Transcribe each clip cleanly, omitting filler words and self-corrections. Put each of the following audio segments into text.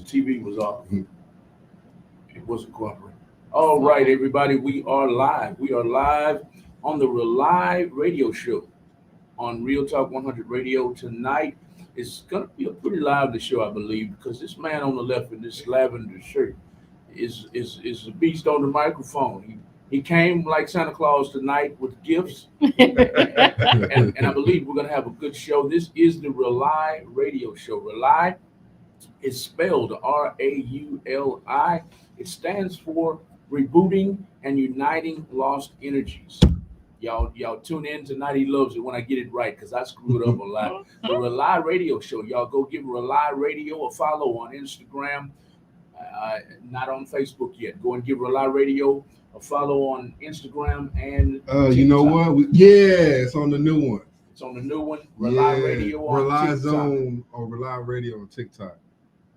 TV was off. It wasn't cooperating. All right, everybody, we are live. We are live on the R.A.U.L.I radio show on Real Talk 100 Radio tonight. It's going to be a pretty lively show, I believe, because this man on the left in this lavender shirt is a beast on the microphone. He came like Santa Claus tonight with gifts, and I believe we're going to have a good show. This is the R.A.U.L.I radio show. R.A.U.L.I is spelled R.A.U.L.I. It stands for Rebooting and Uniting Lost Energies. Y'all tune in tonight. He loves it when I get it right because I screw it up a lot. The R.A.U.L.I radio show. Y'all go give R.A.U.L.I radio a follow on Instagram. Not on Facebook yet. Go and give R.A.U.L.I radio a follow on Instagram and you know what? It's on the new one. It's on the new one. R.A.U.L.I radio on R.A.U.L.I TikTok. Zone or R.A.U.L.I radio on TikTok.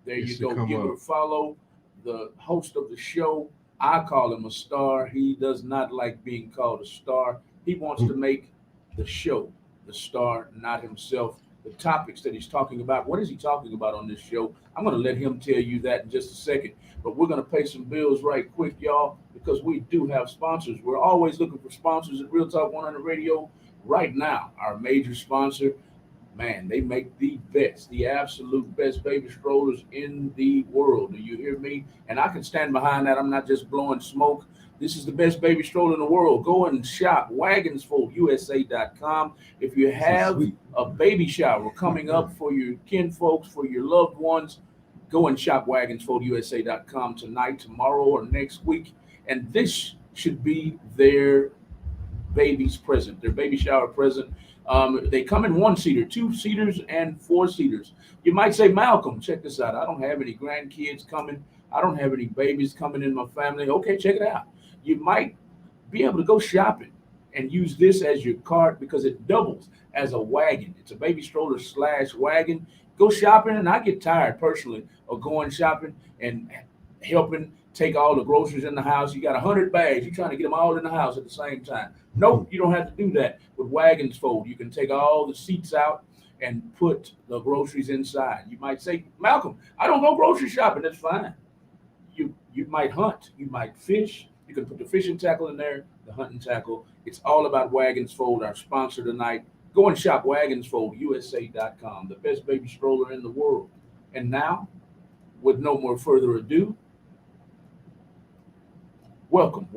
There you go. Give her a follow. The host of the show, I call him a star. He does not like being called a star. He wants to make the show the star, not himself. The topics that he's talking about, what is he talking about on this show? I'm going to let him tell you that in just a second. But we're going to pay some bills right quick, y'all, because we do have sponsors. We're always looking for sponsors at Real Talk 100 Radio. Right now, our major sponsor, man, they make the best, the absolute best baby strollers in the world. Do you hear me? And I can stand behind that. I'm not just blowing smoke. This is the best baby stroller in the world. Go and shop wagonsfoldusa.com. If you have a baby shower coming up for your kinfolks, for your loved ones, go and shop wagonsfoldusa.com tonight, tomorrow, or next week. And this should be their baby's present, their baby shower present. They come in 1-seater, 2-seaters, and 4-seaters. You might say, Malcolm, check this out. I don't have any grandkids coming. I don't have any babies coming in my family. Okay, check it out. You might be able to go shopping and use this as your cart because it doubles as a wagon. It's a baby stroller / wagon. Go shopping, and I get tired personally of going shopping and helping take all the groceries in the house. You got 100 bags. You're trying to get them all in the house at the same time. Nope, you don't have to do that with Wagons Fold. You can take all the seats out and put the groceries inside. You might say, Malcolm, I don't go grocery shopping. That's fine. You might hunt. You might fish. You can put the fishing tackle in there, the hunting tackle. It's all about Wagons Fold, our sponsor tonight. Go and shop wagonsfoldusa.com, the best baby stroller in the world. And now, with no more further ado, welcome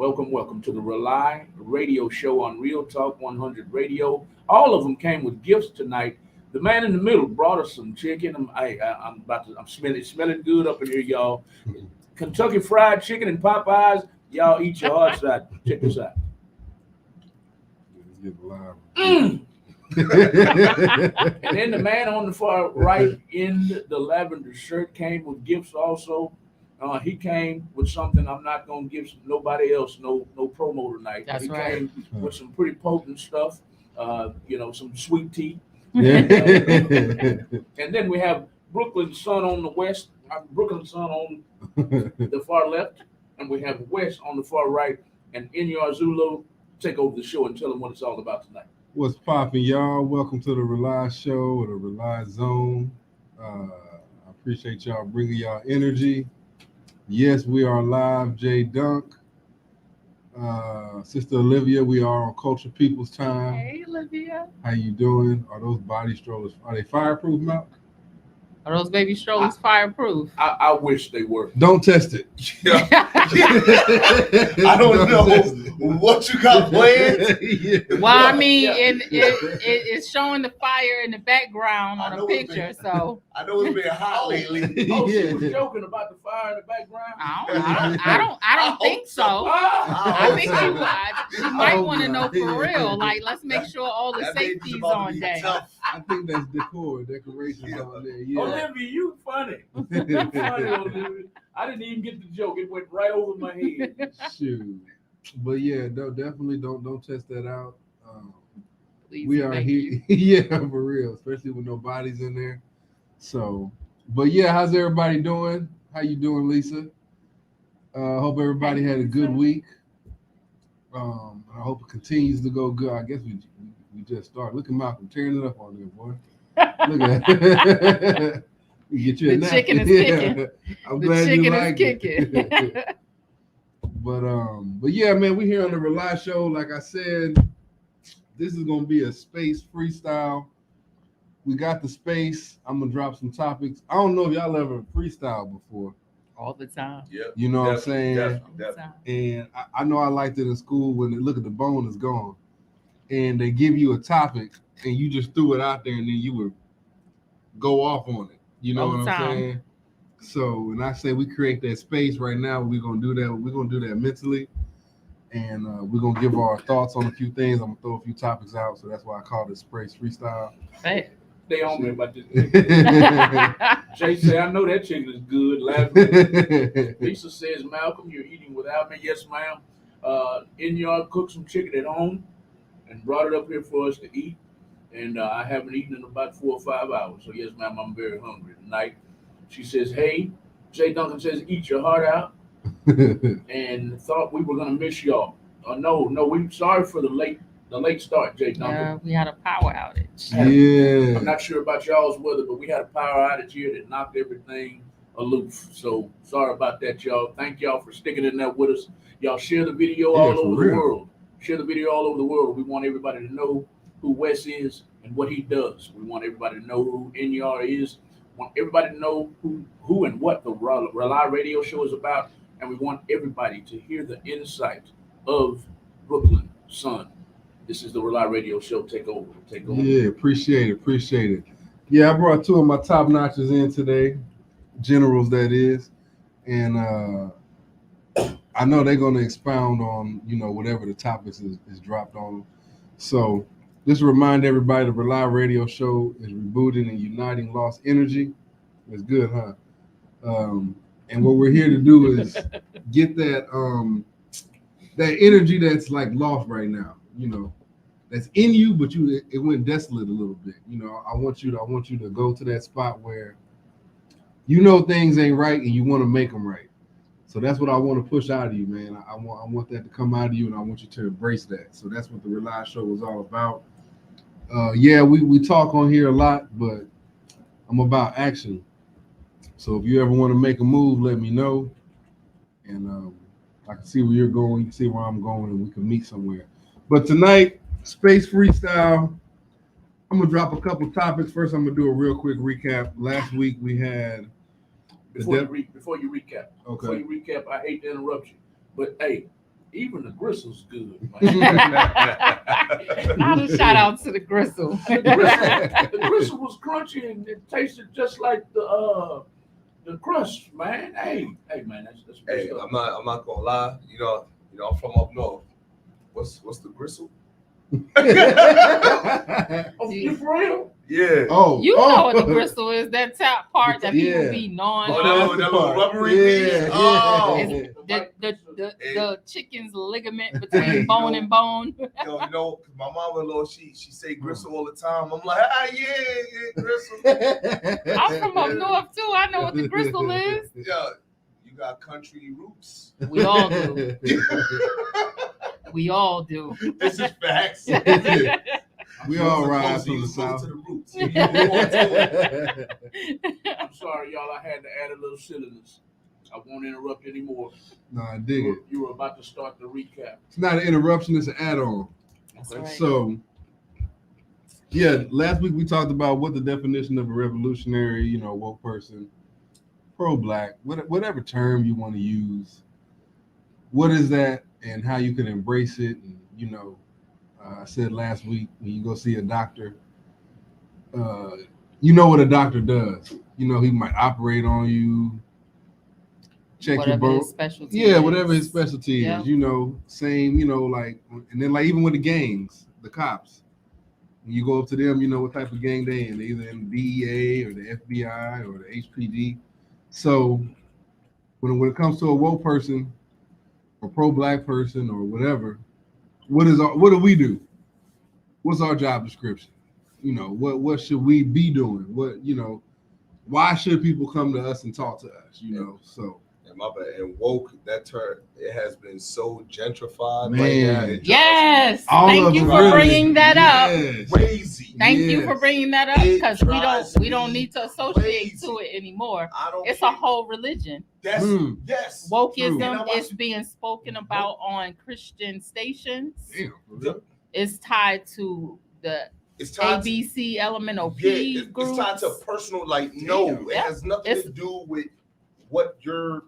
to the R.A.U.L.I radio show on Real Talk 100 Radio. All of them came with gifts tonight. The man in the middle brought us some chicken. I'm smelling good up in here, y'all. Kentucky Fried Chicken and Popeyes. Y'all eat your hearts out. Check this out. It's getting loud. And then the man on the far right in the lavender shirt came with gifts also. He came with something I'm not going to give nobody else no promo tonight. That's he right. Came with some pretty potent stuff, some sweet tea. Yeah. And then we have Brooklyn Sun on the west, Brooklyn Sun on the far left, and we have West on the far right. And Inyar Zulu, take over the show and tell them what it's all about tonight. What's poppin', y'all? Welcome to the R.A.U.L.I show or the R.A.U.L.I zone. I appreciate y'all bringing y'all energy. Yes, we are live. Jay Dunk, Sister Olivia, we are on Culture People's Time. Hey, Olivia. How you doing? Are those body strollers, are they fireproof, Malk? Are those baby strollers fireproof? I wish they were. Don't test it. Yeah. I don't know what you got planned. Yeah. Well, I mean, it's showing the fire in the background on a picture, so I know it's been hot lately. Oh, she was Yeah. joking about the fire in the background. I don't think so. I think you might want to know for real. Like, let's make sure all the That baby's safety's about to on be deck. tough. I think that's decorations on there. Yeah. Olivia, you funny. You funny, Olivia. I didn't even get the joke. It went right over my head. Shoot. But yeah, definitely don't test that out. Please, We are thank here, you. yeah, for real, especially with no bodies in there. So, but yeah, how's everybody doing? How you doing, Lisa? Hope everybody had a good week. I hope it continues to go good. I guess we just started. Look at Malcolm tearing it up on there, boy. Look at You get you a The nap. chicken is kicking. I'm The glad you chicken is like kicking. it. But yeah, man, we here on the R.A.U.L.I show. Like I said, this is gonna be a space freestyle. We got the space. I'm gonna drop some topics. I don't know if y'all ever freestyle before. All the time. Yeah. You know what I'm saying? Definitely. And I know I liked it in school when they look at the bone is gone, and they give you a topic and you just threw it out there and then you would go off on it. You know All what the I'm time. saying? So when I say we create that space right now, we're gonna do that. We're gonna do that mentally, and we're gonna give our thoughts on a few things. I'm gonna throw a few topics out, so that's why I call this space freestyle. Hey. Stay on me about this. Jay say, I know that chicken is good. Laughing. Lisa says, Malcolm, you're eating without me. Yes, ma'am. In-yard cooked some chicken at home and brought it up here for us to eat. And I haven't eaten in about 4 or 5 hours. So, yes, ma'am, I'm very hungry tonight. She says, hey, Jay Duncan says, eat your heart out. And thought we were going to miss y'all. No, we're sorry for the late start, Jay Duncan. Yeah, we had a power outage. Yeah. I'm not sure about y'all's weather, but we had a power outage here that knocked everything aloof. So sorry about that, y'all. Thank y'all for sticking in there with us. Y'all share the video all over the world. Share the video all over the world. We want everybody to know who Wes is and what he does. We want everybody to know who NR is. We want everybody to know who and what the R.A.U.L.I radio show is about. And we want everybody to hear the insight of Brooklyn Sun. This is the R.A.U.L.I radio show. Take over. Yeah, appreciate it. Yeah, I brought 2 of my top notches in today, generals that is, and I know they're going to expound on whatever the topics is dropped on them. So just remind everybody the R.A.U.L.I radio show is rebooting and uniting lost energy. It's good, huh? And what we're here to do is get that energy that's like lost right now. That's in you, but it went desolate a little bit. I want you to go to that spot where things ain't right and you want to make them right. So that's what I want to push out of you, man. I want that to come out of you, and I want you to embrace that. So that's what the R.A.U.L.I show was all about. Yeah, we talk on here a lot, but I'm about action. So if you ever want to make a move, let me know, and I can see where you're going. You can see where I'm going, and we can meet somewhere. But tonight, space freestyle. I'm gonna drop a couple topics. First, I'm gonna do a real quick recap. Last week we had before you recap. Okay. Before you recap, I hate to interrupt you, but hey, even the gristle's good. Not a shout out to the gristle. The gristle was crunchy and it tasted just like the crust, man. Hey, man, that's Hey, stuff. I'm not gonna lie. I'm from up north. What's the gristle? Oh, you for real? Yeah. Oh, You know what the gristle is? That top part that people be gnawing. Oh, that little rubbery piece. Yeah. Oh. The chicken's ligament between bone and bone. Yo, my mom-in-law, she say gristle all the time. I'm like, yeah, gristle. I'm from up north too. I know what the gristle is. Yeah, you got country roots. We all do. We all do. This is facts. We all rise from the south. To the roots. I'm sorry, y'all. I had to add a little silliness. I won't interrupt anymore. No, I dig it. You were about to start the recap. It's not an interruption, it's an add-on. That's right. So, yeah, last week we talked about what the definition of a revolutionary, woke person, pro-black, whatever term you want to use. What is that and how you can embrace it? And, I said last week, when you go see a doctor, what a doctor does. He might operate on you, check whatever your bone. His specialty whatever his specialty is. Same, and then like even with the gangs, the cops, when you go up to them, what type of gang they in. They're either in the DEA or the FBI or the HPD. So when it comes to a woke person or pro-black person or whatever, what do we do? What's our job description? What should we be doing? Why should people come to us and talk to us? So And my bad. And woke, that term, it has been so gentrified. Man. Like Yes. All Thank of you them for really. bringing that up. Yes. crazy. Thank you for Yes. bringing that up It because drives we don't me need to associate crazy. to it anymore. I don't It's care. a whole religion. That's yes. True. Wokeism And I watch- is being spoken about on Christian stations. Damn, for real? It's tied to the It's tied to, ABC Elemental yeah, P it's groups. tied to personal. Like no, Damn. it has nothing to do with what your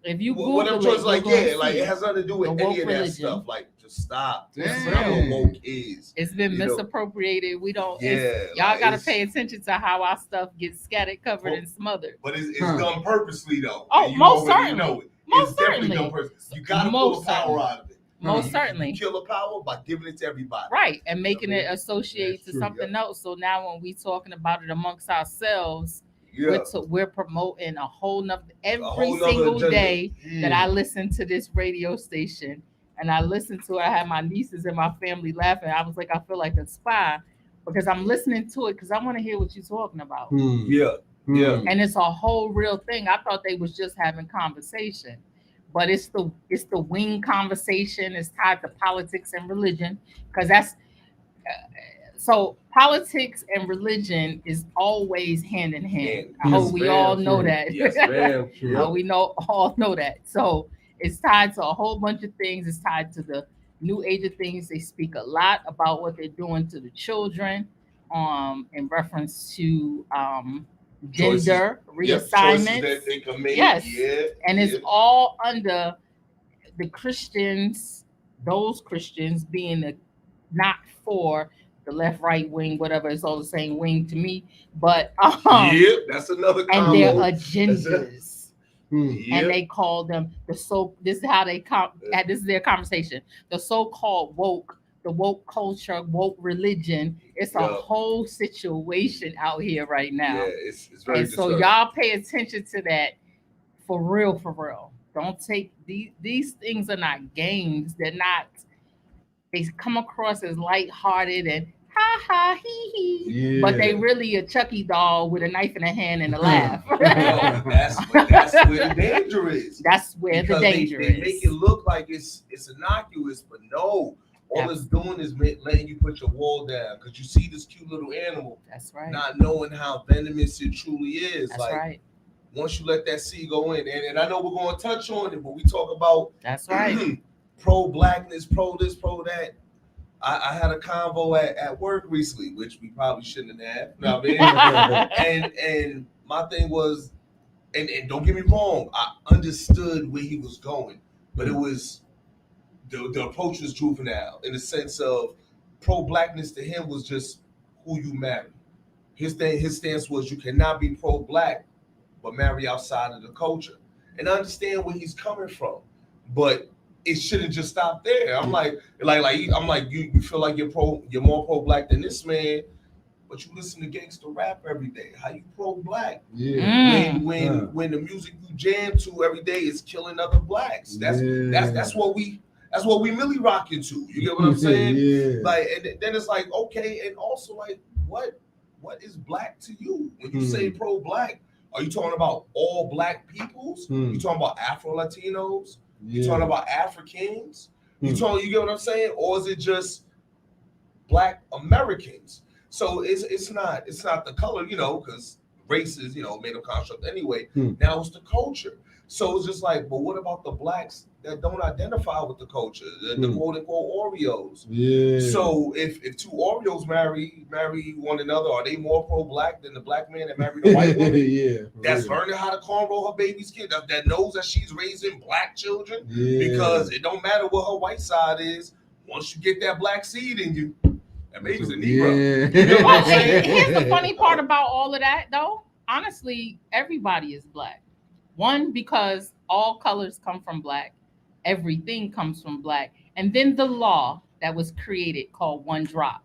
If you Google whatever it, choice. Like you're gonna yeah, like see it has nothing to do with the any woke of that religion. stuff. Like just stop. That's Damn. not what woke is. It's been You know? misappropriated. We don't. Yeah, y'all like, got to it's- pay attention to how our stuff gets scattered, covered, and smothered. But it's Huh. done purposely though. Oh, and you most already certainly. know it. Most It's definitely certainly. done purposely. You gotta pull Most the power certainly. out of it. Most You certainly. kill the power by giving it to everybody. Right, and making Yeah. it associate That's to true, something else. So now when we talking about it amongst ourselves, Yeah. we're promoting a whole nother every whole nother single agenda. day that I Damn. listen to this radio station and I listen to it. I had my nieces and my family laughing. I was like, I feel like a spy because I'm listening to it because I want to hear what you're talking about. Yeah. Yeah. And it's a whole real thing. I thought they was just having conversation, but it's the wing conversation. It's tied to politics and religion because that's so politics and religion is always hand in hand. I Yes, hope we ma'am. all know True. that. Yes, ma'am. Oh, we all know that. So it's tied to a whole bunch of things. It's tied to the new age of things. They speak a lot about what they're doing to the children, in reference to gender Choices reassignments. that they can make. Yes. Yeah. And it's all under the Christians, those Christians being not for the left, right wing, whatever. It's all the same wing to me. But yeah, that's another and combo. their agendas. Yeah. And they call them this is how they this is their conversation. The so-called woke, the woke culture, woke religion. It's a whole situation out here right now. Yeah, it's very and so disturbing. y'all pay attention to that for real, for real. Don't take these things are not games. They're not. They come across as lighthearted and ha ha hee hee, Yeah. but they really a Chucky doll with a knife in a hand and a laugh. That's where the danger is. That's where Because the danger they is. make it look like it's innocuous, but no. All it's doing is letting you put your wall down because you see this cute little animal. That's right. Not knowing how venomous it truly is. That's like, right. Once you let that seed go in, and I know we're going to touch on it, but we talk about that's right. pro-blackness, pro this, pro that. I had a convo at work recently, which we probably shouldn't have. You know what I mean? and my thing was, and don't get me wrong, I understood where he was going, but it was the approach was juvenile in the sense of pro-blackness to him was just who you marry. His stance was you cannot be pro-black but marry outside of the culture. And I understand where he's coming from, but it shouldn't just stop there. I'm like you feel like you're more pro-black than this man, but you listen to gangster rap every day. How you pro-black? Yeah. When the music you jam to every day is killing other blacks. That's what we really rocking to. You get what I'm saying? Yeah. Like, and then it's like, okay, and also like what is black to you? When you say pro-black, are you talking about all black peoples? You talking about Afro-Latinos? You talking about Africans? You get what I'm saying? Or is it just black Americans? So it's not the color, because race is, made of construct anyway. Now it's the culture. So it's just like, but what about the blacks that don't identify with the culture, the quote unquote Oreos? Yeah. So if two Oreos marry one another, are they more pro-black than the black man that married a white woman? Yeah. That's learning how to cornrow her baby's kid. That knows that she's raising black children. Yeah. Because it don't matter what her white side is. Once you get that black seed in you, that baby's a Negro. Yeah. You know what I'm And saying? here's the funny part about all of that, though. Honestly, everybody is black. One, because all colors come from black. Everything comes from black. And then the law that was created called one drop.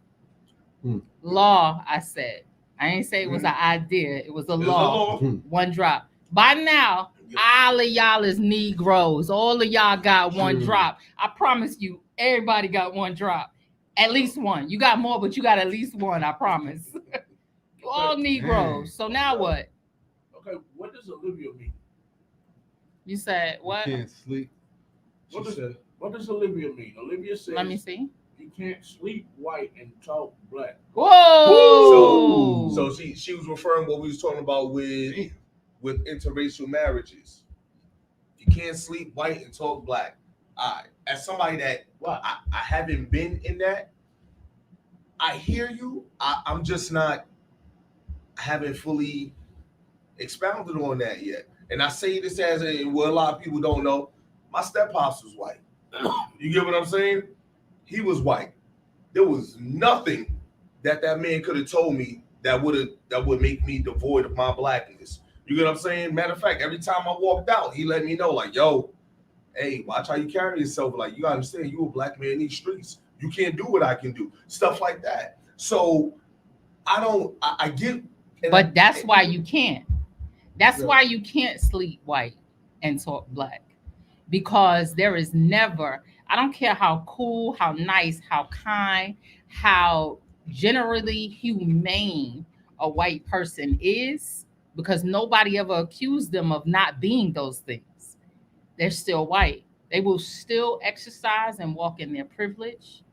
Law, I said. I ain't say it was an idea. It was a law. One drop. By now, all of y'all is Negroes. All of y'all got one drop. I promise you, everybody got one drop. At least one. You got more, but you got at least one, I promise. You all Negroes. So now what? Okay, what does Olivia mean? You said what? You can't sleep. What She does said, what does Olivia mean? Olivia says Let me see. you can't sleep white and talk black. Whoa! so she was referring what we was talking about with interracial marriages. You can't sleep white and talk black. As somebody that I haven't been in that, I hear you. I'm just not haven't fully expounded on that yet. And I say this as a lot of people don't know. My step pops was white. You get what I'm saying? He was white. There was nothing that man could have told me that would make me devoid of my blackness. You get what I'm saying? Matter of fact, every time I walked out, he let me know, like, yo, hey, watch how you carry yourself. Like, you gotta understand, you a black man in these streets. You can't do what I can do. Stuff like that. So I get. But that's why you can't. That's why you can't sleep white and talk black. Because there is never, I don't care how cool, how nice, how kind, how generally humane a white person is, because nobody ever accused them of not being those things. They're still white. They will still exercise and walk in their privilege.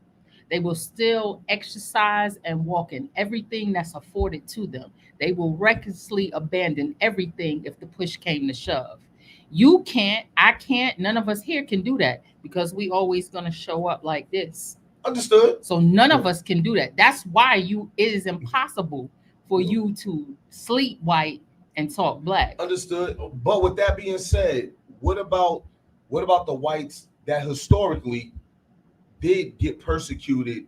They will still exercise and walk in everything that's afforded to them. They will recklessly abandon everything if the push came to shove. You can't, I can't, none of us here can do that because we always going to show up like this. Understood. So none of us can do that. That's why it is impossible for you to sleep white and talk black. Understood. But with that being said, what about the whites that historically did get persecuted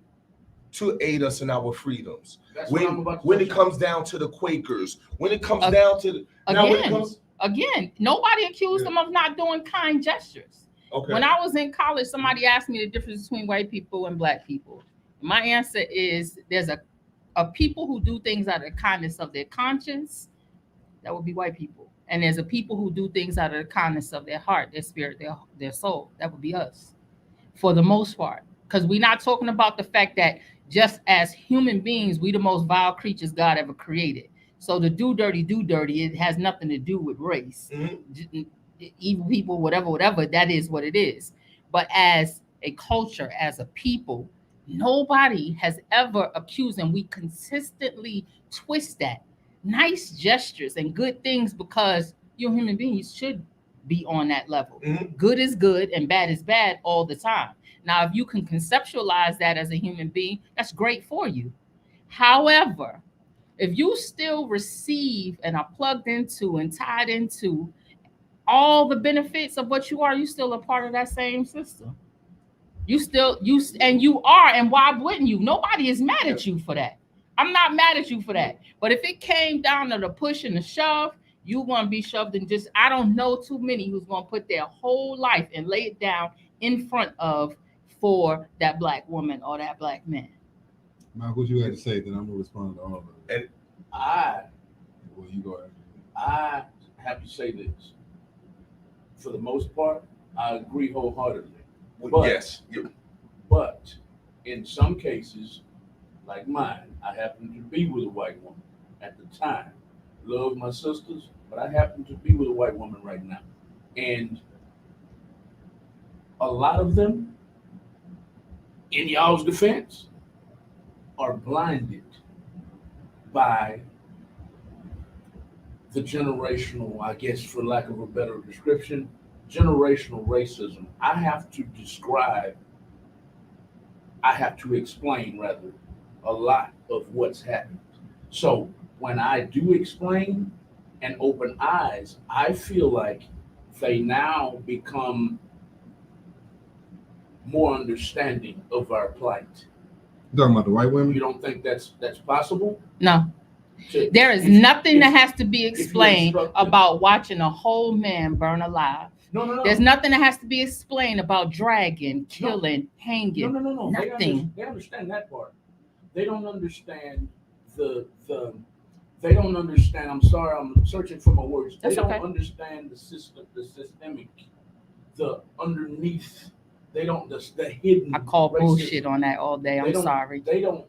to aid us in our freedoms? When it comes down to the Quakers, when it comes down to again, nobody accused them of not doing kind gestures. Okay. When I was in college, somebody asked me the difference between white people and black people. My answer is there's a people who do things out of the kindness of their conscience. That would be white people. And there's a people who do things out of the kindness of their heart, their spirit, their soul. That would be us, for the most part. Because we're not talking about the fact that just as human beings, we the most vile creatures God ever created. So the do dirty, it has nothing to do with race. Mm-hmm. Evil people, whatever, that is what it is. But as a culture, as a people, nobody has ever accused, and we consistently twist that. Nice gestures and good things, because you're human beings should be on that level. Mm-hmm. Good is good and bad is bad all the time. Now, if you can conceptualize that as a human being, that's great for you. However, if you still receive and are plugged into and tied into all the benefits of what you are, you still a part of that same system. You are, and why wouldn't you? Nobody is mad at you for that. I'm not mad at you for that. But if it came down to the push and the shove, you're going to be shoved in. Just, I don't know too many who's going to put their whole life and lay it down in front of for that black woman or that black man. Mark, what you had to say, then I'm going to respond to all of it. And you go ahead. I have to say this. For the most part, I agree wholeheartedly. But, yes. But in some cases, like mine, I happened to be with a white woman at the time. Love my sisters, but I happen to be with a white woman right now. And a lot of them, in y'all's defense, are blinded by the generational, I guess, for lack of a better description, generational racism. I have to explain rather, a lot of what's happened. So when I do explain and open eyes, I feel like they now become more understanding of our plight. You talking about the white women? You don't think that's possible? No. There is nothing that has to be explained about watching a whole man burn alive. No. There's nothing that has to be explained about dragging, killing, hanging. No. Nothing. They understand that part. They don't understand they don't understand. I'm sorry, I'm searching for my words. They don't understand the system, the systemic, the underneath. They don't the hidden. I call racism. Bullshit on that all day. I'm sorry. They don't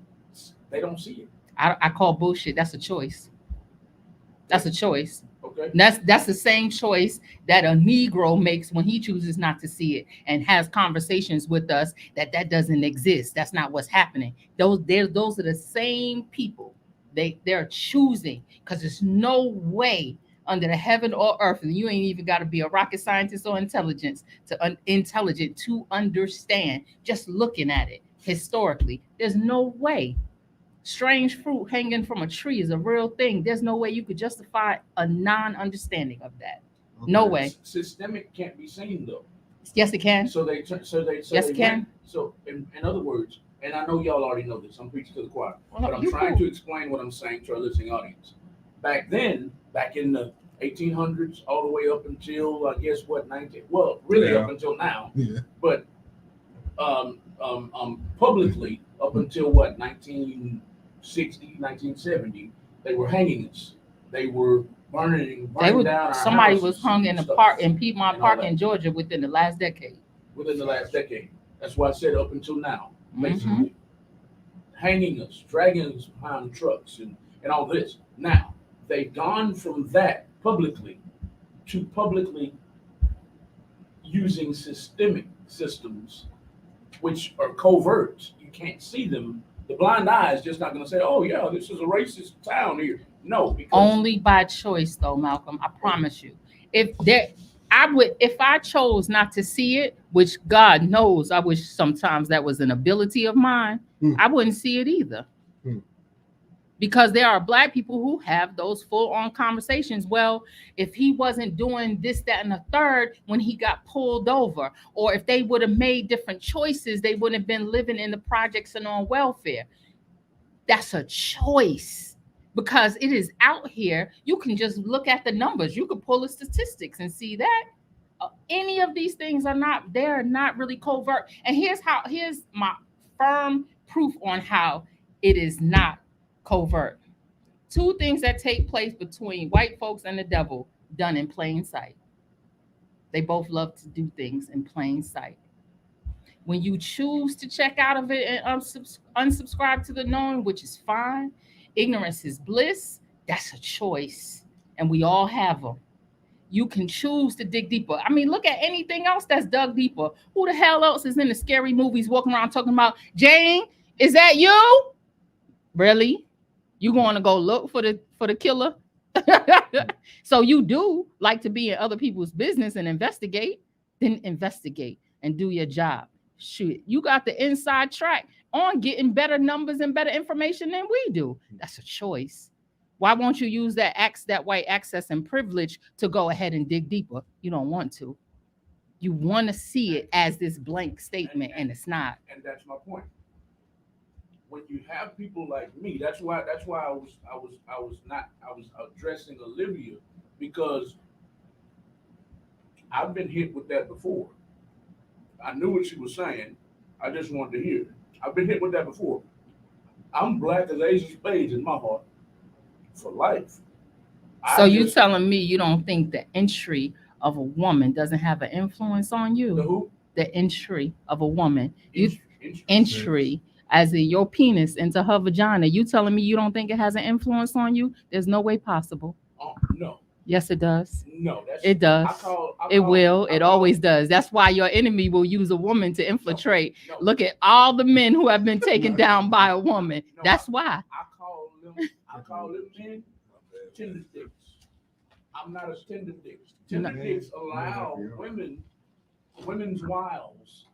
see it. I call bullshit. That's a choice. That's a choice. Okay. That's the same choice that a Negro makes when he chooses not to see it and has conversations with us that doesn't exist. That's not what's happening. Those are the same people. They're choosing, because there's no way under the heaven or earth, and you ain't even got to be a rocket scientist or intelligent to understand. Just looking at it historically, there's no way strange fruit hanging from a tree is a real thing. There's no way you could justify a non-understanding of that. No way. Systemic can't be seen though. Yes, it can. So they Yes, it can. So in other words, and I know y'all already know this. I'm preaching to the choir, Well, but I'm trying to explain what I'm saying to our listening audience. Back then, back in the 1800s, all the way up until I guess what 19. Well, really up until now. Yeah. But publicly up until what 1960, 1970, they were hanging us. They were burning down our somebody houses was hung in and the stuff. park in Piedmont and all Park that. in Georgia within the last decade. Within the last decade. That's why I said up until now, basically. Mhm. Hanging us, dragging us behind trucks and all this. Now, they've gone from that publicly to publicly using systemic systems, which are covert. You can't see them. The blind eye is just not going to say, oh, yeah, this is a racist town here. No, because Only by choice, though, Malcolm. I promise you. If I chose not to see it, which God knows, I wish sometimes that was an ability of mine, I wouldn't see it either. Because there are black people who have those full-on conversations. Well, if he wasn't doing this, that, and the third when he got pulled over, or if they would have made different choices, they wouldn't have been living in the projects and on welfare. That's a choice, because it is out here. You can just look at the numbers. You can pull the statistics and see that any of these things they're not really covert. And here's my firm proof on how it is not covert. Two things that take place between white folks and the devil, done in plain sight. They both love to do things in plain sight. When you choose to check out of it and unsubscribe to the known, which is fine, ignorance is bliss. That's a choice, and we all have them. You can choose to dig deeper. I mean, look at anything else that's dug deeper. Who the hell else is in the scary movies walking around talking about, Jane, is that you? Really? You going to go look for the killer? So you do like to be in other people's business and investigate, then investigate and do your job. Shoot, you got the inside track on getting better numbers and better information than we do. That's a choice. Why won't you use that white access and privilege to go ahead and dig deeper? You don't want to. You want to see it as this blank statement, and it's not. And that's my point. When you have people like me, that's why I was addressing Olivia, because I've been hit with that before. I knew what she was saying. I just wanted to hear it. I've been hit with that before. I'm black as Ace of Spades in my heart for life. So you telling me you don't think the entry of a woman doesn't have an influence on you? The who? The entry of a woman. Entry. As in your penis into her vagina. You telling me you don't think it has an influence on you? There's no way possible. No. Yes, it does. No, it does. It always does. That's why your enemy will use a woman to infiltrate. No. Look at all the men who have been taken down by a woman. That's why. I call them men tender dicks. I'm not a tender dick. Tender dicks allow women's wiles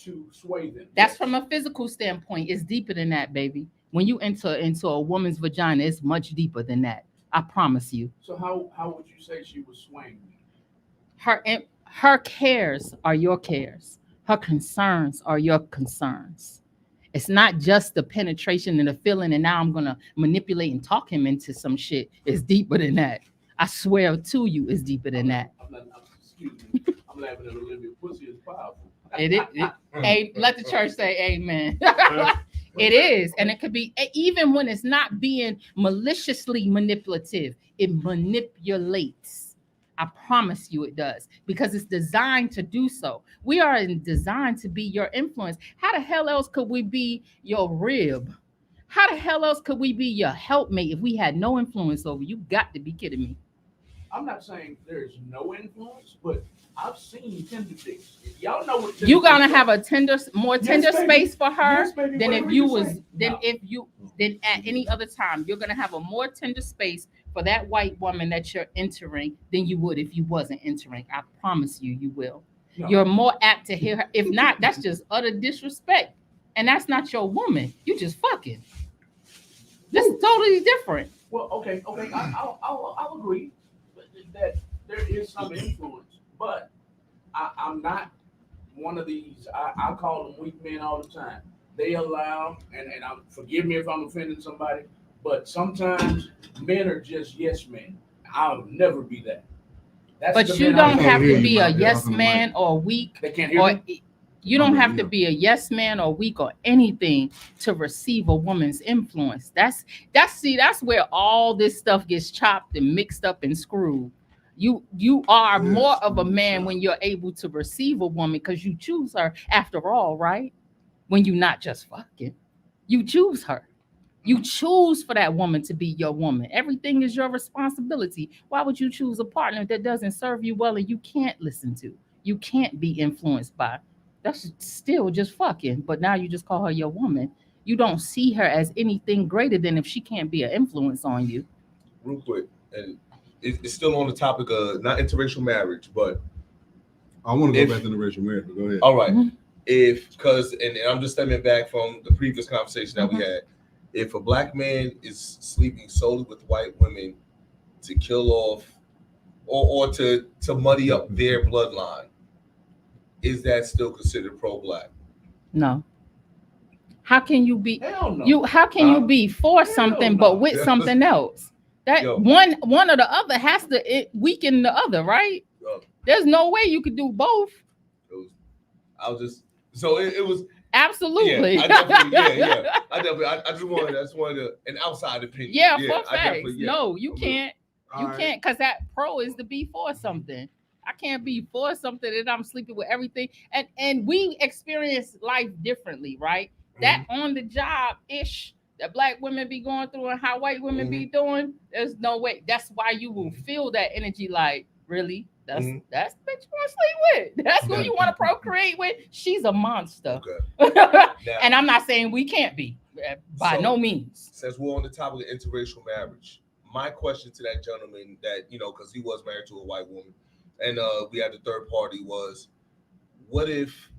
to sway them. That's from a physical standpoint. It's deeper than that, baby. When you enter into a woman's vagina, it's much deeper than that. I promise you. So how would you say she was swaying me? Her cares are your cares. Her concerns are your concerns. It's not just the penetration and the feeling, and now I'm gonna manipulate and talk him into some shit. It's deeper than that. I swear to you, it's deeper than that. Excuse me. I'm laughing at Olivia. Pussy is powerful. Hey, let the church say amen. It is. And it could be, even when it's not being maliciously manipulative, it manipulates. I promise you it does, because it's designed to do so. We are designed to be your influence. How the hell else could we be your rib? How the hell else could we be your helpmate if we had no influence over you? Got to be kidding me. I'm not saying there's no influence, but I've seen tender dicks. Y'all know what You gonna dicks have are. a more Yes, tender baby. space for her Yes, baby. than if Whatever you you was say. than No. if you than at any other time. You're gonna have a more tender space for that white woman that you're entering than you would if you wasn't entering. I promise you, you will. No. You're more apt to hear her. If not, that's just utter disrespect, and that's not your woman. You just fucking. This is totally different. Well, okay. I'll agree that there is some influence, but I'm not one of these. I call them weak men all the time. They allow, and forgive me if I'm offending somebody, but sometimes men are just yes men. I'll never be that. That's But the you men I don't know. have hear to you, be a man. yes Off the man or weak, They can't hear or me. you don't have to Yeah. be a yes man or weak or anything to receive a woman's influence. That's where all this stuff gets chopped and mixed up and screwed. You are Yeah, more of a screwed man up. when you're able to receive a woman because you choose her after all, right? When you're not just fucking, you choose her. You choose for that woman to be your woman. Everything is your responsibility. Why would you choose a partner that doesn't serve you well and you can't listen to? You can't be influenced by. That's still just fucking. But now you just call her your woman. You don't see her as anything greater than if she can't be an influence on you. Real quick, and it's still on the topic of not interracial marriage, but I want to If- go back to the racial marriage, but go ahead. all right. Mhm. If because and I'm just stepping back from the previous conversation that we had. If a black man is sleeping solely with white women to kill off or to muddy up their bloodline, is that still considered pro-black? No. How can you be Hell no. how can you be for Hell something no. but with something else? That Yo. one or the other has to weaken the other, right? Yo. There's no way you could do both. It was, I was just so it was Absolutely. Yeah, I definitely. I just wanted an outside opinion. Yeah, for I facts. definitely- yeah. No, you can't. All You right. can't, because that pro is to be for something. I can't be for something that I'm sleeping with everything. And we experience life differently, right? That on the job ish that black women be going through and how white women be doing, there's no way. That's why you will feel that energy like, really? That's the bitch you want to sleep with. That's who you want to procreate with. She's a monster. Okay. Now, And I'm not saying we can't be, by So- no means. since we're on the topic of interracial marriage, my question to that gentleman that because he was married to a white woman, and we had the third party was, what if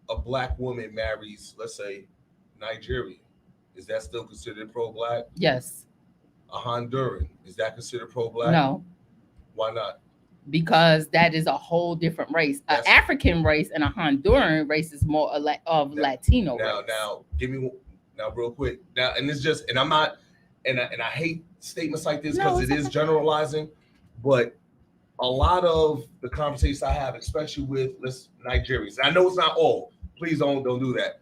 a black woman marries, let's say, Nigerian? Is that still considered pro-black? Yes. A Honduran, is that considered pro-black? No, Why not? because that is a whole different race. An That's- African race and a Honduran race is more of Latino race. Now, give me now real quick. Now, and it's just, and I'm not, and I hate statements like this No, because it's it is okay. generalizing, but a lot of the conversations I have, especially with Nigerians, and I know it's not all. Please don't do that.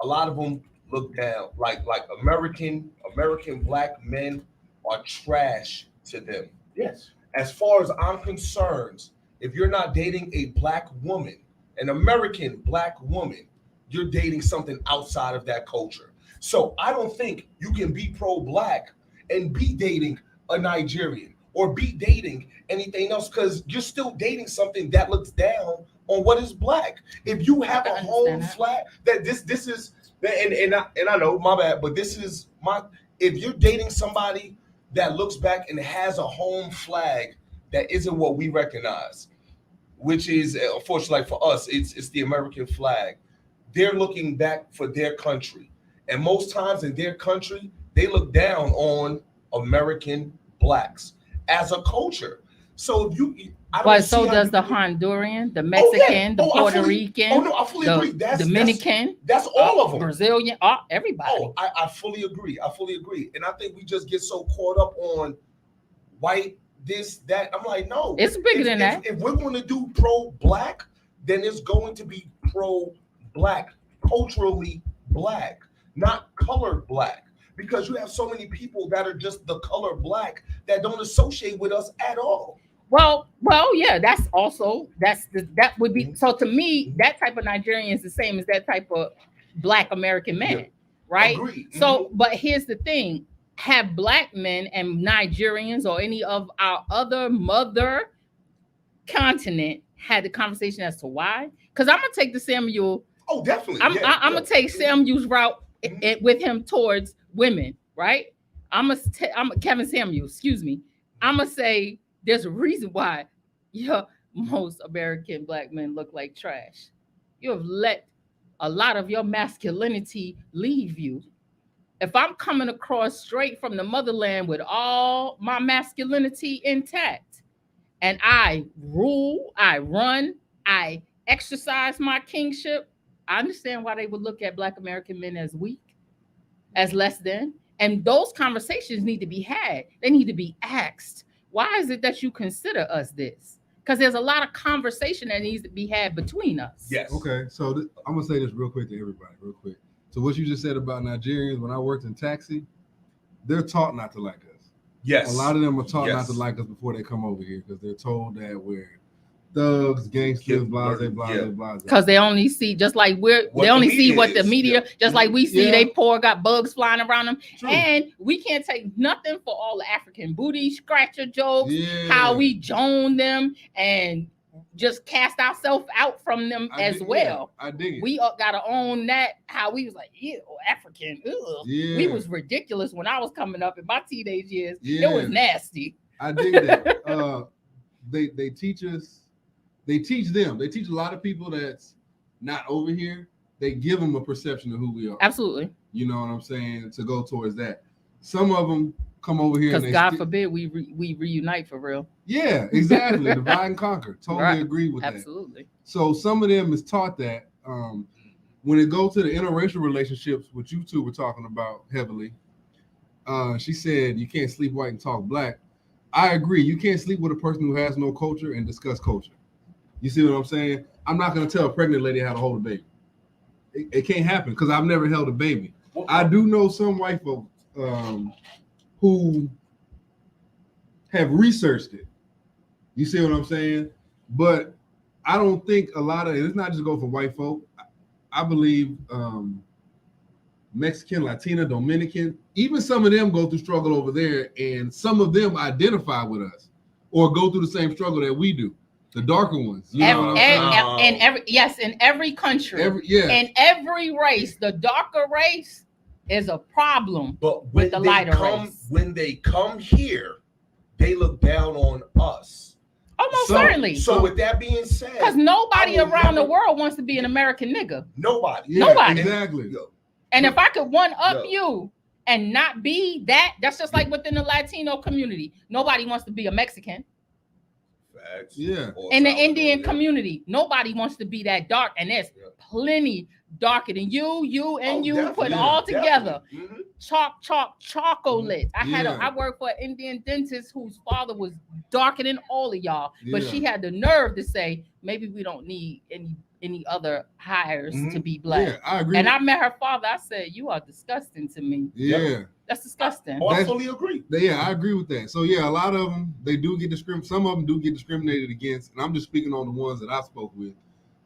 A lot of them look down, like American black men are trash to them. Yes. As far as I'm concerned, if you're not dating a black woman, an American black woman, you're dating something outside of that culture. So I don't think you can be pro-black and be dating a Nigerian or be dating anything else, because you're still dating something that looks down on what is black. If you have a home flag, that this is, and I know, my bad, but this is if you're dating somebody that looks back and has a home flag that isn't what we recognize, which is, unfortunately, like for us, it's the American flag. They're looking back for their country, and most times in their country, they look down on American blacks as a culture. So if you, But so does the Honduran, the Mexican, the Puerto Rican, I fully agree. That's Dominican, that's all of them. Brazilian, everybody. Oh, I fully agree. And I think we just get so caught up on white, this, that. I'm like, no. It's bigger than that. If we're going to do pro-black, then it's going to be pro-black, culturally black, not colored black. Because you have so many people that are just the color black that don't associate with us at all. Well, yeah, that would be, so to me, that type of Nigerian is the same as that type of black American man, right? Agreed. So, but here's the thing, have black men and Nigerians or any of our other mother continent had the conversation as to why? Because I'm gonna take the Samuel. Oh, definitely. I'm gonna take Samuel's route with him towards women, right? I'm Kevin Samuel. Excuse me. I'm gonna say there's a reason why most American black men look like trash. You have let a lot of your masculinity leave you. If I'm coming across straight from the motherland with all my masculinity intact, and I rule, I run, I exercise my kingship, I understand why they would look at black American men as weak, as less than. And those conversations need to be had. They need to be asked. Why is it that you consider us this? Because there's a lot of conversation that needs to be had between us. Yes. Okay, so I'm gonna say this real quick to everybody, real quick. So what you just said about Nigerians, when I worked in taxi, they're taught not to like us. Yes. A lot of them are taught Yes. not to like us before they come over here because they're told that we're thugs, gangsters, blah, blah, blah, blah. Because they only see, just like they only see what the media, just like we see they got bugs flying around them. True. And we can't take nothing for all the African booty scratcher jokes, how we joan them and just cast ourselves out from them as well. I dig it. We gotta own that, how we was like, ew, African, ugh. We was ridiculous when I was coming up in my teenage years. It was nasty. I dig that. They teach us, they teach a lot of people that's not over here. They give them a perception of who we are. Absolutely. You know what I'm saying? To go towards that. Some of them come over here because God forbid we reunite for real. Yeah, exactly. Divide and conquer. Totally agree with that. Absolutely. So some of them is taught that when it goes to the interracial relationships, which you two were talking about heavily, she said you can't sleep white and talk black. I agree. You can't sleep with a person who has no culture and discuss culture. You see what I'm saying? I'm not going to tell a pregnant lady how to hold a baby. It can't happen because I've never held a baby. I do know some white folks who have researched it. You see what I'm saying? But I don't think a lot of it's not just go for white folk. I believe Mexican, Latina, Dominican, even some of them go through struggle over there, and some of them identify with us or go through the same struggle that we do. The darker ones. You know what I'm saying? In every country, in every race, the darker race is a problem. But with the lighter race. When they come here, they look down on us. Almost certainly. So with that being said, because nobody around the world wants to be an American nigga. Nobody. Nobody. Exactly. And if I could one up you and not be that, that's just like within the Latino community. Nobody wants to be a Mexican. Facts. Yeah. In the Indian community, nobody wants to be that dark, and there's plenty darker than you put all together. Mm-hmm. Chocolate. I worked for an Indian dentist whose father was darker than all of y'all, but she had the nerve to say maybe we don't need any other hires to be black. Yeah, I agree. And I met her father. I said, "You are disgusting to me." Yeah. That's disgusting. I fully agree. Yeah, I agree with that. So yeah, a lot of them they do get discriminated. Some of them do get discriminated against, and I'm just speaking on the ones that I spoke with,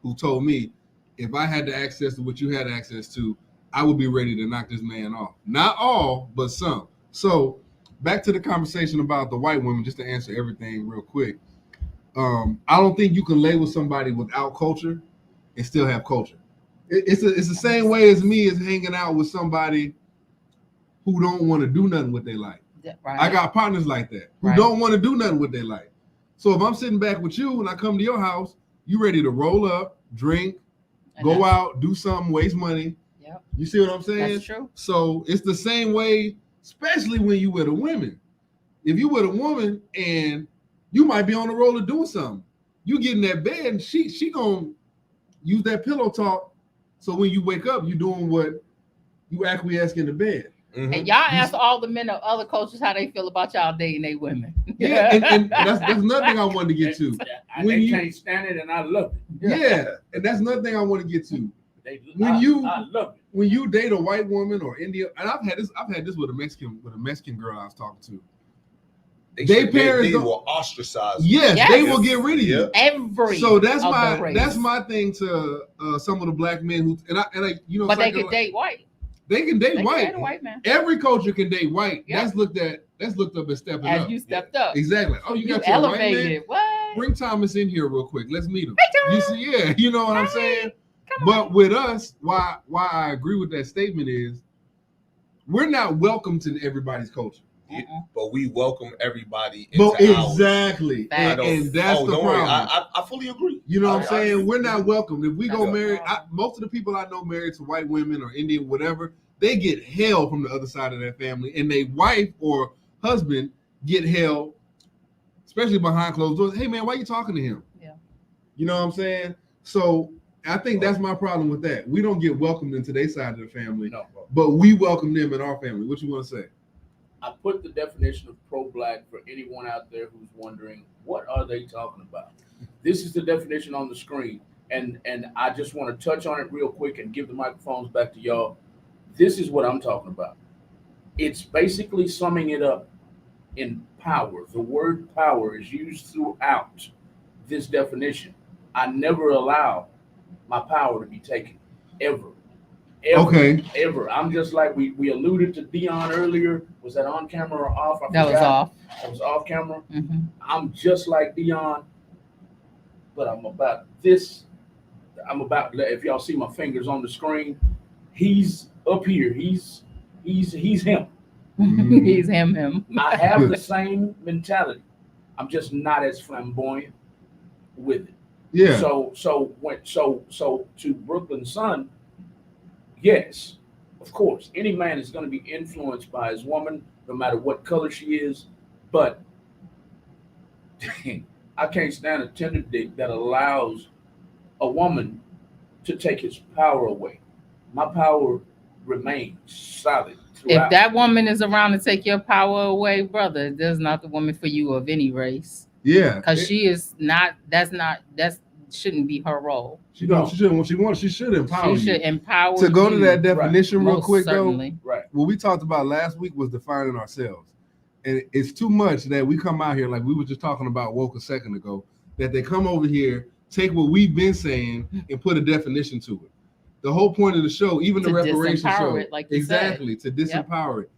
who told me if I had the access to what you had access to, I would be ready to knock this man off. Not all, but some. So back to the conversation about the white women, just to answer everything real quick. I don't think you can label somebody without culture and still have culture. It's the same way as me as hanging out with somebody who don't want to do nothing with their life. Right. I got partners like that who don't want to do nothing with their life. So if I'm sitting back with you and I come to your house, you ready to roll up, drink, go out, do something, waste money. Yep. You see what I'm saying? That's true. So it's the same way, especially when you with a woman. If you with a woman and you might be on the roll of doing something, you get in that bed and she gonna use that pillow talk. So when you wake up, you doing what you acquiesce in the bed. Mm-hmm. And y'all ask all the men of other cultures how they feel about y'all dating they women. Yeah, and that's another thing I wanted to get to. When you can't stand it, and I love it. Yeah, and that's another thing I want to get to. I love it. When you date a white woman or Indian, and I've had this with a Mexican girl I was talking to. They will ostracize. Yes, they will get rid of you. So that's my thing to some of the black men who and I but they could date white. They can date They white. can date a white man. Every culture can date white. Yeah. That's looked up as stepping As up. you stepped up. Exactly. Oh, you got your elevated. white man? What? Bring Thomas in here real quick. Let's meet him. Hey, You see, yeah, you know what I'm saying? But with us, why I agree with that statement is we're not welcome to everybody's culture. Yeah, but we welcome everybody into ours. Exactly. And that's the problem. I fully agree. You know what I'm saying? We're not welcome. If we go marry, most of the people I know married to white women or Indian, whatever, they get hell from the other side of their family, and their wife or husband get hell, especially behind closed doors. Hey man, why are you talking to him? Yeah. You know what I'm saying? So I think that's my problem with that. We don't get welcomed into their side of the family, but we welcome them in our family. What you want to say? I put the definition of pro-black for anyone out there who's wondering, what are they talking about? This is the definition on the screen. And I just want to touch on it real quick and give the microphones back to y'all. This is what I'm talking about. It's basically summing it up in power. The word power is used throughout this definition. I never allow my power to be taken, ever. Ever. I'm just like we alluded to Dion earlier. Was that on camera or off? That was off. That was off camera. Mm-hmm. I'm just like Dion, but I'm about this. If y'all see my fingers on the screen, he's up here. He's him. He's him. I have the same mentality. I'm just not as flamboyant with it. Yeah. So to Brooklyn's son. Yes, of course. Any man is going to be influenced by his woman, no matter what color she is. But dang, I can't stand a tender dick that allows a woman to take his power away. My power remains solid throughout. If that woman is around to take your power away, brother, there's not the woman for you of any race. Yeah, because she is not. That shouldn't be her role. She shouldn't. She should empower. She should empower. To go to that definition real quick certainly. though. Right. What we talked about last week was defining ourselves, and it's too much that we come out here like we were just talking about woke a second ago. That they come over here, take what we've been saying, and put a definition to it. The whole point of the show, even the reparation show, like exactly to disempower it.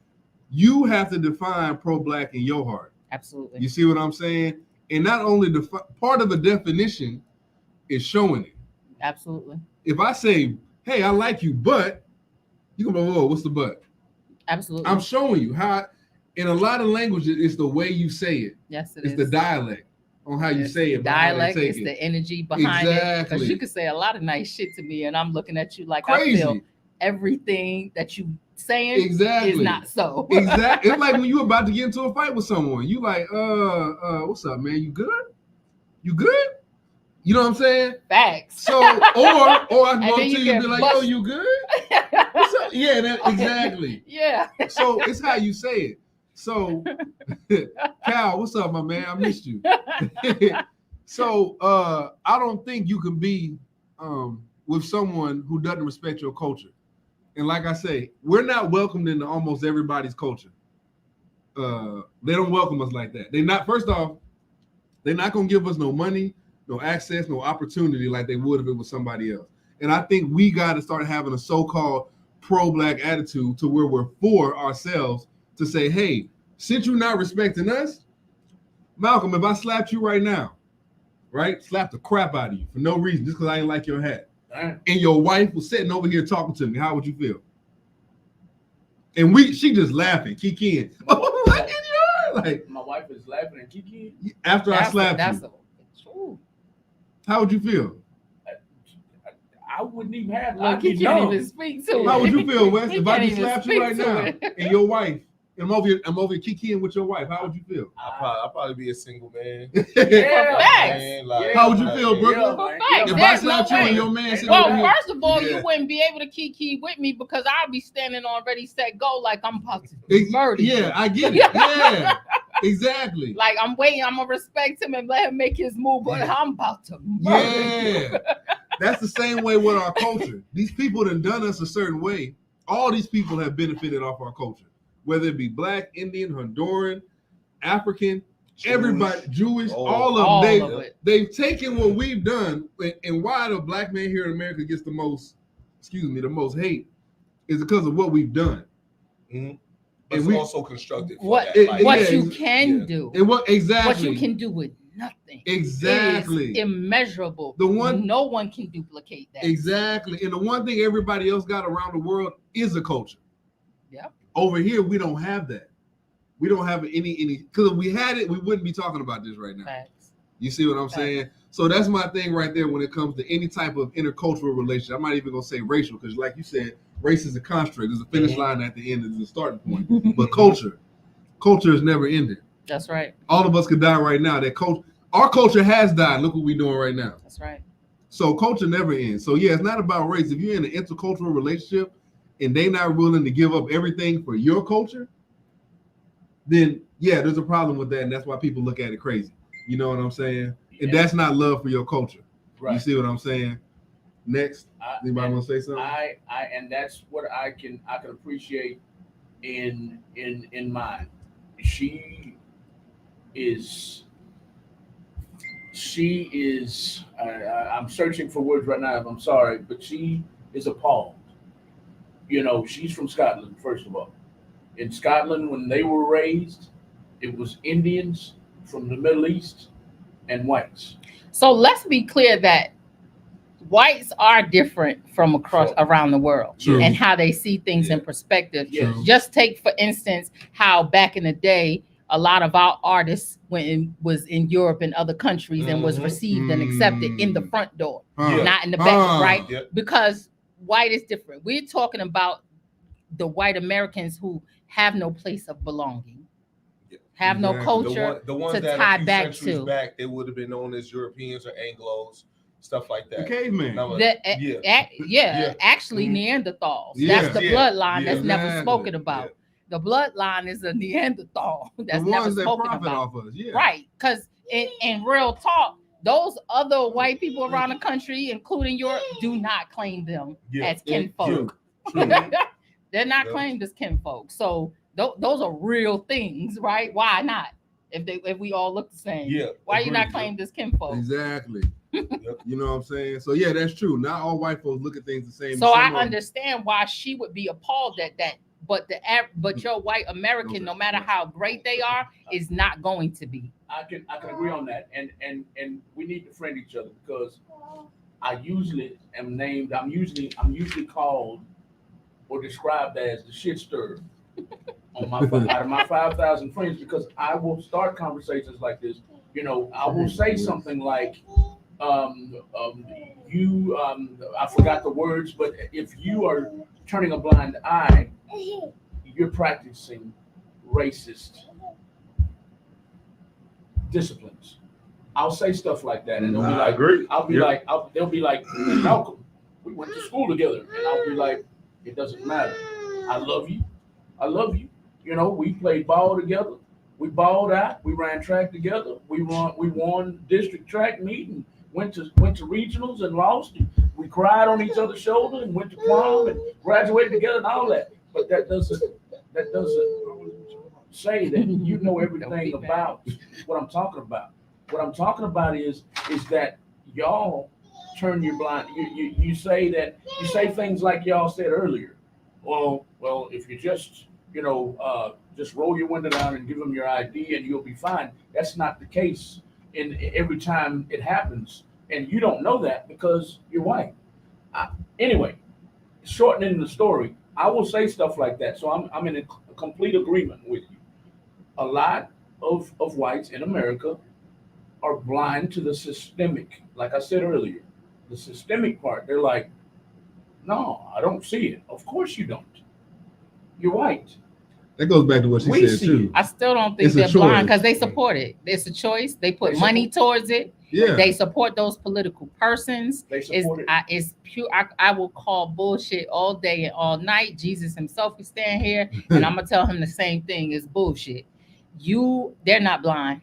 You have to define pro-black in your heart. Absolutely. You see what I'm saying? And not only part of the definition is showing it. Absolutely. If I say, hey, I like you, but you can go, whoa, what's the but? Absolutely. I'm showing you how in a lot of languages, it's the way you say it. Yes, it's the dialect on how you say it. Dialect is the energy behind it. Because you can say a lot of nice shit to me, and I'm looking at you like crazy. I feel everything that you saying is not so. Exactly. It's like when you're about to get into a fight with someone. You like, what's up, man? You good? You good? You know what I'm saying? Facts. So, or I can go to you and be like, yo, you good? What's up? Yeah, exactly. Yeah. So it's how you say it. So, Cal, what's up, my man? I missed you. So, I don't think you can be with someone who doesn't respect your culture. And like I say, we're not welcomed into almost everybody's culture. They don't welcome us like that. First off, they're not going to give us no money, no access, no opportunity like they would if it was somebody else. And I think we got to start having a so-called pro-black attitude to where we're for ourselves to say, hey, since you're not respecting us, Malcolm, if I slapped you right now, right, slap the crap out of you for no reason, just because I ain't like your hat, and your wife was sitting over here talking to me, how would you feel? And she just laughing, kikiing. Like my wife is laughing and kikiing after I slapped you. How would you feel? I wouldn't even have. Like you can't even speak to it. How would you feel, Wes? If I just slapped you right now and your wife, and I'm over here kikiing with your wife, how would you feel? I'll probably be a single man. How would you feel, Brooklyn? If I slapped you and your man said, well, first of all, you wouldn't be able to kiki with me because I'd be standing on ready, set, go, like I'm about to murder you. Yeah, I get it. Yeah, exactly. Like I'm waiting, I'm gonna respect him and let him make his move, but I'm about to murder you. That's the same way with our culture. These people that done us a certain way. All these people have benefited off our culture. Whether it be Black, Indian, Honduran, African, everybody, Jewish, all of them, they've taken what we've done, and why the Black man here in America gets the most hate. is because of what we've done. Mm-hmm. But it's also constructed for what that. what you can do, and what you can do with nothing. Exactly. It is immeasurable. No one can duplicate that. Exactly. And the one thing everybody else got around the world is a culture. Yeah. Over here, we don't have that. We don't have any because if we had it, we wouldn't be talking about this right now. Facts. You see what I'm saying? So that's my thing right there when it comes to any type of intercultural relationship. I'm not even gonna say racial because, like you said, race is a construct. There's a finish line at the end. There's a starting point. But culture is never ending. That's right. All of us could die right now. Our culture has died. Look what we're doing right now. That's right. So culture never ends. So yeah, it's not about race. If you're in an intercultural relationship and they're not willing to give up everything for your culture, then yeah, there's a problem with that, and that's why people look at it crazy. You know what I'm saying? And that's not love for your culture. Right. You see what I'm saying? Next, anybody want to say something? And that's what I can appreciate in mine. She is. I'm searching for words right now. I'm sorry, but she is appalled. You know, she's from Scotland, first of all. In Scotland, when they were raised, it was Indians from the Middle East and whites. So let's be clear that whites are different from around the world. True. And how they see things in perspective. Yes. Just take, for instance, how back in the day, a lot of our artists was in Europe and other countries and was received and accepted in the front door, not in the back, right? Yeah. Because white is different. We're talking about the white Americans who have no place of belonging, have no culture the ones to that tie a few back centuries to. Back, they would have been known as Europeans or Anglos, stuff like that. The caveman. Actually, Neanderthals. That's the bloodline that's never spoken about. Yeah. The bloodline is a Neanderthal that's never spoken about. Right, because in real talk, those other white people around the country, including Europe, do not claim them as kinfolk. They're not claimed as kinfolk. So those are real things, right? Why not? If we all look the same, why are you not claimed as kinfolk? Exactly. You know what I'm saying? So yeah, that's true. Not all white folks look at things the same. So I understand why she would be appalled at that. But your white American, no matter how great they are, is not going to be. I can agree on that, and we need to friend each other because I usually am named. I'm usually called or described as the shit stirrer on my out of my 5,000 friends because I will start conversations like this. You know, I will say something like, I forgot the words, but if you are turning a blind eye, you're practicing racist disciplines. I'll say stuff like that, and they'll be like, they'll be like, Malcolm, we went to school together, and I'll be like, it doesn't matter. I love you. You know, we played ball together. We balled out. We ran track together. We won district track meet and went to regionals and lost. We cried on each other's shoulder and went to prom and graduated together and all that. But that doesn't say that you know everything about what I'm talking about. What I'm talking about is that y'all turn your blind. You say things like y'all said earlier. Well, if you just just roll your window down and give them your ID and you'll be fine. That's not the case. In every time it happens, and you don't know that because you're white. Anyway, shortening the story, I will say stuff like that. So I'm in a complete agreement with you. A lot of whites in America are blind to the systemic. Like I said earlier, the systemic part. They're like, no, I don't see it. Of course you don't. You're white. That goes back to what she said too. I still don't think they're blind because they support it. It's a choice. They put money towards it. Yeah. They support those political persons. They support it. It's pure. I will call bullshit all day and all night. Jesus himself is standing here, and I'm gonna tell him the same thing. It's bullshit. They're not blind.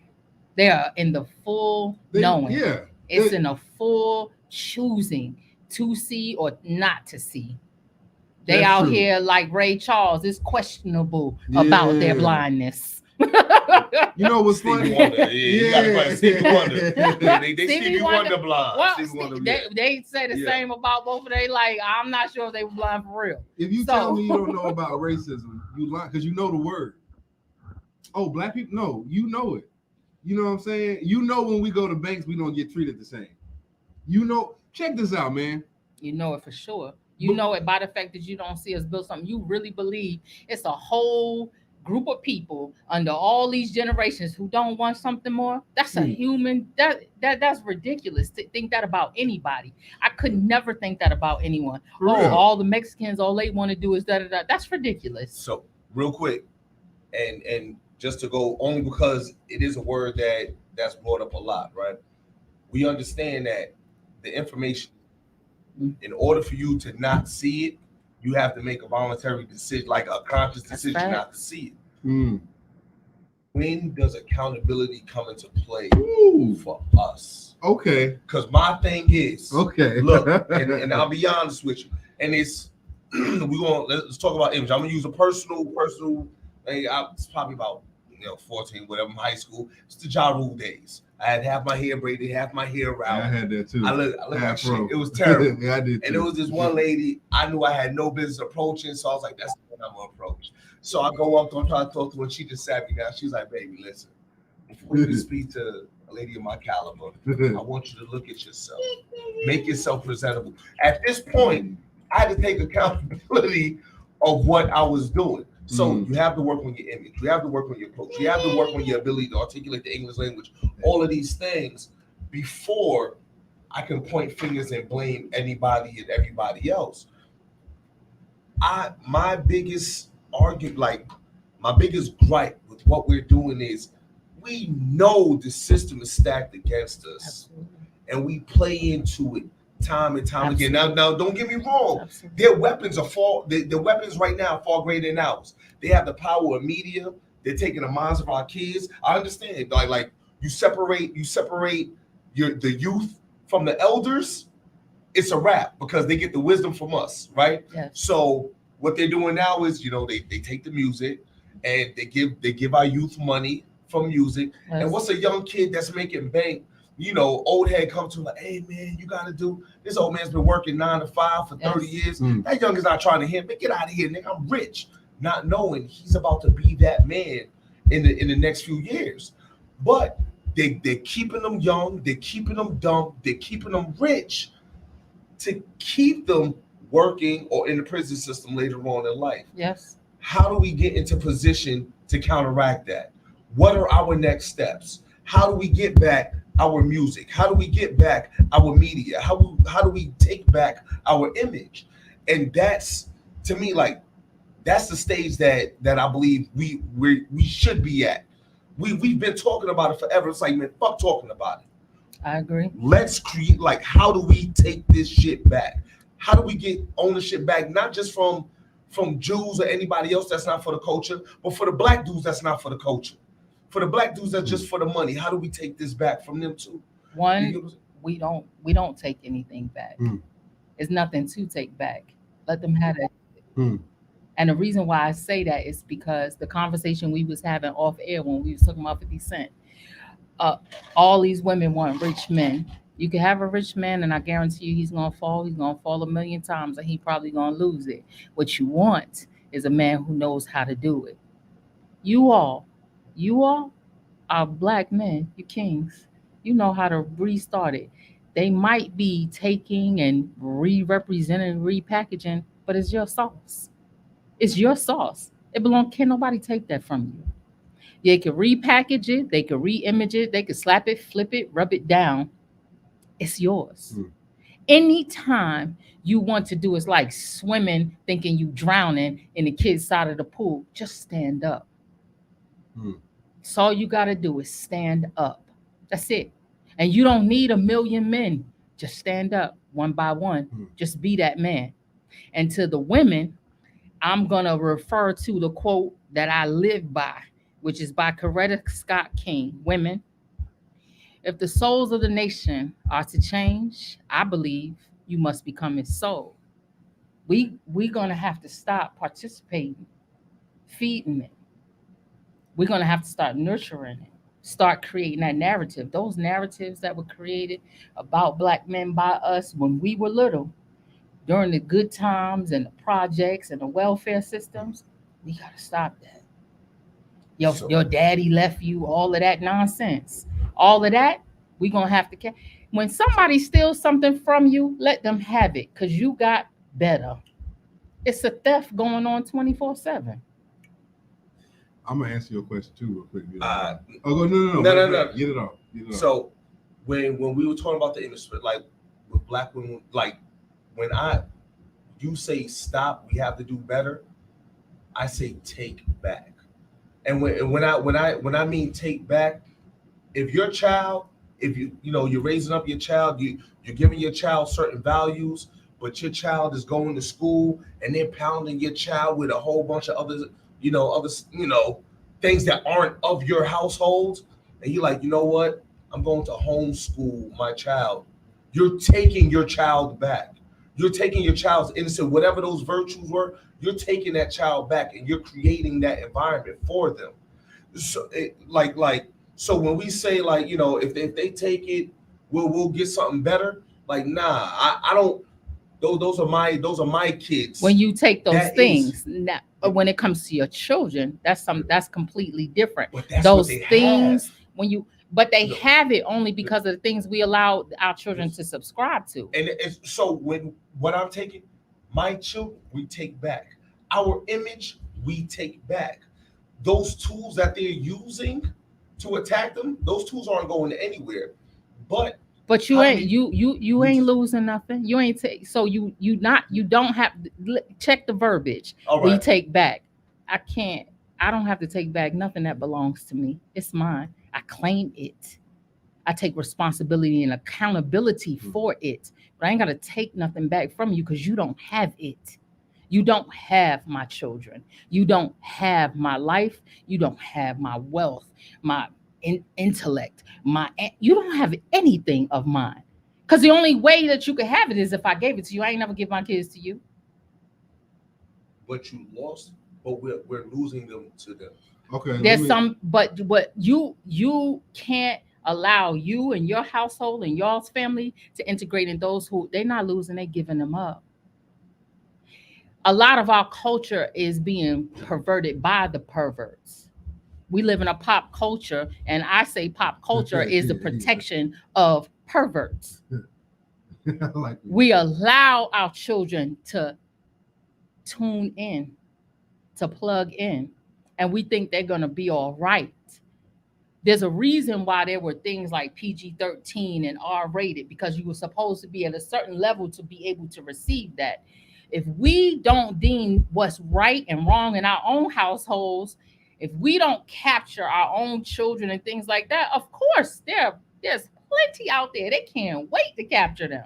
They are in the full knowing. Yeah. It's in a full choosing to see or not to see. They out here like Ray Charles. It's questionable about their blindness. You know what's Stevie funny? Wonder. Yeah, you gotta play Stevie Wonder. Yeah, they Stevie Stevie Wonder blind. Well, Stevie Wonder, they say the Yeah. same about both of they. Like, I'm not sure if they were blind for real. If you So- tell me you don't know about racism, you lie because you know the word. Oh, black people? No, you know it. You know what I'm saying? You know when we go to banks, we don't get treated the same. You know, check this out, man. You know it for sure. You know it by the fact that you don't see us build something. You really believe it's a whole group of people under all these generations who don't want something more. That's a human. That's ridiculous to think that about anybody. I could never think that about anyone. For real. All the Mexicans, all they want to do is da da da. That's ridiculous. So real quick, and just to go only because it is a word that's brought up a lot, right? We understand that the information, in order for you to not see it, you have to make a voluntary decision, like a conscious decision not to see it. When does accountability come into play for us? Okay. Because my thing is, okay. Look, and I'll be honest with you, and it's let's talk about image. I'm gonna use a personal. It's probably about 14, whatever, in high school. It's the R.A.U.L.I days. I had half my hair braided, half my hair around. I had that too. I look like shit. It was terrible. Yeah, I did too. And it was this one lady I knew I had no business approaching, so I was like, that's the one I'm gonna approach. So I go up to her, try to talk to her, and she just sat me down. She's like, baby, listen, before you speak to a lady of my caliber, I want you to look at yourself. Make yourself presentable. At this point, I had to take accountability of what I was doing. So you have to work on your image. You have to work on your approach. You have to work on your ability to articulate the English language. All of these things before I can point fingers and blame anybody and everybody else. My biggest argument, like my biggest gripe with what we're doing is we know the system is stacked against us. Absolutely. And we play into it time and time again. Now, don't get me wrong. Absolutely. Their weapons are the weapons right now are far greater than ours. They have the power of media. They're taking the minds of our kids. I understand. Like you separate the youth from the elders. It's a wrap because they get the wisdom from us, right? Yes. So what they're doing now is, they take the music and they give our youth money from music. Yes. And what's a young kid that's making bank? Old head comes to him like, hey man, you gotta do this. Old man's been working 9 to 5 for 30 years. That young is not trying to hit me. Get out of here, nigga. I'm rich. Not knowing he's about to be that man in the next few years. But they're keeping them young, they're keeping them dumb, they're keeping them rich to keep them working or in the prison system later on in life. Yes. How do we get into position to counteract that? What are our next steps? How do we get back our music? How do we get back our media? How do we take back our image? And that's, to me, like, that's the stage that I believe we should be at. We've been talking about it forever. It's like, man, fuck talking about it. I agree. Let's create, like, how do we take this shit back? How do we get ownership back? Not just from Jews or anybody else that's not for the culture, but for the black dudes that's not for the culture. For the black dudes that's just for the money. How do we take this back from them too? One, we don't take anything back. It's nothing to take back. Let them have it. And the reason why I say that is because the conversation we was having off air when we was talking about 50 Cent, all these women want rich men. You can have a rich man, and I guarantee you he's going to fall. He's going to fall 1,000,000 times, and he probably going to lose it. What you want is a man who knows how to do it. You all are black men. You kings. You know how to restart it. They might be taking and re-representing, repackaging, but it's your sauce. It's your sauce. It belongs. Can't nobody take that from you. They could repackage it. They could re-image it. They could slap it, flip it, rub it down. It's yours. Anytime you want to do, it's like swimming, thinking you drowning in the kid's side of the pool. Just stand up. So all you got to do is stand up. That's it. And you don't need 1,000,000 men. Just stand up one by one. Just be that man. And to the women, I'm going to refer to the quote that I live by, which is by Coretta Scott King. Women, if the souls of the nation are to change, I believe you must become its soul. We're going to have to stop participating, feeding it. We're going to have to start nurturing it, start creating that narrative. Those narratives that were created about black men by us when we were little, during the good times and the projects and the welfare systems, we got to stop that. Your daddy left you, all of that nonsense. All of that, we're going to have to. When somebody steals something from you, let them have it because you got better. It's a theft going on 24/7. I'm gonna answer your question too, real quick. No. Get it off. So when we were talking about the industry, like with black women, like when you say stop, we have to do better. I say take back. And when I mean take back, if your child, if you're raising up your child, you're giving your child certain values, but your child is going to school and they're pounding your child with a whole bunch of other things that aren't of your household, and you're like, you know what? I'm going to homeschool my child. You're taking your child back. You're taking your child's innocence, whatever those virtues were. You're taking that child back, and you're creating that environment for them. So, so when we say if they take it, we'll get something better. Like, nah, I don't. Those are my kids. When you take those things, when it comes to your children, that's completely different. But that's those what they things have. But they have it only because of the things we allow our children to subscribe to. And so what I'm taking, my children, we take back. Our image, we take back. Those tools that they're using to attack them, those tools aren't going anywhere. But you ain't losing nothing. You ain't you don't have check the verbiage. All right. We take back. I don't have to take back nothing that belongs to me. It's mine. I claim it. I take responsibility and accountability for it. But I ain't got to take nothing back from you because you don't have it. You don't have my children. You don't have my life. You don't have my wealth, my intellect. You don't have anything of mine. Because the only way that you could have it is if I gave it to you. I ain't never give my kids to you. But you lost. But we're losing them to them. Okay. But you can't allow you and your household and y'all's family to integrate in those who they're not losing, they're giving them up. A lot of our culture is being perverted by the perverts. We live in a pop culture, and I say pop culture is the protection of perverts. We allow our children to tune in, to plug in, and we think they're going to be all right. There's a reason why there were things like PG-13 and R-rated, because you were supposed to be at a certain level to be able to receive that. If we don't deem what's right and wrong in our own households, if we don't capture our own children and things like that, of course, there's plenty out there. They can't wait to capture them.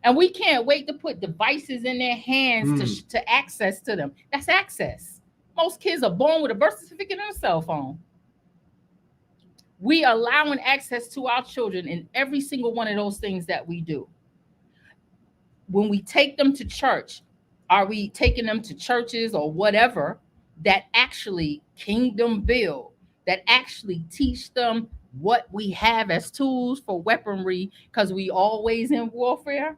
And we can't wait to put devices in their hands to access to them. That's access. Most kids are born with a birth certificate and a cell phone. We are allowing access to our children in every single one of those things that we do. When we take them to church, are we taking them to churches or whatever that actually kingdom build, that actually teach them what we have as tools for weaponry, because we always in warfare?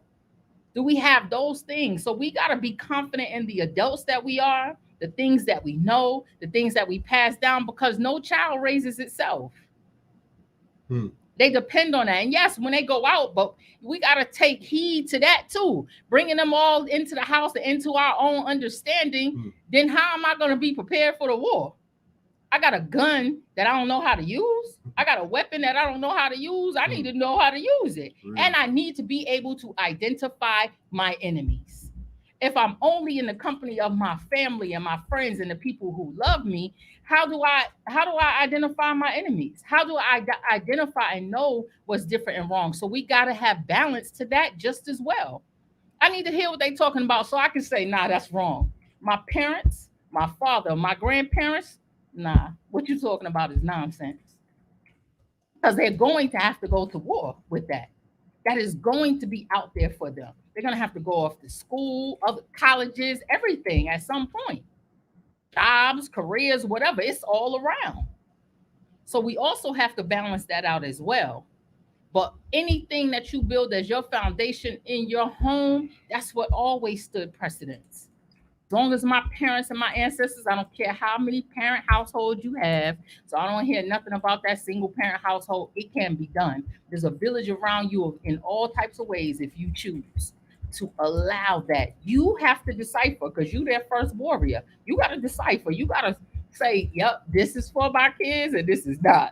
Do we have those things? So we got to be confident in the adults that we are, the things that we know, the things that we pass down, because no child raises itself. They depend on that. And yes, when they go out, but we got to take heed to that too. Bringing them all into the house and into our own understanding, then how am I going to be prepared for the war? I got a gun that I don't know how to use. I got a weapon that I don't know how to use. I need to know how to use it. And I need to be able to identify my enemies. If I'm only in the company of my family and my friends and the people who love me, how do I identify my enemies? How do I identify and know what's different and wrong? So we got to have balance to that just as well. I need to hear what they're talking about so I can say, nah, that's wrong. My parents, my father, my grandparents, nah, what you're talking about is nonsense. Because they're going to have to go to war with that. That is going to be out there for them. They're going to have to go off to school, other colleges, everything at some point. jobs, careers, whatever. It's all around. So we also have to balance that out as well. But anything that you build as your foundation in your home, that's what always stood precedence. As long as my parents and my ancestors, I don't care how many parent households you have. So I don't hear nothing about that single parent household. It can be done. There's a village around you in all types of ways if you choose to allow that. You have to decipher because you their first warrior. You got to decipher. You got to say, yep, this is for my kids and this is not.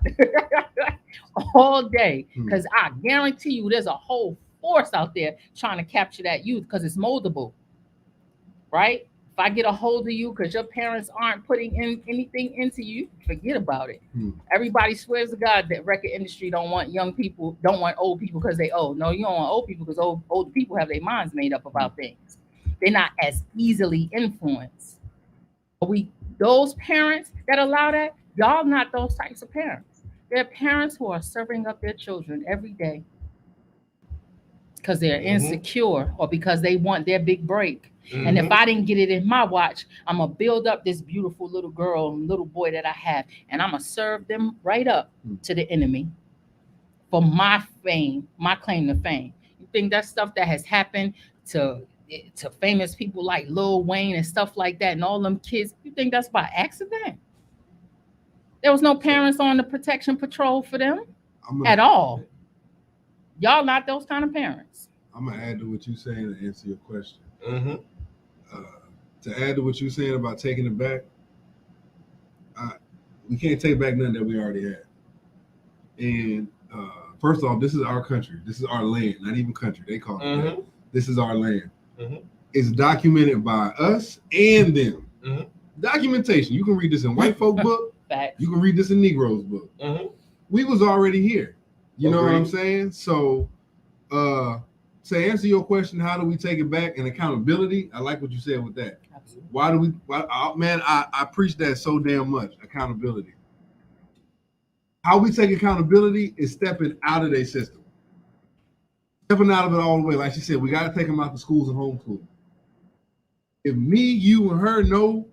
All day. Because I guarantee you there's a whole force out there trying to capture that youth because it's moldable. Right? If I get a hold of you because your parents aren't putting in anything into you, forget about it. Everybody swears to God that record industry don't want young people, don't want old people because they old. No, you don't want old people because old people have their minds made up about things. They're not as easily influenced. Those parents that allow that, y'all not those types of parents. They're parents who are serving up their children every day because they're insecure or because they want their big break. And if I didn't get it in my watch, I'm going to build up this beautiful little girl and little boy that I have, and I'm going to serve them right up to the enemy for my fame, my claim to fame. You think that stuff that has happened to famous people like Lil Wayne and stuff like that and all them kids, you think that's by accident? There was no parents on the protection patrol for them at all. Y'all not those kind of parents. I'm going to add to what you're saying to answer your question. To add to what you're saying about taking it back, we can't take back nothing that we already had. And first off, this is our country. This is our land, not even country. They call it that. This is our land. It's documented by us and them. Documentation. You can read this in white folk book. Facts. You can read this in Negroes book. We was already here. You know what I'm saying? So to answer your question, how do we take it back and accountability? I like what you said with that. Absolutely. Why do we? Man, I preach that so damn much. Accountability. How we take accountability is stepping out of their system. Stepping out of it all the way. Like she said, we got to take them out to schools and homeschool. If me, you, and her know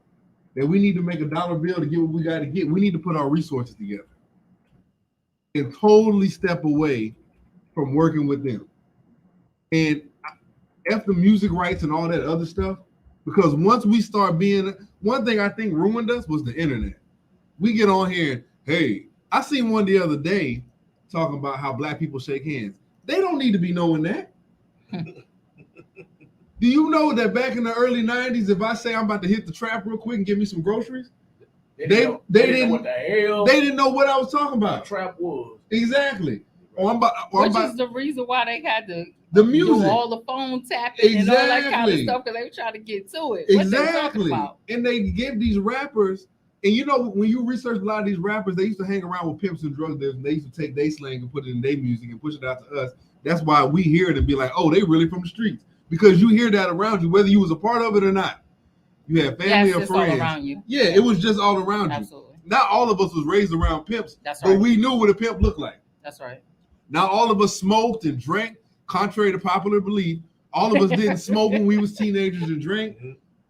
that we need to make a dollar bill to get what we got to get, we need to put our resources together and totally step away from working with them. And F the music rights and all that other stuff, because once we start being, one thing I think ruined us was the internet. We get on here and, hey, I seen one the other day talking about how black people shake hands. They don't need to be knowing that. Do you know that back in the early 90s, if I say I'm about to hit the trap real quick and get me some groceries, they didn't know what the hell. They didn't know what I was talking about. The trap was. Exactly. Which is the reason why they had to the music, do all the phone tapping and all that kind of stuff because they were trying to get to it. Exactly. And they give these rappers, and you know, when you research a lot of these rappers, they used to hang around with pimps and drug dealers, and they used to take their slang and put it in their music and push it out to us. That's why we hear it and be like, oh, they really from the streets. Because you hear that around you, whether you was a part of it or not. You had family or friends. All around you. Yeah, it was just all around you. Absolutely. Not all of us was raised around pimps, but we knew what a pimp looked like. That's right. Not all of us smoked and drank, contrary to popular belief. All of us didn't smoke when we was teenagers and drank.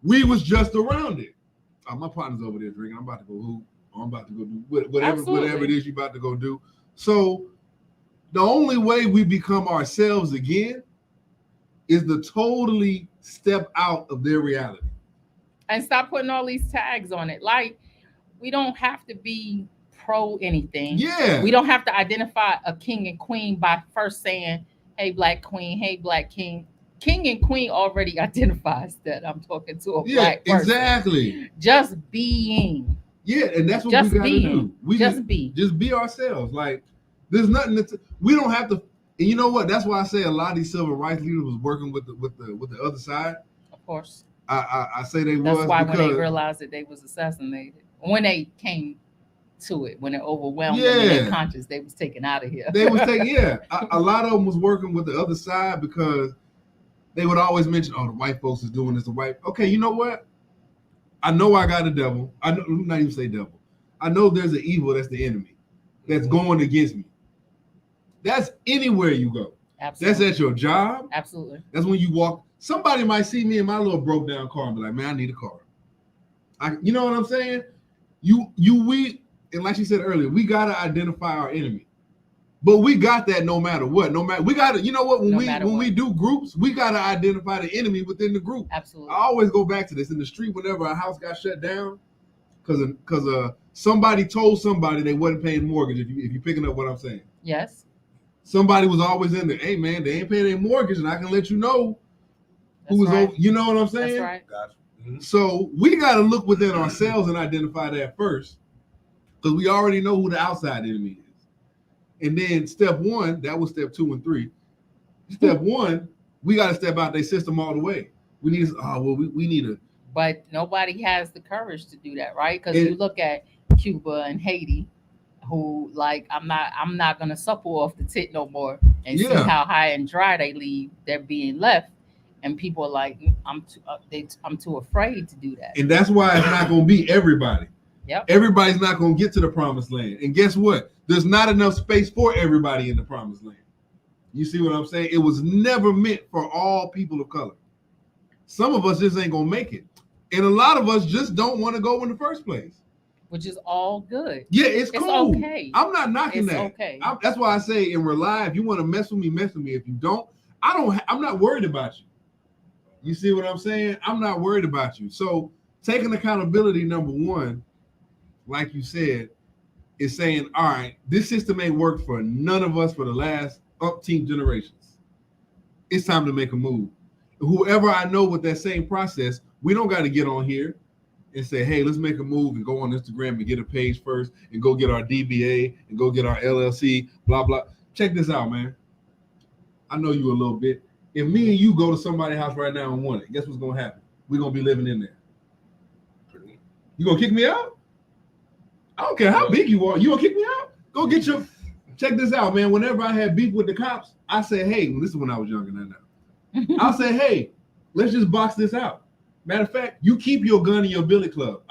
We was just around it. My partner's over there drinking. I'm about to go hoop. I'm about to go do whatever it is you about to go do. So the only way we become ourselves again is to totally step out of their reality. And stop putting all these tags on it. Like, we don't have to be pro anything. Yeah. We don't have to identify a king and queen by first saying, hey, black queen, hey, black king. King and queen already identifies that I'm talking to a black person. Exactly. Just being. Yeah, and that's what we got to do. We just be ourselves. Like, there's nothing that we don't have to. And you know what? That's why I say a lot of these civil rights leaders was working with the other side. Of course. I say they was. That's why when they realized that they was assassinated, when they came to it, when it overwhelmed them in their conscience, they was taken out of here. They was taken. A lot of them was working with the other side because they would always mention, "Oh, the white folks is doing this." The white. Okay, you know what? I know I got a devil. I know, not even say devil. I know there's an evil that's the enemy that's going against me. That's anywhere you go. Absolutely. That's at your job. Absolutely. That's when you walk. Somebody might see me in my little broke down car and be like, man, I need a car. You know what I'm saying? We, and like she said earlier, we gotta identify our enemy. But we got that no matter what. We gotta, you know what? When we do groups, we gotta identify the enemy within the group. Absolutely. I always go back to this in the street. Whenever a house got shut down, because somebody told somebody they wasn't paying mortgage. If you picking up what I'm saying. Yes. Somebody was always in there. Hey man, they ain't paying their mortgage, and I can let you know who was over. You know what I'm saying? That's right. Gotcha. Mm-hmm. So we got to look within ourselves and identify that first, because we already know who the outside enemy is. And then step one, that was step 2 and 3. Step 1, we got to step out their system all the way. We need we need a. But nobody has the courage to do that, right? Because you look at Cuba and Haiti, who like I'm not gonna supple off the tit no more, and see how high and dry they leave. They're being left. And people are like, I'm too afraid to do that. And that's why it's not going to be everybody. Yep. Everybody's not going to get to the promised land. And guess what? There's not enough space for everybody in the promised land. You see what I'm saying? It was never meant for all people of color. Some of us just ain't going to make it. And a lot of us just don't want to go in the first place. Which is all good. Yeah, it's cool. Okay. I'm not knocking that. Okay. That's why I say in R.A.U.L.I, if you want to mess with me, mess with me. If you don't, I'm not worried about you. You see what I'm saying? I'm not worried about you. So taking accountability, number 1, like you said, is saying, all right, this system ain't worked for none of us for the last umpteen generations. It's time to make a move. Whoever I know with that same process, we don't got to get on here and say, hey, let's make a move and go on Instagram and get a page first and go get our DBA and go get our LLC, blah, blah. Check this out, man. I know you a little bit. If me and you go to somebody's house right now and want it, guess what's going to happen? We're going to be living in there. You going to kick me out? I don't care how big you are. You going to kick me out? Go get your... Check this out, man. Whenever I had beef with the cops, I say, hey, this is when I was younger than now. I'll say, hey, let's just box this out. Matter of fact, you keep your gun in your billy club.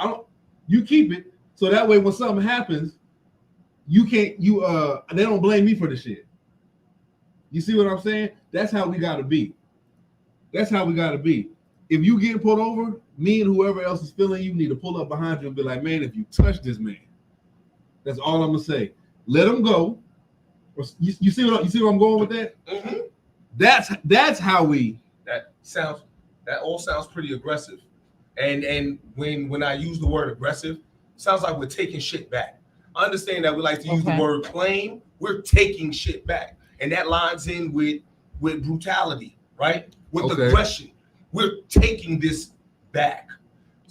You keep it so that way when something happens, they don't blame me for the shit. You see what I'm saying? That's how we gotta be. That's how we gotta be. If you get pulled over, me and whoever else is feeling you need to pull up behind you and be like, man, if you touch this man, that's all I'm gonna say. Let him go. You see what I'm going with that? Mm-hmm. That's how we. That all sounds pretty aggressive. And when I use the word aggressive, sounds like we're taking shit back. I understand that we like to use the word claim. We're taking shit back. And that lines in with brutality, right? With aggression. We're taking this back.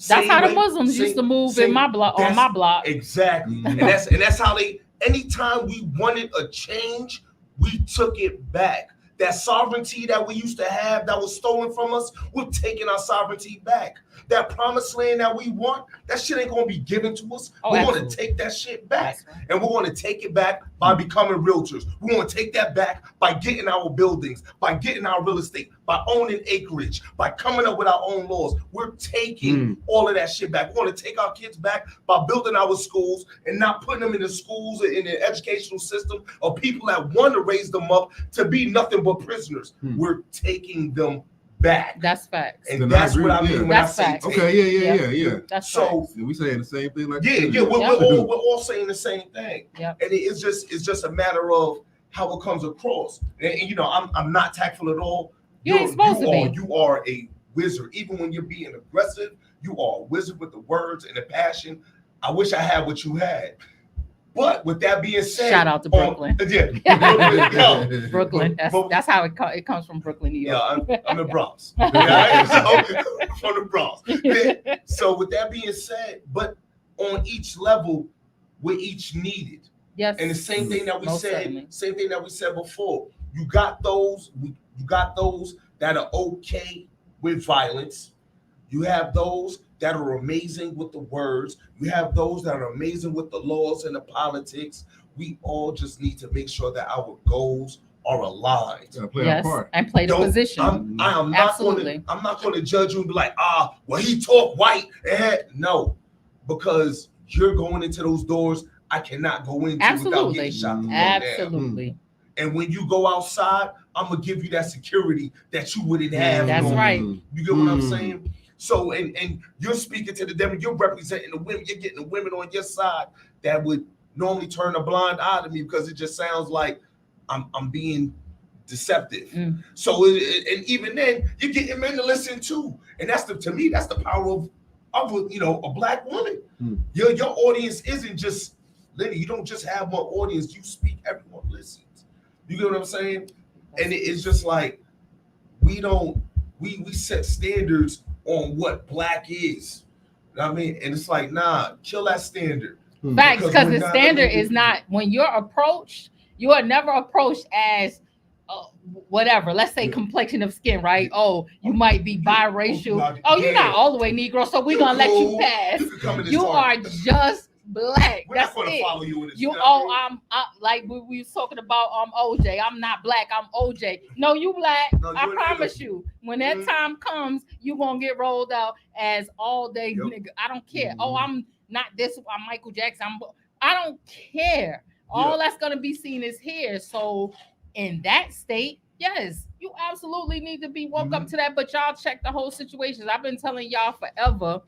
That's how the Muslims used to move on my block. Exactly. Mm-hmm. And that's how anytime we wanted a change, we took it back. That sovereignty that we used to have that was stolen from us, we're taking our sovereignty back. That promised land that we want, that shit ain't going to be given to us. We're going to take that shit back. Right. And we're going to take it back by becoming realtors. We're going to take that back by getting our buildings, by getting our real estate, by owning acreage, by coming up with our own laws. We're taking all of that shit back. We're going to take our kids back by building our schools and not putting them in the schools, in the educational system of people that want to raise them up to be nothing but prisoners. We're taking them back. That's facts. And that's what I mean when I say facts. Okay, yeah. That's so facts. We saying the same thing like we're all saying the same thing. Yep. And it's just a matter of how it comes across. And you know, I'm not tactful at all. You ain't supposed to be. You are a wizard. Even when you're being aggressive, you are a wizard with the words and the passion. I wish I had what you had. But with that being said, shout out to Brooklyn. Brooklyn. That's how it comes from Brooklyn, New York. Yeah, I'm in Bronx. Right? So, from the Bronx. So with that being said, but on each level, we're each needed. Yes. And the same thing that we certainly. Same thing that we said before. You got those that are okay with violence. You have those that are amazing with the words. You have those that are amazing with the laws and the politics. We all just need to make sure that our goals are aligned. Yes, and play the position. I'm not going to judge you and be like, well, he talk white. No, because you're going into those doors I cannot go into without getting shot. Absolutely. And when you go outside, I'm going to give you that security that you wouldn't have. That's right. You get what I'm saying? So and you're speaking to the devil, you're representing the women, you're getting the women on your side that would normally turn a blind eye to me because it just sounds like I'm being deceptive. So and even then you're getting men to listen too. And that's to me, that's the power of a black woman. Your audience isn't just linear. You don't just have one audience, you speak, everyone listens. You get what I'm saying? And it's just like we set standards on what black is. You know what I mean? And it's like, nah, kill that standard. Facts, because the standard is not, when you're approached, you are never approached as whatever. Let's say complexion of skin, right? Oh, you might be biracial. Oh, you're not all the way Negro, so we're gonna let you pass. You are just black. We're That's not gonna it. follow you in this. I'm like we was talking about OJ. I'm not black. I'm OJ. No, you black. No, I promise you. When that time comes, you gonna get rolled out as all day nigga. I don't care. Oh, I'm not this. I'm Michael Jackson. I don't care. All that's gonna be seen is here. So in that state, yes, you absolutely need to be woke up to that. But y'all check the whole situation. I've been telling y'all forever.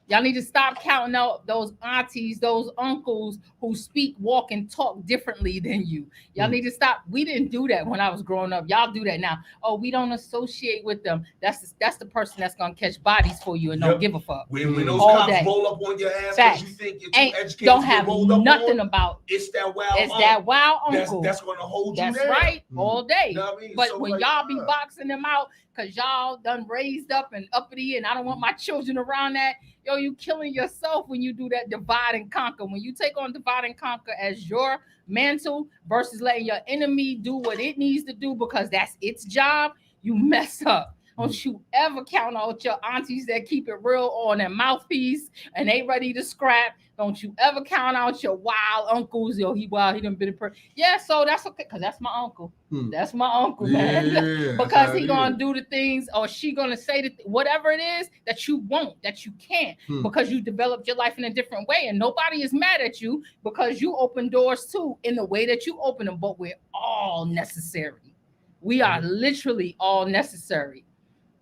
Y'all need to stop counting out those aunties, those uncles who speak, walk, and talk differently than you. Y'all need to stop. We didn't do that when I was growing up. Y'all do that now. Oh, we don't associate with them. That's the person that's gonna catch bodies for you and don't give a fuck. When those all cops day. roll up on your ass because you think you're too educated, don't have nothing about. It's that wild. It's that wild uncle. That's gonna hold you. That's right, all day. You know what I mean? But So when like, y'all be boxing them out because y'all done raised up and uppity, and I don't want my children around that. Yo, you killing yourself when you do that divide and conquer. When you take on divide and conquer as your mantle versus letting your enemy do what it needs to do because that's its job, you mess up. Don't you ever count out your aunties that keep it real on their mouthpiece and they ready to scrap. Don't you ever count out your wild uncles. Yo, he wild, he done been a yeah, so that's okay, because that's my uncle. That's my uncle, man. Because he gonna do the things or she gonna say whatever it is that you won't, that you can't, because you developed your life in a different way. And nobody is mad at you because you open doors too in the way that you open them, but we're all necessary. We are literally all necessary.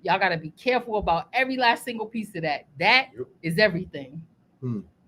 Y'all got to be careful about every last single piece of that. That is everything.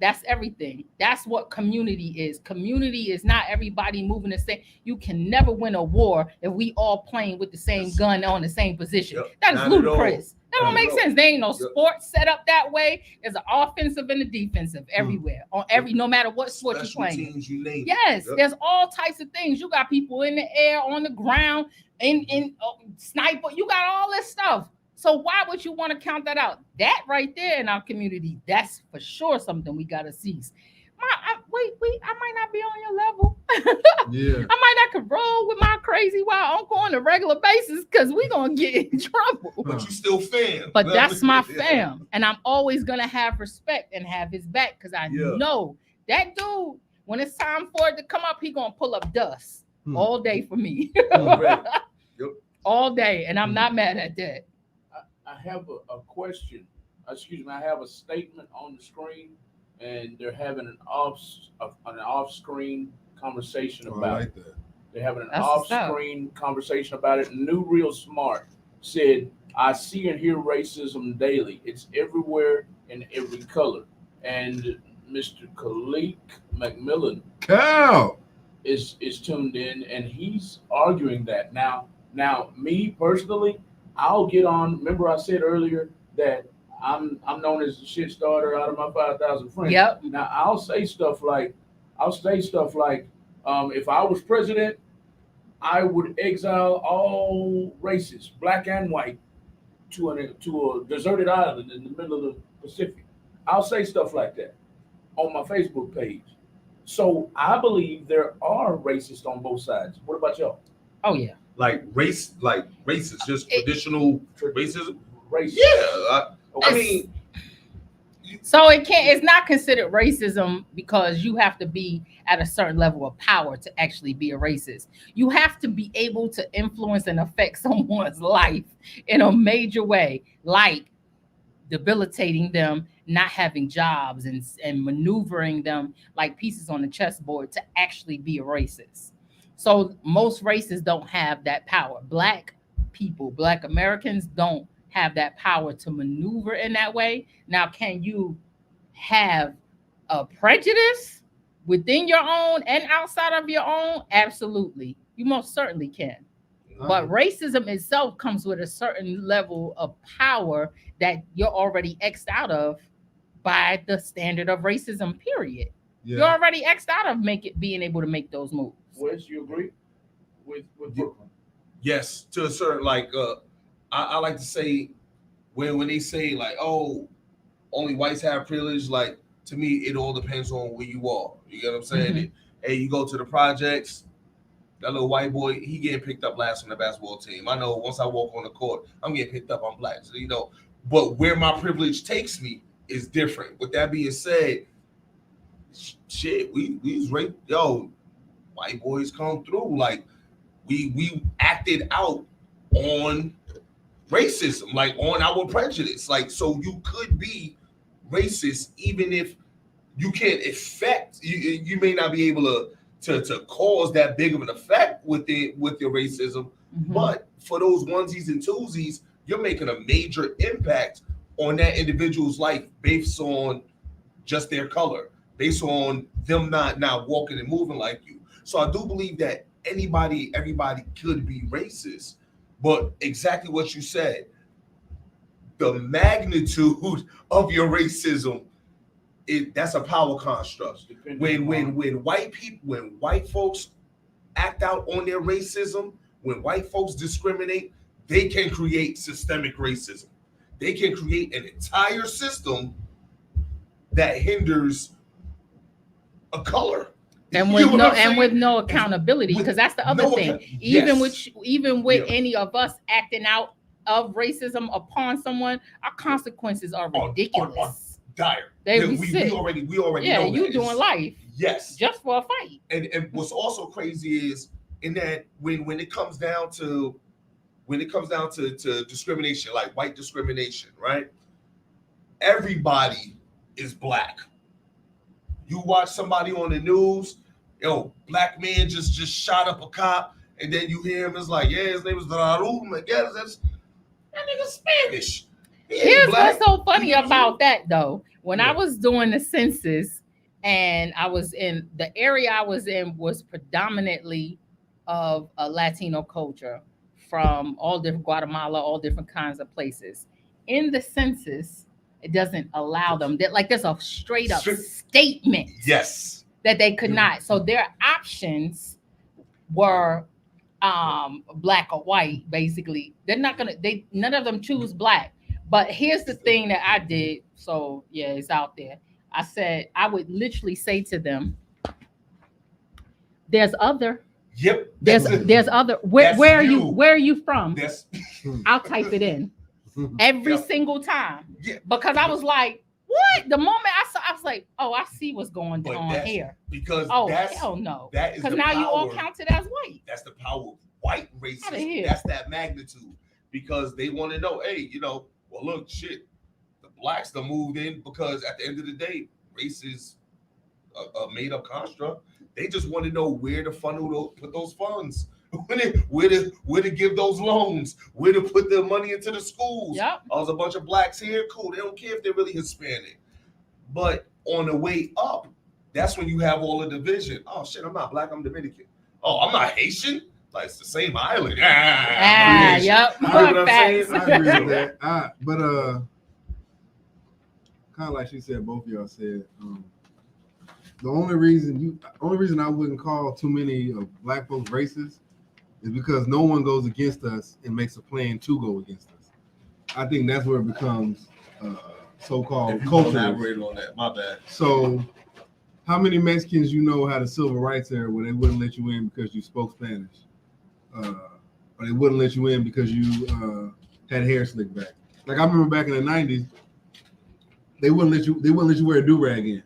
That's everything. That's what community is. Community is not everybody moving the same. You can never win a war if we all playing with the same gun on the same position. That is ludicrous. That don't make sense. There ain't no sports set up that way. There's an offensive and a defensive everywhere. On no matter what sport you're playing. Yes, there's all types of things. You got people in the air, on the ground, in sniper. You got all this stuff. So why would you want to count that out? That right there in our community, that's for sure something we gotta cease. I might not be on your level. I might not could roll with my crazy wild uncle on a regular basis because we gonna get in trouble. But you still fam. But that's my fam, and I'm always gonna have respect and have his back because I know that dude. When it's time for it to come up, he gonna pull up dust all day for me, all day, and I'm not mad at that. I have a question. Excuse me. I have a statement on the screen, and they're having an off-screen conversation about it. They're having an off-screen conversation about it. New Real Smart said, "I see and hear racism daily. It's everywhere in every color." And Mr. Khalik McMillan is tuned in, and he's arguing that now. Me personally, I'll get on. Remember, I said earlier that I'm known as the shit starter out of my 5,000 friends. Yep. Now I'll say stuff like, if I was president, I would exile all races, black and white, to a deserted island in the middle of the Pacific. I'll say stuff like that on my Facebook page. So I believe there are racists on both sides. What about y'all? Oh yeah. Like racist, just traditional racism. Racist. Yeah, I mean, so it's not considered racism because you have to be at a certain level of power to actually be a racist. You have to be able to influence and affect someone's life in a major way, like debilitating them, not having jobs, and maneuvering them like pieces on the chessboard to actually be a racist. So most races don't have that power. Black people, Black Americans don't have that power to maneuver in that way. Now, can you have a prejudice within your own and outside of your own? Absolutely. You most certainly can. But racism itself comes with a certain level of power that you're already X'd out of by the standard of racism, period. Yeah. You're already X'd out of being able to make those moves. Wes, you agree with Brooklyn? Yes, to a certain I like to say when they say like, oh, only whites have privilege, like to me it all depends on where you are. You get what I'm saying? Mhm. Hey, you go to the projects, that little white boy, he getting picked up last on the basketball team. I know once I walk on the court, I'm getting picked up, I'm black. So but where my privilege takes me is different. With that being said, shit, we right, white boys come through. Like we acted out on racism, like on our prejudice. Like, so you could be racist even if you can't affect you may not be able to cause that big of an effect with your racism. Mhm. But for those onesies and twosies, you're making a major impact on that individual's life based on just their color, based on them not walking and moving like you. So I do believe that everybody could be racist, but exactly what you said, the magnitude of your racism, that's a power construct. When white folks act out on their racism, when white folks discriminate, they can create systemic racism. They can create an entire system that hinders a color. And with no accountability, because that's the other thing. Even with any of us acting out of racism upon someone, our consequences are ridiculous. Are dire. We already yeah, know you doing life. Yes. Just for a fight. And what's also crazy is in that when it comes down to discrimination, like white discrimination, right? Everybody is black. You watch somebody on the news, black man just shot up a cop, and then you hear him, it's like, yeah, his name is R.A.U.L.I. That nigga Spanish. Here's what's so funny about that, though. When I was doing the census, and I was in the area I was in was predominantly of a Latino culture from all different Guatemala, all different kinds of places. In the census, it doesn't allow them. There's a straight up statement. Yes. That they could not. So their options were black or white, basically. They're not gonna. None of them choose black. But here's the thing that I did. So yeah, it's out there. I said I would literally say to them, "There's other." Yep. There's other. Where are you from? I'll type it in every single time because I was like, what? The moment I was like, oh, I see what's going on here. Because hell no. Because now you all counted as white. That's the power of white racism. That's that magnitude. Because they want to know, hey, well, look, shit, the blacks that moved in because at the end of the day, race is a made-up construct. They just want to know where to put those funds, where to give those loans, where to put the money into the schools. Yep. There's a bunch of blacks here, cool. They don't care if they're really Hispanic. But on the way up, that's when you have all the division. Oh shit, I'm not black, I'm Dominican. Oh, I'm not Haitian. Like it's the same island. Yep. I agree with that. But kind of like she said, both of y'all said. The only reason I wouldn't call too many of black folks racist is because no one goes against us and makes a plan to go against us. I think that's where it becomes so-called culture. Elaborate on that. My bad. So, how many Mexicans had a civil rights era where they wouldn't let you in because you spoke Spanish, or they wouldn't let you in because you had hair slicked back? Like I remember back in the '90s, they wouldn't let you wear a do-rag in.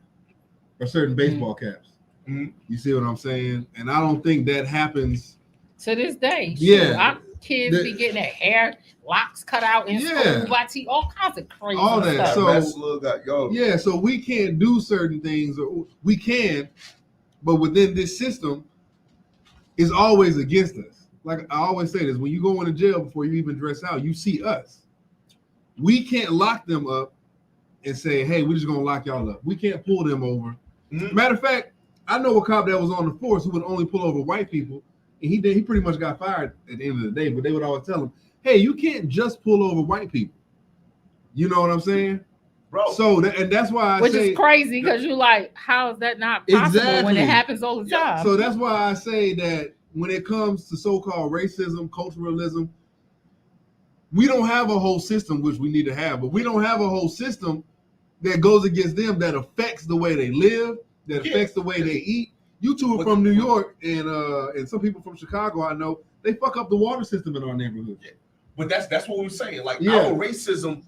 Or certain baseball caps. Mm-hmm. You see what I'm saying? And I don't think that happens to this day. Yeah. Our kids be getting their hair locks cut out in school, all kinds of crazy all that stuff. So we can't do certain things, or we can, but within this system is always against us. Like I always say this, when you go into jail before you even dress out, you see us. We can't lock them up and say, hey, we're just gonna lock y'all up. We can't pull them over. Mm-hmm. Matter of fact, I know a cop that was on the force who would only pull over white people, and he pretty much got fired at the end of the day, but they would always tell him, hey, you can't just pull over white people. You know what I'm saying? Bro. So that's why Which is crazy, because you're like, how is that not possible when it happens all the time? So that's why I say that when it comes to so-called racism, culturalism, we don't have a whole system, which we need to have, but we don't have a whole system that goes against them that affects the way they live, that affects the way they eat. You two are from New York, and some people from Chicago, I know, they fuck up the water system in our neighborhood. Yeah. But that's what we're saying. Like our racism,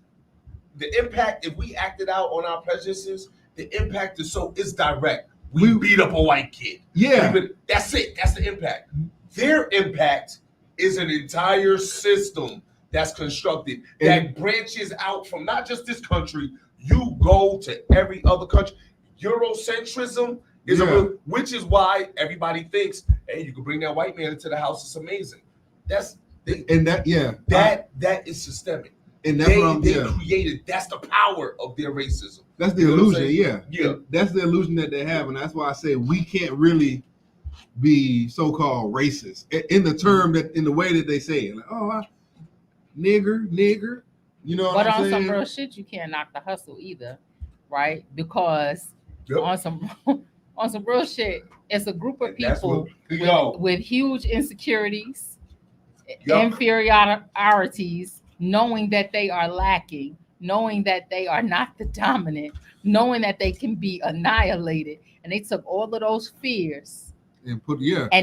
the impact, if we acted out on our prejudices, the impact is direct. We beat up a white kid. Yeah. That's it. That's the impact. Their impact is an entire system that's constructed that branches out from not just this country. You go to every other country. Eurocentrism is which is why everybody thinks, hey, you can bring that white man into the house. It's amazing. That is systemic. And that's they created. That's the power of their racism. That's the illusion. Yeah. That's the illusion that they have, and that's why I say we can't really be so-called racist in the term that in the way that they say it. Like, nigger. You know what I'm saying? But on some real shit, you can't knock the hustle either, right? Because on some real shit, it's a group of people with huge insecurities, inferiorities, knowing that they are lacking, knowing that they are not the dominant, knowing that they can be annihilated. And they took all of those fears and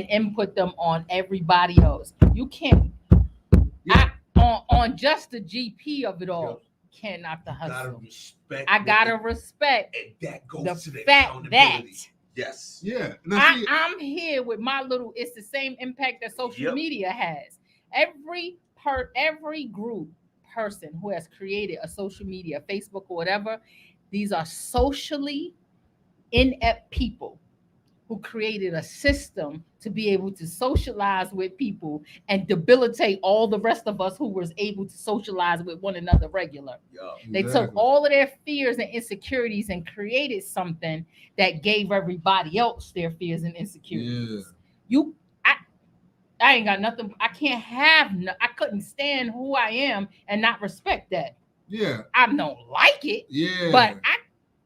input them on everybody else. You can't. On just the GP of it all, can't knock the hustle. I gotta respect and that goes to the fact that yes, I'm here with my little. It's the same impact that social media has. Every group person who has created a social media, Facebook or whatever, these are socially inept people who created a system to be able to socialize with people and debilitate all the rest of us who was able to socialize with one another regular. They took all of their fears and insecurities and created something that gave everybody else their fears and insecurities. I ain't got nothing. I can't have. I couldn't stand who I am and not respect that. Yeah, I don't like it. Yeah, but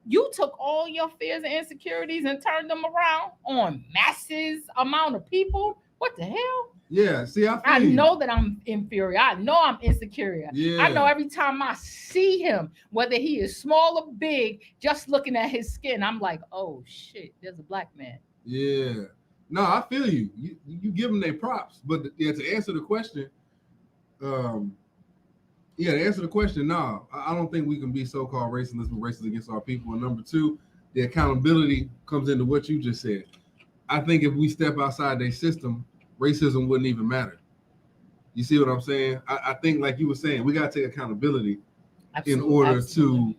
you took all your fears and insecurities and turned them around on masses amount of people. What the hell? Yeah, see, I know that I'm inferior. I know I'm insecure. Yeah. I know every time I see him, whether he is small or big, just looking at his skin, I'm like, oh shit, there's a black man. Yeah. No, I feel you. You give them their props, but to answer the question, no, I don't think we can be so-called racist unless we're racist against our people. And number two, the accountability comes into what you just said. I think if we step outside their system, racism wouldn't even matter. You see what I'm saying? I think, like you were saying, we got to take accountability in order to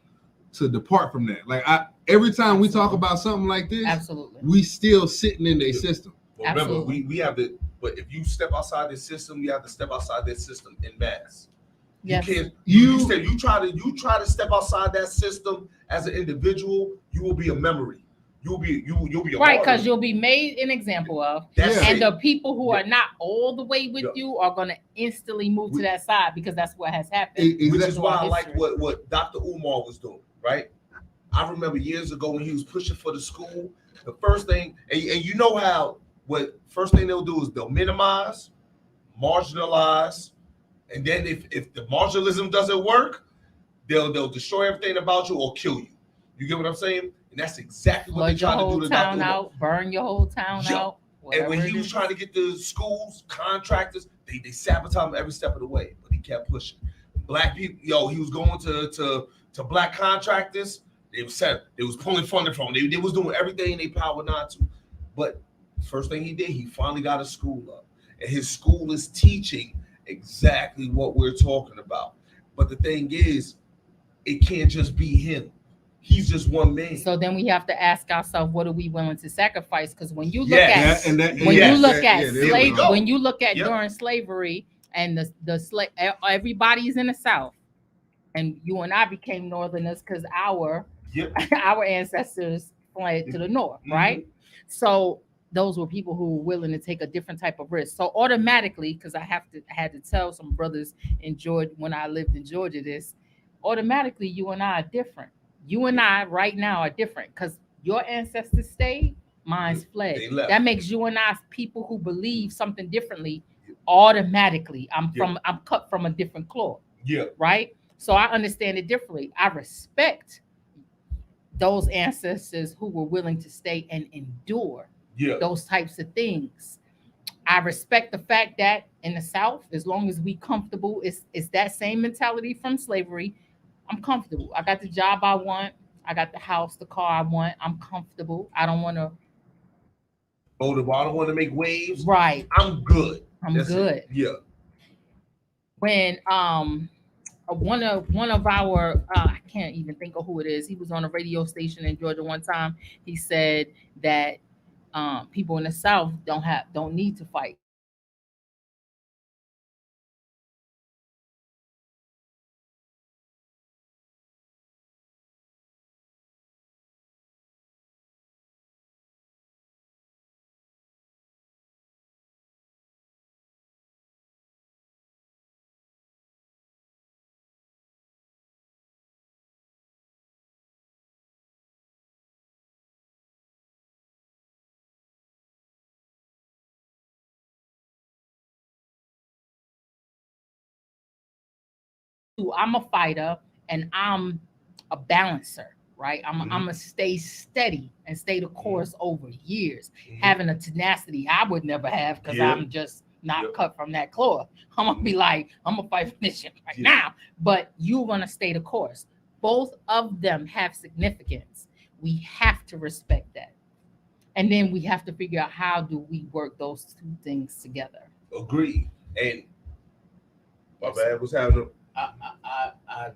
depart from that. Like every time we talk about something like this, we still sitting in their system. Well, remember, we have to. But if you step outside this system, you have to step outside this system en masse. Yes. You can't. You try to step outside that system as an individual, you will be a memory. You'll be a right, because you'll be made an example of, the people who are not all the way with you are going to instantly move to that side because that's what has happened. Which is why I like what Dr. Umar was doing. Right, I remember years ago when he was pushing for the school. The first thing, and you know how what first thing they'll do is they'll minimize, marginalize, and then if the marginalism doesn't work, they'll destroy everything about you or kill you. You get what I'm saying? And that's exactly what they try to do to Dr. Umar. Burn your whole town out. And when he was trying to get the schools, contractors, they sabotage him every step of the way, but he kept pushing. Black people, he was going to black contractors. They was pulling funding from them. They was doing everything in their power not to. But first thing he did, he finally got a school up. And his school is teaching exactly what we're talking about. But the thing is, it can't just be him. He's just one man. So then we have to ask ourselves, what are we willing to sacrifice? Because when you look when you look at during slavery and everybody's in the South, and you and I became Northerners because our Yep. our ancestors fled to the north, right? So those were people who were willing to take a different type of risk. So automatically, because I had to tell some brothers in Georgia when I lived in Georgia this, automatically you and I are different. You and I right now are different because your ancestors stayed, mine's fled. They left. That makes you and I people who believe something differently automatically. I'm cut from a different cloth. Yeah. Right? So I understand it differently. I respect those ancestors who were willing to stay and endure those types of things. I respect the fact that in the South, as long as we comfortable, it's that same mentality from slavery. I'm comfortable. I got the job I want. I got the house, the car I want. I'm comfortable. I don't want to. Oh, I don't want to make waves. Right. I'm good. That's good. It. Yeah. When one of our I can't even think of who it is. He was on a radio station in Georgia one time. He said that people in the South don't need to fight. I'm a fighter and I'm a balancer, right? I'm a stay steady and stay the course over years, having a tenacity I would never have because I'm just not cut from that cloth. I'm gonna be like, I'm gonna fight for this shit right now, but you're gonna stay the course. Both of them have significance. We have to respect that. And then we have to figure out how do we work those two things together. Agreed. And my bad, what's happening? I'm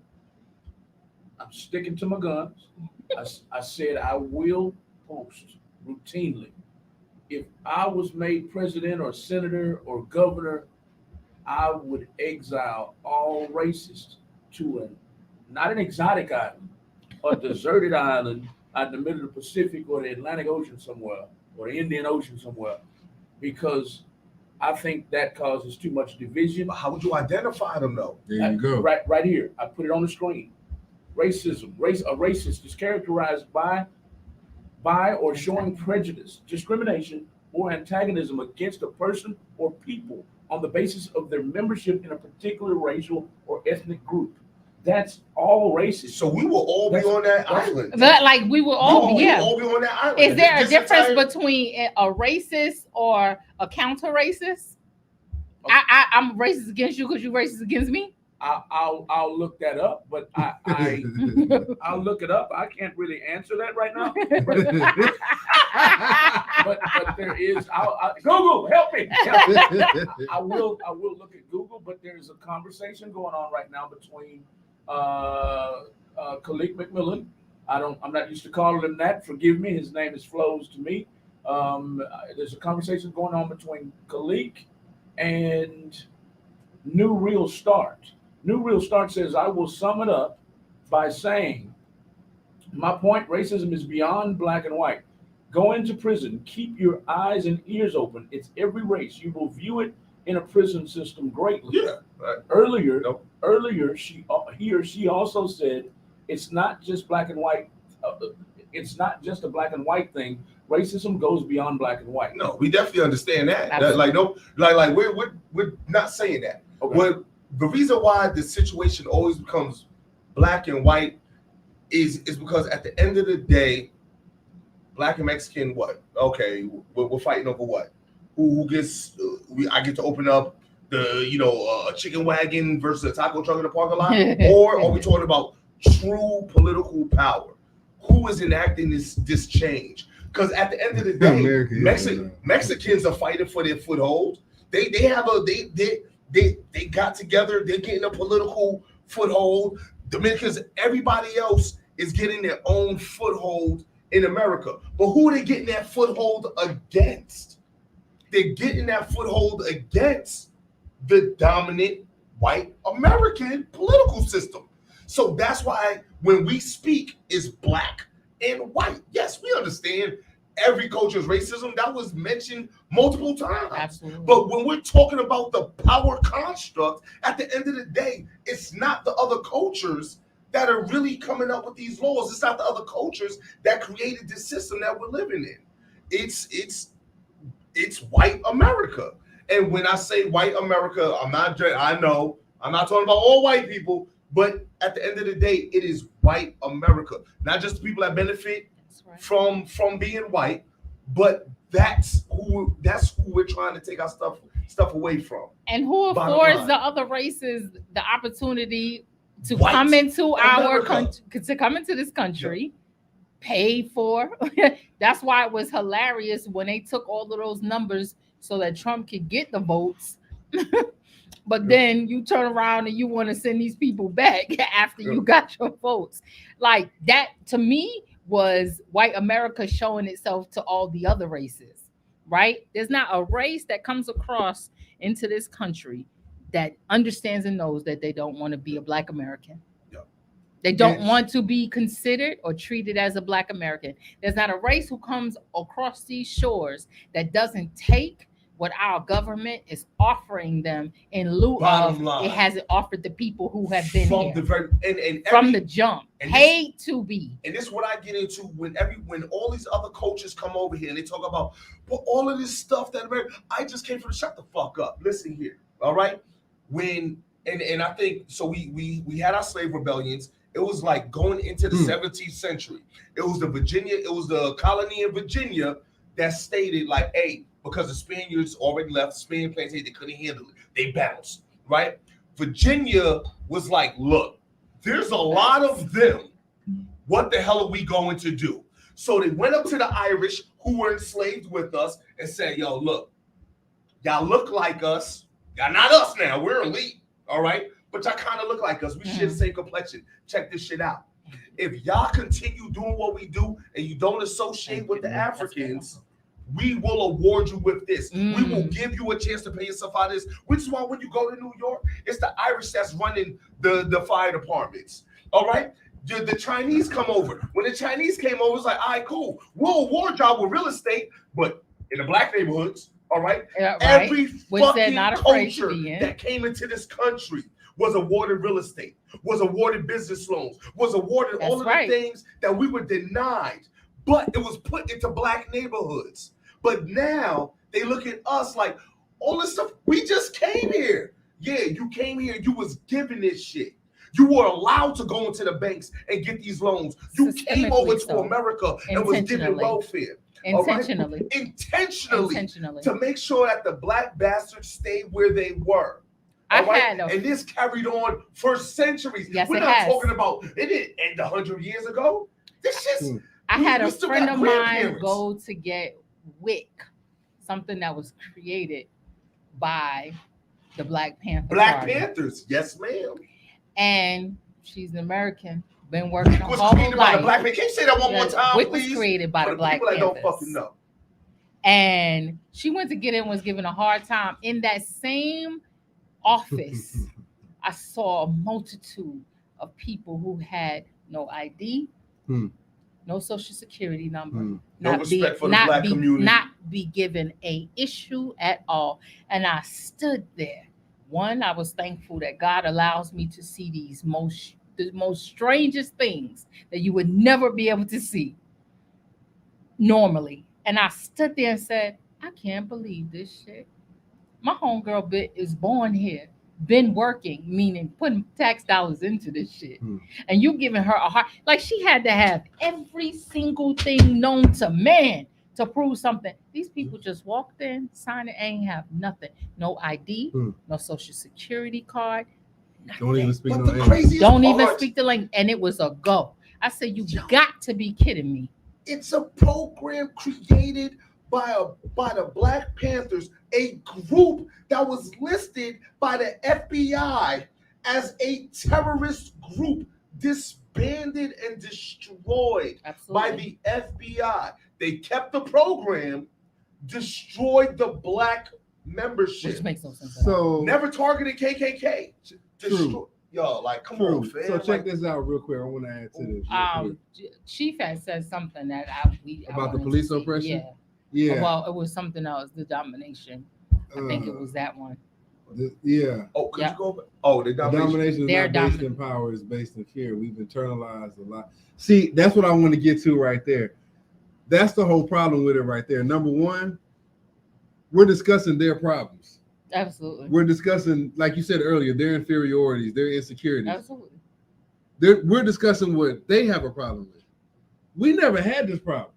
sticking to my guns. I said I will post routinely. If I was made president or senator or governor, I would exile all racists to not an exotic island, a deserted island out in the middle of the Pacific or the Atlantic Ocean somewhere or the Indian Ocean somewhere, because I think that causes too much division. How would you identify them though? There you go. Right here. I put it on the screen. Racism. A racist is characterized by or showing prejudice, discrimination, or antagonism against a person or people on the basis of their membership in a particular racial or ethnic group. That's all racist. So we will all be on that island. Like we will all, we will all be on that island. Is there a difference between a racist or a counter racist? Okay. I'm racist against you because you're racist against me. I'll look that up, but I'll look it up. I can't really answer that right now. But there is. Google, help me. I will look at Google, but there's a conversation going on right now between Khalik McMillan. I'm not used to calling him that. Forgive me. His name is flows to me. There's a conversation going on between Khalik and New Real Start. New Real Start says, I will sum it up by saying, my point, racism is beyond black and white. Go into prison, keep your eyes and ears open. It's every race. You will view it in a prison system greatly. Yeah. Right. Earlier, he or she also said, it's not just black and white. It's not just a black and white thing. Racism goes beyond black and white. No, we definitely understand that. We're not saying that. Okay. The reason why the situation always becomes black and white is because at the end of the day, black and Mexican, what? Okay, we're fighting over what? Who gets? I get to open up a chicken wagon versus a taco truck in the parking lot, or are we talking about true political power? Who is enacting this change? Because at the end of the day, Mexicans are fighting for their foothold. They got together. They're getting a political foothold. Dominicans, everybody else is getting their own foothold in America. But who are they getting that foothold against? They're getting that foothold against the dominant white American political system. So that's why when we speak, it's black and white. Yes, we understand every culture's racism. That was mentioned multiple times. Absolutely. But when we're talking about the power construct, at the end of the day, it's not the other cultures that are really coming up with these laws. It's not the other cultures that created this system that we're living in. It's white America. And when I say white America, I know I'm not talking about all white people, but at the end of the day, it is white America. Not just the people that benefit from being white, but that's who we're trying to take our stuff away from. And who affords the other races the opportunity to come into our country, to come into this country, paid for? That's why it was hilarious when they took all of those numbers so that Trump could get the votes. But then you turn around and you want to send these people back after you got your votes. Like that, to me, was white America showing itself to all the other races, right? There's not a race that comes across into this country that understands and knows that they don't want to be a black American. They don't want to be considered or treated as a black American. There's not a race who comes across these shores that doesn't take what our government is offering them in lieu of it hasn't offered the people who have been from here from the jump, paid to be. And this is what I get into when all these other cultures come over here and they talk about, but all of this stuff that I just came from. Shut the fuck up. Listen here, all right? And I think so. We had our slave rebellions. It was like going into the 17th century. It was the colony in Virginia that stated like, hey, because the Spaniards already left, the Spanish plantation, they couldn't handle it. They bounced, right? Virginia was like, look, there's a lot of them. What the hell are we going to do? So they went up to the Irish who were enslaved with us and said, yo, look, y'all look like us. Y'all not us now. We're elite, all right? But y'all kind of look like us. We share the same complexion. Check this shit out. If y'all continue doing what we do and you don't associate with the Africans, we will award you with this. We will give you a chance to pay yourself out of this. Which is why when you go to New York, it's the Irish that's running the fire departments. All right? The Chinese come over. When the Chinese came over, it's like, all right, cool. We'll award y'all with real estate, but in the black neighborhoods, all right? Every fucking culture that came into this country was awarded real estate, was awarded business loans, was awarded all of the things that we were denied, but it was put into black neighborhoods. But now they look at us like, all this stuff, we just came here. Yeah, you came here, you was given this shit. You were allowed to go into the banks and get these loans. You came over to America and was given welfare. Intentionally. Right? Intentionally. To make sure that the black bastards stayed where they were. And this carried on for centuries. Yes, We're not talking about it didn't end 100 years ago. This just I had a friend of mine go to get WIC, something that was created by the Black Panther Party. Panthers, yes, ma'am. And she's an American, been working her whole life. Can you say that one more time, WIC please? was created by the Black Panthers. Don't fucking know. And she went to get in, was given a hard time. In that same office, I saw a multitude of people who had no ID, no social security number, no respect for the black community, not be given a issue at all. And I stood there. One, I was thankful that God allows me to see the most strangest things that you would never be able to see normally. And I stood there and said, I can't believe this shit. My homegirl is born here, been working, meaning putting tax dollars into this shit. And you giving her a heart. Like she had to have every single thing known to man to prove something. These people just walked in, signed it, ain't have nothing. No ID, no social security card. Nothing. Don't even speak the language. Don't even speak the language. And it was a go. I said, you got to be kidding me. It's a program created by the Black Panthers, a group that was listed by the FBI as a terrorist group, disbanded and destroyed by the FBI. They kept the program, destroyed the black membership. Which makes no sense. So never targeted KKK. True. yo, like, come True. on, fam. So check this out real quick. I want to add to this. Real quick. Chief had said something that About the police oppression. Yeah. Yeah. Well, it was something else. The domination. I think it was that one. Yeah. Oh, could you go back? Oh, the domination. Domination is not based in power, it's based in fear. We've internalized a lot. See, that's what I want to get to right there. That's the whole problem with it right there. Number one, we're discussing their problems. Absolutely. We're discussing, like you said earlier, their inferiorities, their insecurities. Absolutely. We're discussing what they have a problem with. We never had this problem.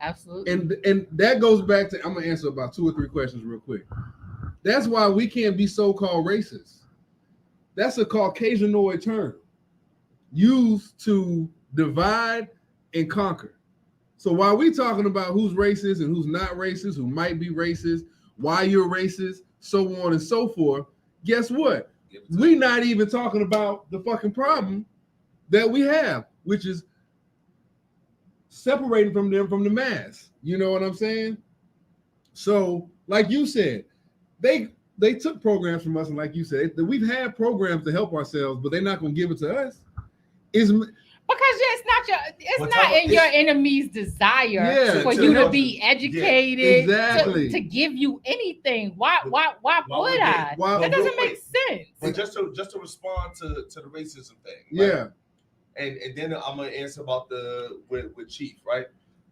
Absolutely. And that goes back to, I'm going to answer about 2 or 3 questions real quick. That's why we can't be so-called racist. That's a Caucasianoid term used to divide and conquer. So while we're talking about who's racist and who's not racist, who might be racist, why you're racist, so on and so forth, guess what? We're not even talking about the fucking problem that we have, which is separating from them from the mass. You know what I'm saying? So, like you said, they took programs from us, and like you said, we've had programs to help ourselves, but they're not going to give it to us. Because it's not in your enemy's desire for you to be educated, to give you anything. Why would I? That doesn't make sense. But just to respond to the racism thing, right? Yeah. And then I'm gonna answer about with Chief, right?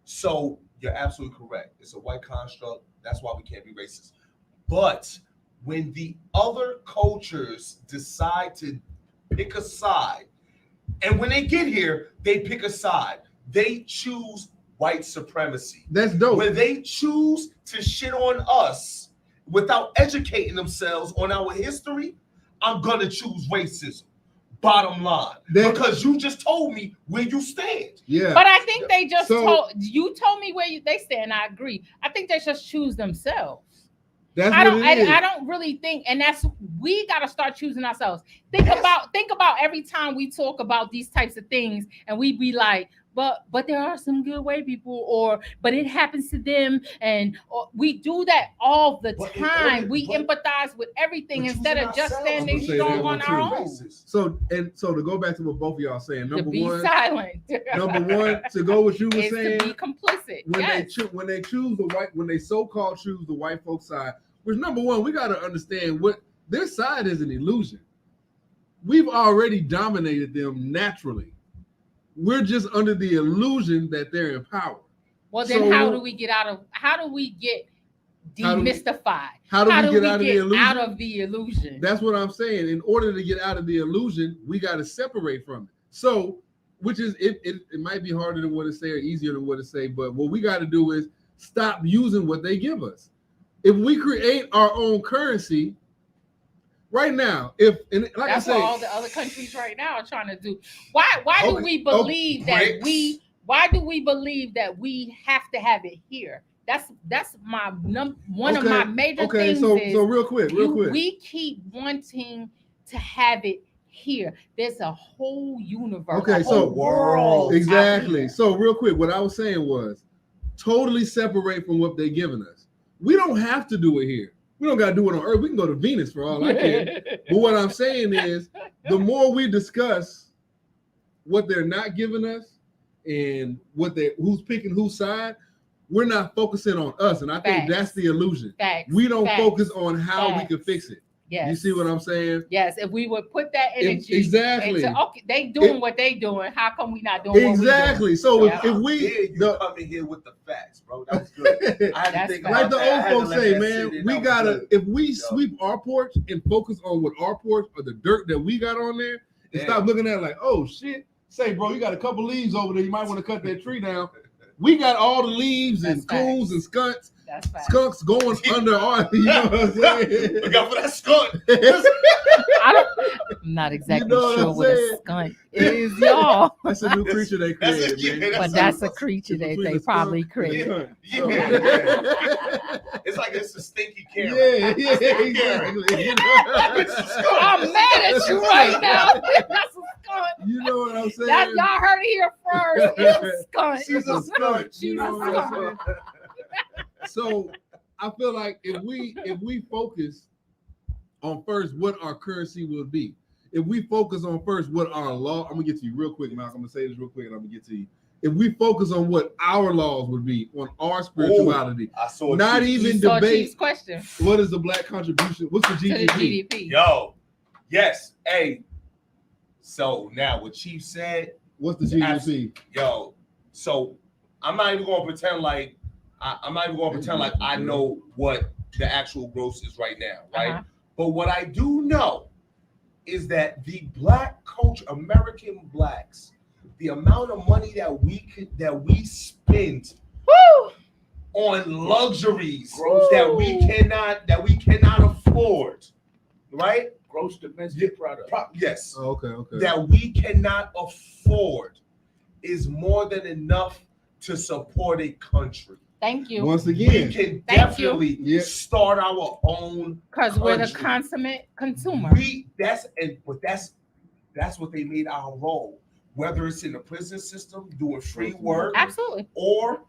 So you're absolutely correct. It's a white construct. That's why we can't be racist. But when the other cultures decide to pick a side, and when they get here, they pick a side. They choose white supremacy. That's dope. When they choose to shit on us without educating themselves on our history, I'm gonna choose racism. Bottom line, because you just told me where you stand. Yeah. But I think they just told me where they stand. I agree. I think they just choose themselves. I don't really think, and we got to start choosing ourselves. Think about every time we talk about these types of things, and we be like, but there are some good white people, but it happens to them, and we do that all the time. We empathize with everything instead of just standing strong on our own. So to go back to what both of y'all saying, number one, to be silent. Number one, to go what you were saying, to be complicit. When they choose when they so-called choose the white folks side, which number one, we got to understand what their side is an illusion. We've already dominated them naturally. We're just under the illusion that they're in power. Well, then how do we get demystified? How do we get out of the illusion? That's what I'm saying. In order to get out of the illusion, we got to separate from it. So, which is, it might be harder than what to say or easier than what to say, but what we got to do is stop using what they give us. If we create our own currency, right now, that's what all the other countries right now are trying to do. Why do we believe that we have to have it here? That's my one of my major things. So real quick. We keep wanting to have it here. There's a whole universe, a whole world. Exactly. So real quick, what I was saying was totally separate from what they're giving us. We don't have to do it here. We don't got to do it on Earth. We can go to Venus for all I care. But what I'm saying is, the more we discuss what they're not giving us and who's picking whose side, we're not focusing on us. And I think that's the illusion. We don't focus on how we can fix it. Yes. You see what I'm saying? Yes. If we would put that energy exactly. Okay, they doing what they doing. How come we not doing exactly? What we doing? So if we come in here with the facts, bro, that was good. I had to think like the old folks say, man, we gotta if we sweep our porch and focus on what our porch or the dirt that we got on there, and stop looking at it like, oh shit. Say, bro, you got a couple leaves over there. You might want to cut that tree down. We got all the leaves and coons and skunks. Skunks going under our, you know what I'm saying? Look out for that skunk. I'm not exactly sure what a skunk is, y'all. That's a new creature they created, man. But that's a creature that they probably created. Yeah. It's like it's a stinky carrot. Yeah, exactly. I'm mad at you right now. That's a skunk. You know what I'm saying? Y'all heard it here first. It's a skunk. She's a skunk. You know what I'm saying? So I feel like if we focus on first what our currency will be, if we focus on first what our law, I'm gonna get to you real quick, Malcolm. I'm gonna say this real quick, and I'm gonna get to you. If we focus on what our laws would be on our spirituality, I saw not Chiefs. even You saw debate Chief's question what is the black contribution, what's the to the GDP? GDP. Yo, yes, hey. So now what Chief said, What's the GDP? yo. So I'm not even gonna pretend like I'm not even gonna pretend like I know what the actual gross is right now, right? Uh-huh. But what I do know is that the black culture, American blacks, the amount of money that we spend Woo! on luxuries Gross. that we cannot afford, right? Gross domestic product. Yes. Oh, okay. That we cannot afford is more than enough to support a country. Thank you. Once We again, can Thank you. definitely Yeah. start our own Because we're the country. consummate consumer. That's what they made our role. Whether it's in the prison system doing free work Absolutely. or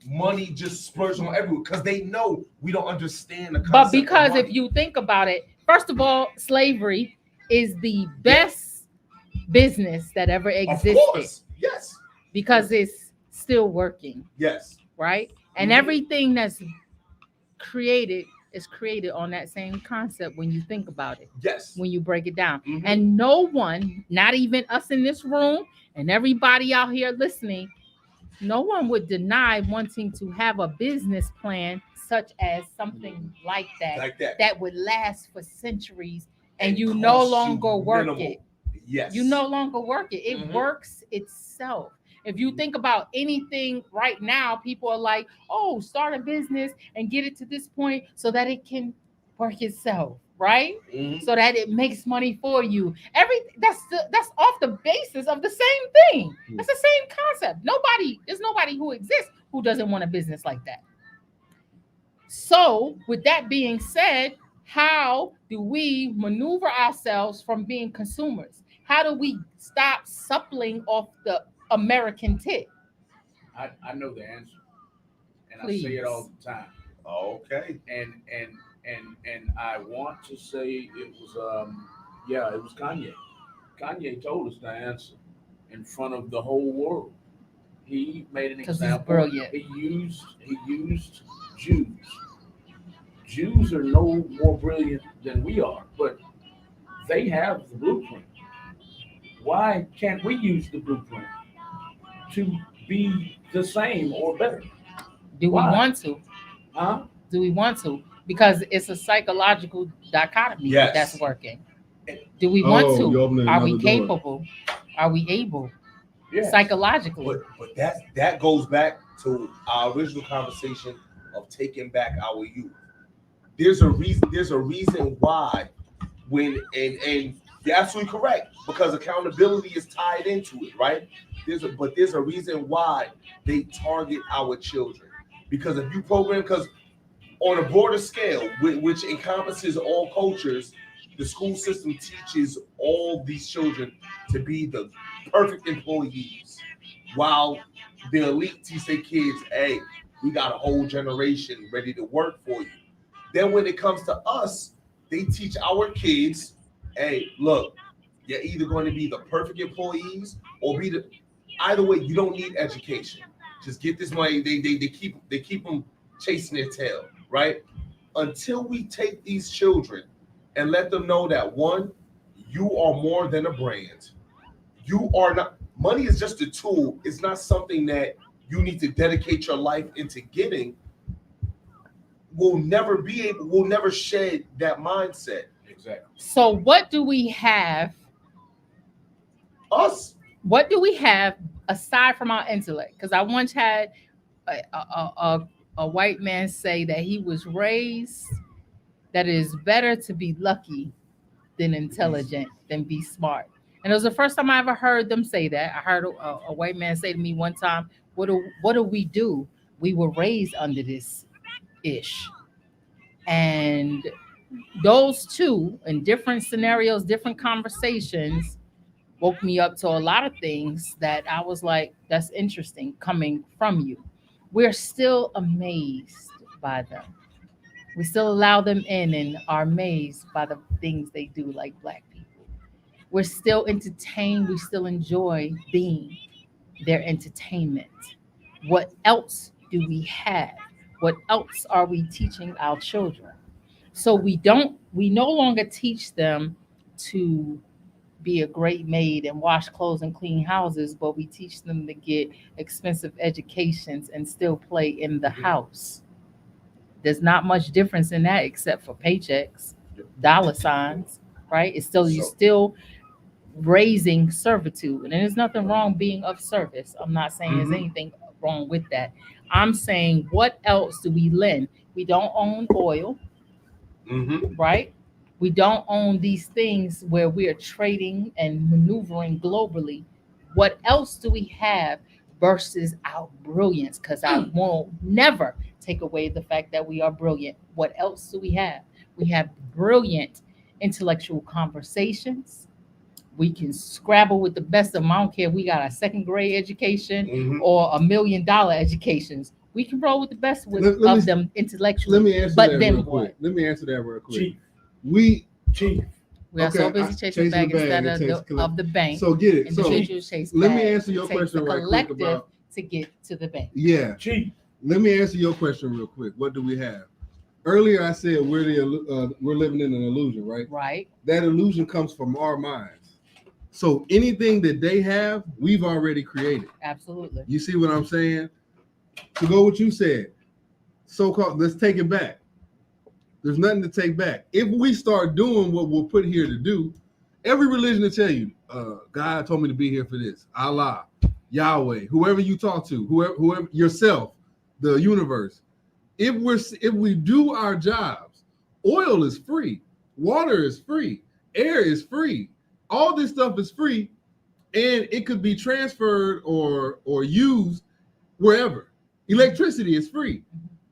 money just splurged on everywhere because they know we don't understand the concept. But because of money. if you think about it, first of all, slavery is the best business that ever of existed course, yes, because it's still working, yes, right? And Mhm. everything that's created is created on that same concept when you think about it, yes, when you break it down. Mhm. And no one, not even us in this room and everybody out here listening, no one would deny wanting to have a business plan such as something like that that would last for centuries and And you no cost you longer work minimal. it. Yes, You no longer work it. It Mhm. works itself. If you think about anything right now, people are like, oh, start a business and get it to this point so that it can work itself, right? Mhm. So that it makes money for you. That's off the basis of the same thing. That's the same concept. There's nobody who exists who doesn't want a business like that. So, with that being said, how do we maneuver ourselves from being consumers? How do we stop suppling off the American tit? I know the answer, and I say Please. it all the time. Okay. And I want to say it was it was Kanye. Kanye told us the answer in front of the whole world. He made an 'Cause he's example. brilliant. He used Jews. Jews are no more brilliant than we are, but they have the blueprint. Why can't we use the blueprint to be the same or better? Do we Why? want to? Huh? Do we want to? Because it's a psychological dichotomy Yes. that's working. Do we want Oh, to? you opening Are we another door. capable? Are we able? Yes. Psychologically. But that goes back to our original conversation of taking back our youth. There's a reason why when and you're absolutely correct because accountability is tied into it, right? There's a reason why they target our children because if you program because on a broader scale, which encompasses all cultures, the school system teaches all these children to be the perfect employees, while the elite teach their kids, hey, we got a whole generation ready to work for you. Then when it comes to us, they teach our kids, hey, look, you're either going to be the perfect employees or be the either way, you don't need education. Just get this money. They keep them chasing their tail, right? Until we take these children and let them know that one, you are more than a brand. You are not money is just a tool. It's not something that you need to dedicate your life into getting. We'll never shed that mindset. Exactly. So what do we have? Us. What do we have aside from our intellect? Because I once had a white man say that he was raised that it is better to be lucky than intelligent than be smart. And it was the first time I ever heard them say that. I heard a white man say to me one time, what do we do? We were raised under this ish. And those two in different scenarios, different conversations woke me up to a lot of things that I was like, that's interesting coming from you. We're still amazed by them. We still allow them in and are amazed by the things they do, like black people. we're still entertained. We still enjoy being their entertainment. What else do we have? What else are we teaching our children? So we no longer teach them to be a great maid and wash clothes and clean houses, but we teach them to get expensive educations and still play in the house. There's not much difference in that except for paychecks, dollar signs, right? It's still, you So- still raising servitude. And there's nothing wrong being of service. I'm not saying there's Mhm. anything wrong with that. I'm saying, what else do we lend? We don't own oil, Mm-hmm. right? We don't own these things where we are trading and maneuvering globally. What else do we have versus our brilliance? Because I won't never take away the fact that we are brilliant. What else do we have? We have brilliant intellectual conversations. We can scrabble with the best of them. I don't care if we got a second grade education Mhm. or $1 million educations. We can roll with the best Let me- of them intellectually. Let me answer But that then real what? quick. Let me answer that real quick. Chief, We Chief. We are so Okay, busy chasing the bag instead of the bank. so get it. So Individuals chase let me bags. answer your It takes question the right quick collective about to get to the bank. yeah. Chief. Let me answer your question real quick. What do we have? Earlier, I said we're living in an illusion, right? Right? That illusion comes from our minds. So anything that they have, we've already created. Absolutely. You see what I'm saying? To go what you said, so-called, let's take it back. There's nothing to take back. If we start doing what we're put here to do, every religion will tell you, God told me to be here for this. Allah, Yahweh, whoever you talk to, whoever yourself, the universe. If we do our jobs, oil is free, water is free, air is free, all this stuff is free, and it could be transferred or used wherever. Electricity is free.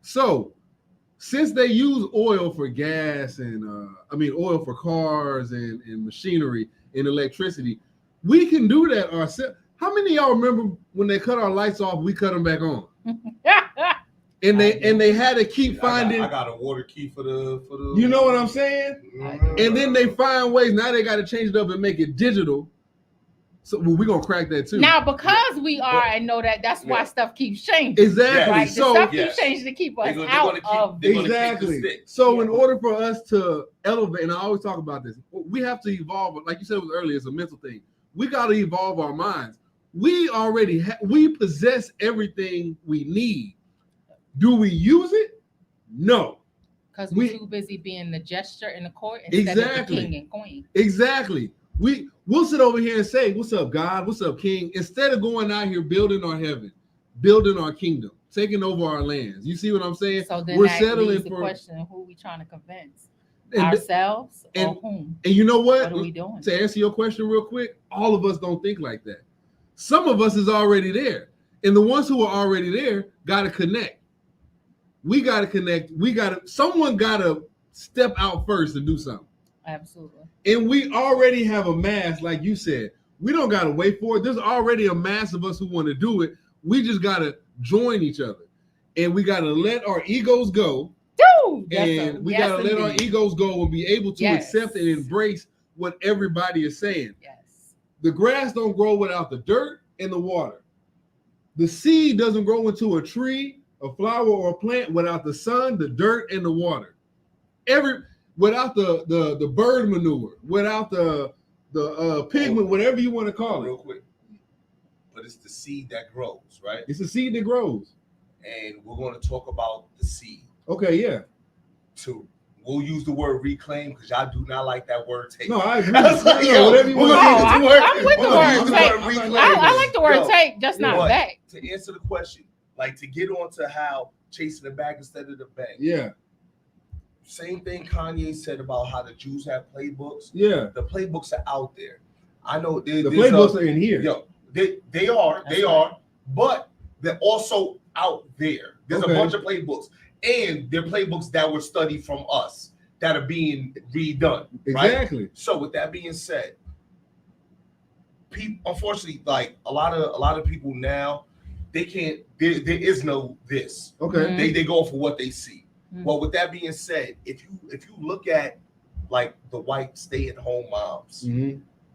So since they use oil for gas and oil for cars and machinery and electricity, we can do that ourselves. How many of y'all remember when they cut our lights off, we cut them back on? And they had to keep finding. I got a water key for the. You know what I'm saying? Mhm. And then they find ways. Now they got to change it up and make it digital. So we're gonna crack that too. Now, because we are and know that's why stuff keeps changing. Exactly. Right? The So stuff keeps changing to keep us out of exactly. So in Yeah. order for us to elevate, and I always talk about this, we have to evolve. Like you said it was earlier, it's a mental thing. We got to evolve our minds. We already we possess everything we need. Do we use it? No. Because we're too busy being the gesture in the court instead of the king and queen. Exactly. We'll sit over here and say, "What's up, God? What's up, King?" Instead of going out here building our heaven, building our kingdom, taking over our lands. You see what I'm saying? So then we're that settling leaves the for question: who are we trying to convince? and, Ourselves and, or whom? And you know what? What are we doing? To answer your question real quick, all of us don't think like that. Some of us is already there, and the ones who are already there got to connect. We got to connect. Someone got to step out first and do something. Absolutely. And we already have a mass, like you said. We don't got to wait for it. There's already a mass of us who want to do it. We just got to join each other. And we got to let our egos go. Dude, And we got to let our egos go and be able to accept and embrace what everybody is saying. Yes. The grass don't grow without the dirt and the water. The seed doesn't grow into a tree, a flower, or a plant without the sun, the dirt, and the water. Without the bird manure, without the pigment, whatever you want to call it. Real quick. But it's the seed that grows, right? It's a seed that grows. And we're going to talk about the seed. Okay, yeah. We'll use the word reclaim because y'all do not like that word take. No, I agree. Whatever you want I'm with the word take. Reclaim. I like the word take, just not back. To answer the question, like to get on to how chasing the bag instead of the bank. Yeah. Same thing Kanye said about how the Jews have playbooks. Yeah. The playbooks are out there. I know the playbooks are in here. Yo, they are, but they're also out there. There's a bunch of playbooks, and they're playbooks that were studied from us that are being redone. Exactly. Right? So with that being said, people, unfortunately, like a lot of people now, they can't. There is no this. Okay. They go for what they see. Well, with that being said, if you look at like the white stay-at-home moms,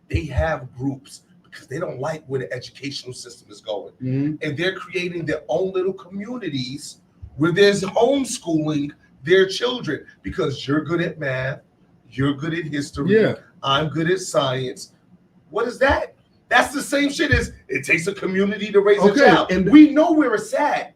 they have groups because they don't like where the educational system is going. And they're creating their own little communities where there's homeschooling their children because you're good at math, you're good at history, I'm good at science. What is that? That's the same shit as it takes a community to raise a child. And we know where it's at.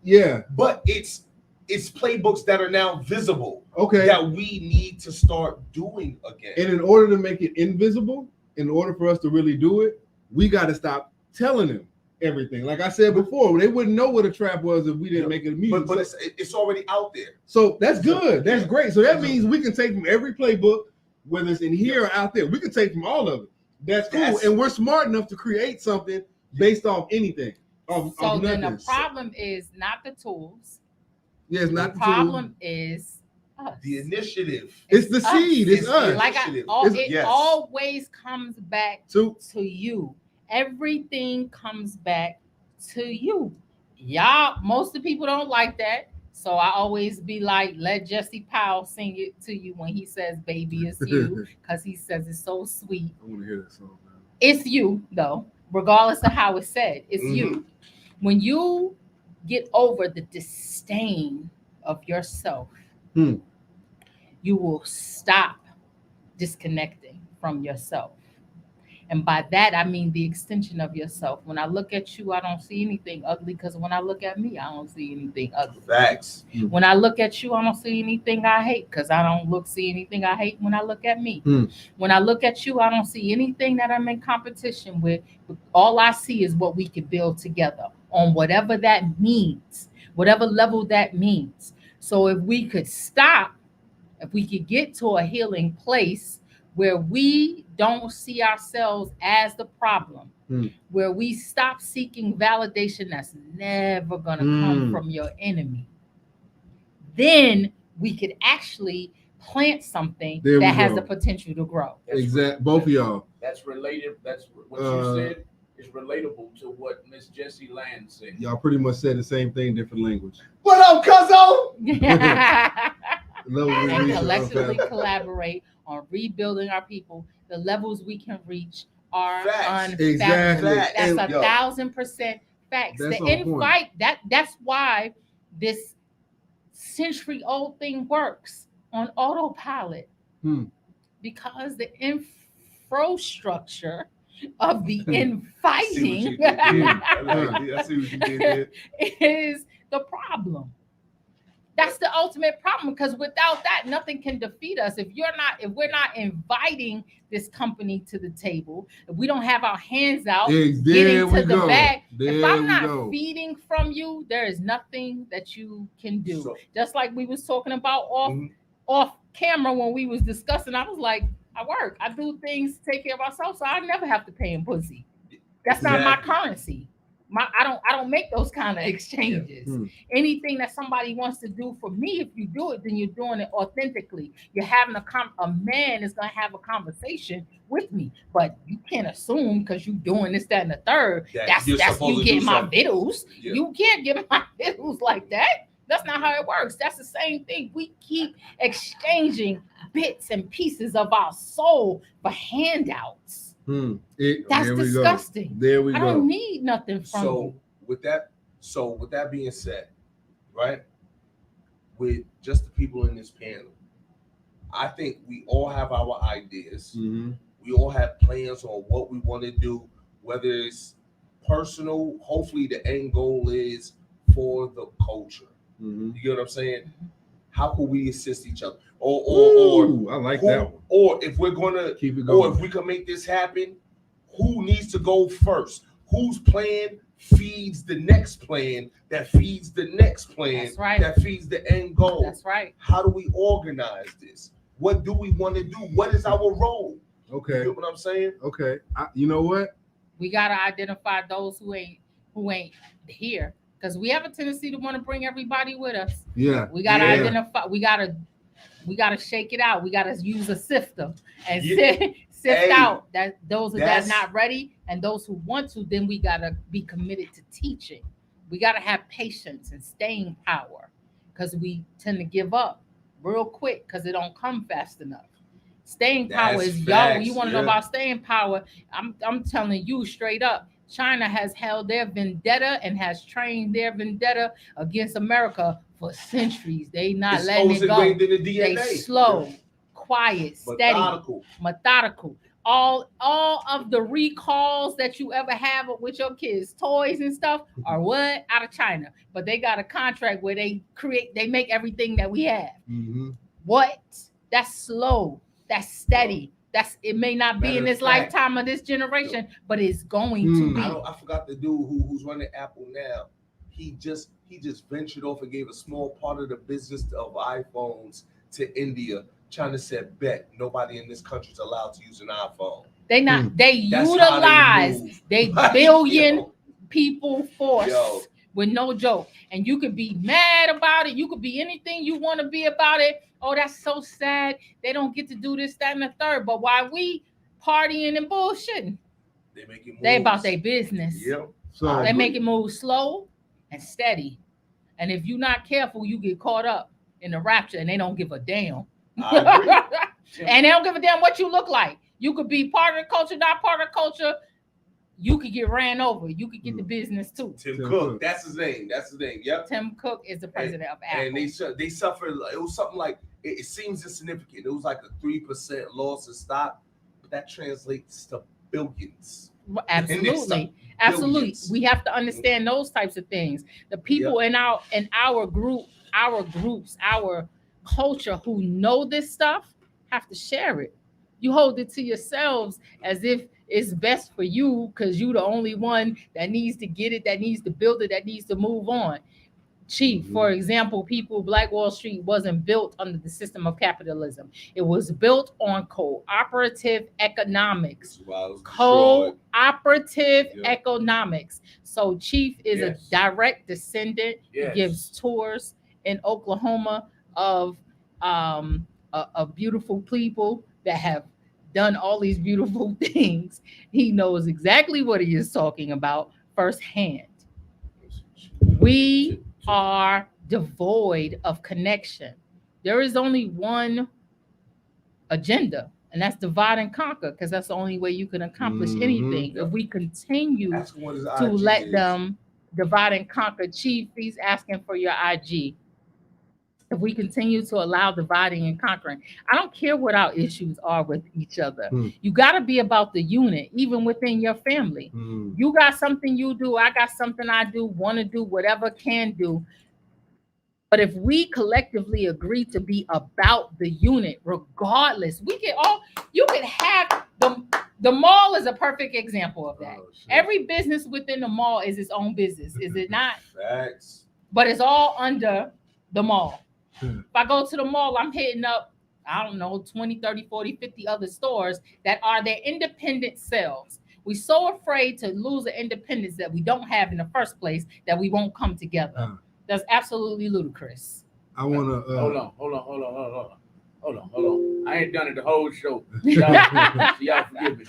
But it's playbooks that are now visible. That we need to start doing again. And in order to make it invisible, in order for us to really do it, we got to stop telling them everything. Like I said before, they wouldn't know what a trap was if we didn't make it music. But it's already out there. So that's good. That's great. So that means we can take from every playbook, whether it's in here or out there. We can take from all of it. That's cool. And we're smart enough to create something based off anything. So then the problem is not the tools. Yeah, it's not the problem is us. The initiative. It's the seed. It's us. Like it always comes back to you. Everything comes back to you. Y'all, most of the people don't like that. So I always be like, let Jesse Powell sing it to you when he says baby it's you, because he says it's so sweet. I want to hear that song now. It's you, though, regardless of how it's said. It's you. When you get over the disdain of yourself, you will stop disconnecting from yourself. And by that, I mean the extension of yourself. When I look at you, I don't see anything ugly, because when I look at me, I don't see anything ugly. Facts. When I look at you, I don't see anything I hate, because I don't see anything I hate when I look at me. When I look at you, I don't see anything that I'm in competition with. All I see is what we can build together on whatever that means, whatever level that means. So if we could stop, if we could get to a healing place where we don't see ourselves as the problem, where we stop seeking validation that's never going to come from your enemy, then we could actually plant something that has the potential to grow. Exactly. Both of y'all. That's related. That's what you said is relatable to what Miss Jessie Land said. Y'all pretty much said the same thing, different language. What up, cuzzo? And collectively collaborate on rebuilding our people. The levels we can reach are unfathomable. Exactly. That's 1,000% facts. That's The invite, that's why this century-old thing works on autopilot. Because the infrastructure of the inviting I see what you did there. is the problem. That's the ultimate problem, because without that, nothing can defeat us. If we're not inviting this company to the table, if we don't have our hands out, getting to the bag, if I'm not feeding from you, there is nothing that you can do. So, just like we was talking about off camera when we was discussing, I was like, I work, I do things to take care of myself, so I never have to pay in pussy. That's not my currency. I don't make those kind of exchanges. Anything that somebody wants to do for me, if you do it, then you're doing it authentically. You're having a man is gonna have a conversation with me, but you can't assume because you're doing this, that, and the third. That's you get my vittles. Yeah. You can't get my vittles like that. That's not how it works. That's the same thing. We keep exchanging bits and pieces of our soul for handouts. That's disgusting. There we go. I don't need nothing from you. With that being said, right, with just the people in this panel, I think we all have our ideas. We all have plans on what we want to do, whether it's personal. Hopefully the end goal is for the culture. You get what I'm saying? How can we assist each other? Or I like that one. Or if we're gonna keep it going, or if we can make this happen, who needs to go first? Whose plan feeds the next plan that feeds the next plan? That's right. That feeds the end goal? That's right. How do we organize this? What do we want to do? What is our role? Okay. You know what I'm saying? Okay. You know what? We gotta identify those who ain't here. Because we have a tendency to want to bring everybody with us. Yeah. We gotta identify. We gotta shake it out. We gotta use a sifter and sift out that those that are not ready and those who want to. Then we gotta be committed to teaching. We gotta have patience and staying power, because we tend to give up real quick because it don't come fast enough. Staying power That's is facts, you want to know about staying power? I'm telling you straight up. China has held their vendetta and has trained their vendetta against America for centuries. They not letting it go. In the DNA. They slow, quiet, steady, methodical. All of the recalls that you ever have with your kids, toys and stuff, are what? Out of China. But they got a contract where they make everything that we have. What? That's slow. That's steady. It may not be in this lifetime of this generation, but it's going to be. I forgot the dude who's running Apple now. He just ventured off and gave a small part of the business of iPhones to India. China said, bet nobody in this country is allowed to use an iPhone. They utilize they billion people force with no joke. And you could be mad about it. You could be anything you want to be about it. Oh, that's so sad. They don't get to do this, that, and the third. But while we partying and bullshitting, they about their business. Yep. So they make it move slow and steady. And if you're not careful, you get caught up in the rapture and they don't give a damn. And they don't give a damn what you look like. You could be part of the culture, not part of the culture. You could get ran over. You could get the business too. Tim Cook, that's his name. Yep. Tim Cook is the president of Apple. And they suffered. It was something like it seems insignificant. It was like a 3% loss of stock, but that translates to billions. Absolutely. We have to understand those types of things. The people in our groups, our culture who know this stuff have to share it. You hold it to yourselves as if it's best for you because you're the only one that needs to get it, that needs to build it, that needs to move on. Chief, for example, Black Wall Street wasn't built under the system of capitalism. It was built on cooperative economics. Economics. So Chief is a direct descendant. He gives tours in Oklahoma of beautiful people that have done all these beautiful things. He knows exactly what he is talking about firsthand. We are devoid of connection. There is only one agenda, and that's divide and conquer, because that's the only way you can accomplish anything. If we continue to let them divide and conquer. Chief, he's asking for your IG. If we continue to allow dividing and conquering, I don't care what our issues are with each other. You got to be about the unit, even within your family. You got something you do, I got something I do, want to do, whatever can do. But if we collectively agree to be about the unit, regardless, you can have the mall is a perfect example of that. Every business within the mall is its own business, is it not? Facts. But it's all under the mall. If I go to the mall, I'm hitting up, I don't know, 20, 30, 40, 50 other stores that are their independent selves. We're so afraid to lose the independence that we don't have in the first place that we won't come together. That's absolutely ludicrous. I want to... Hold on. I ain't done it the whole show. Y'all forgive me.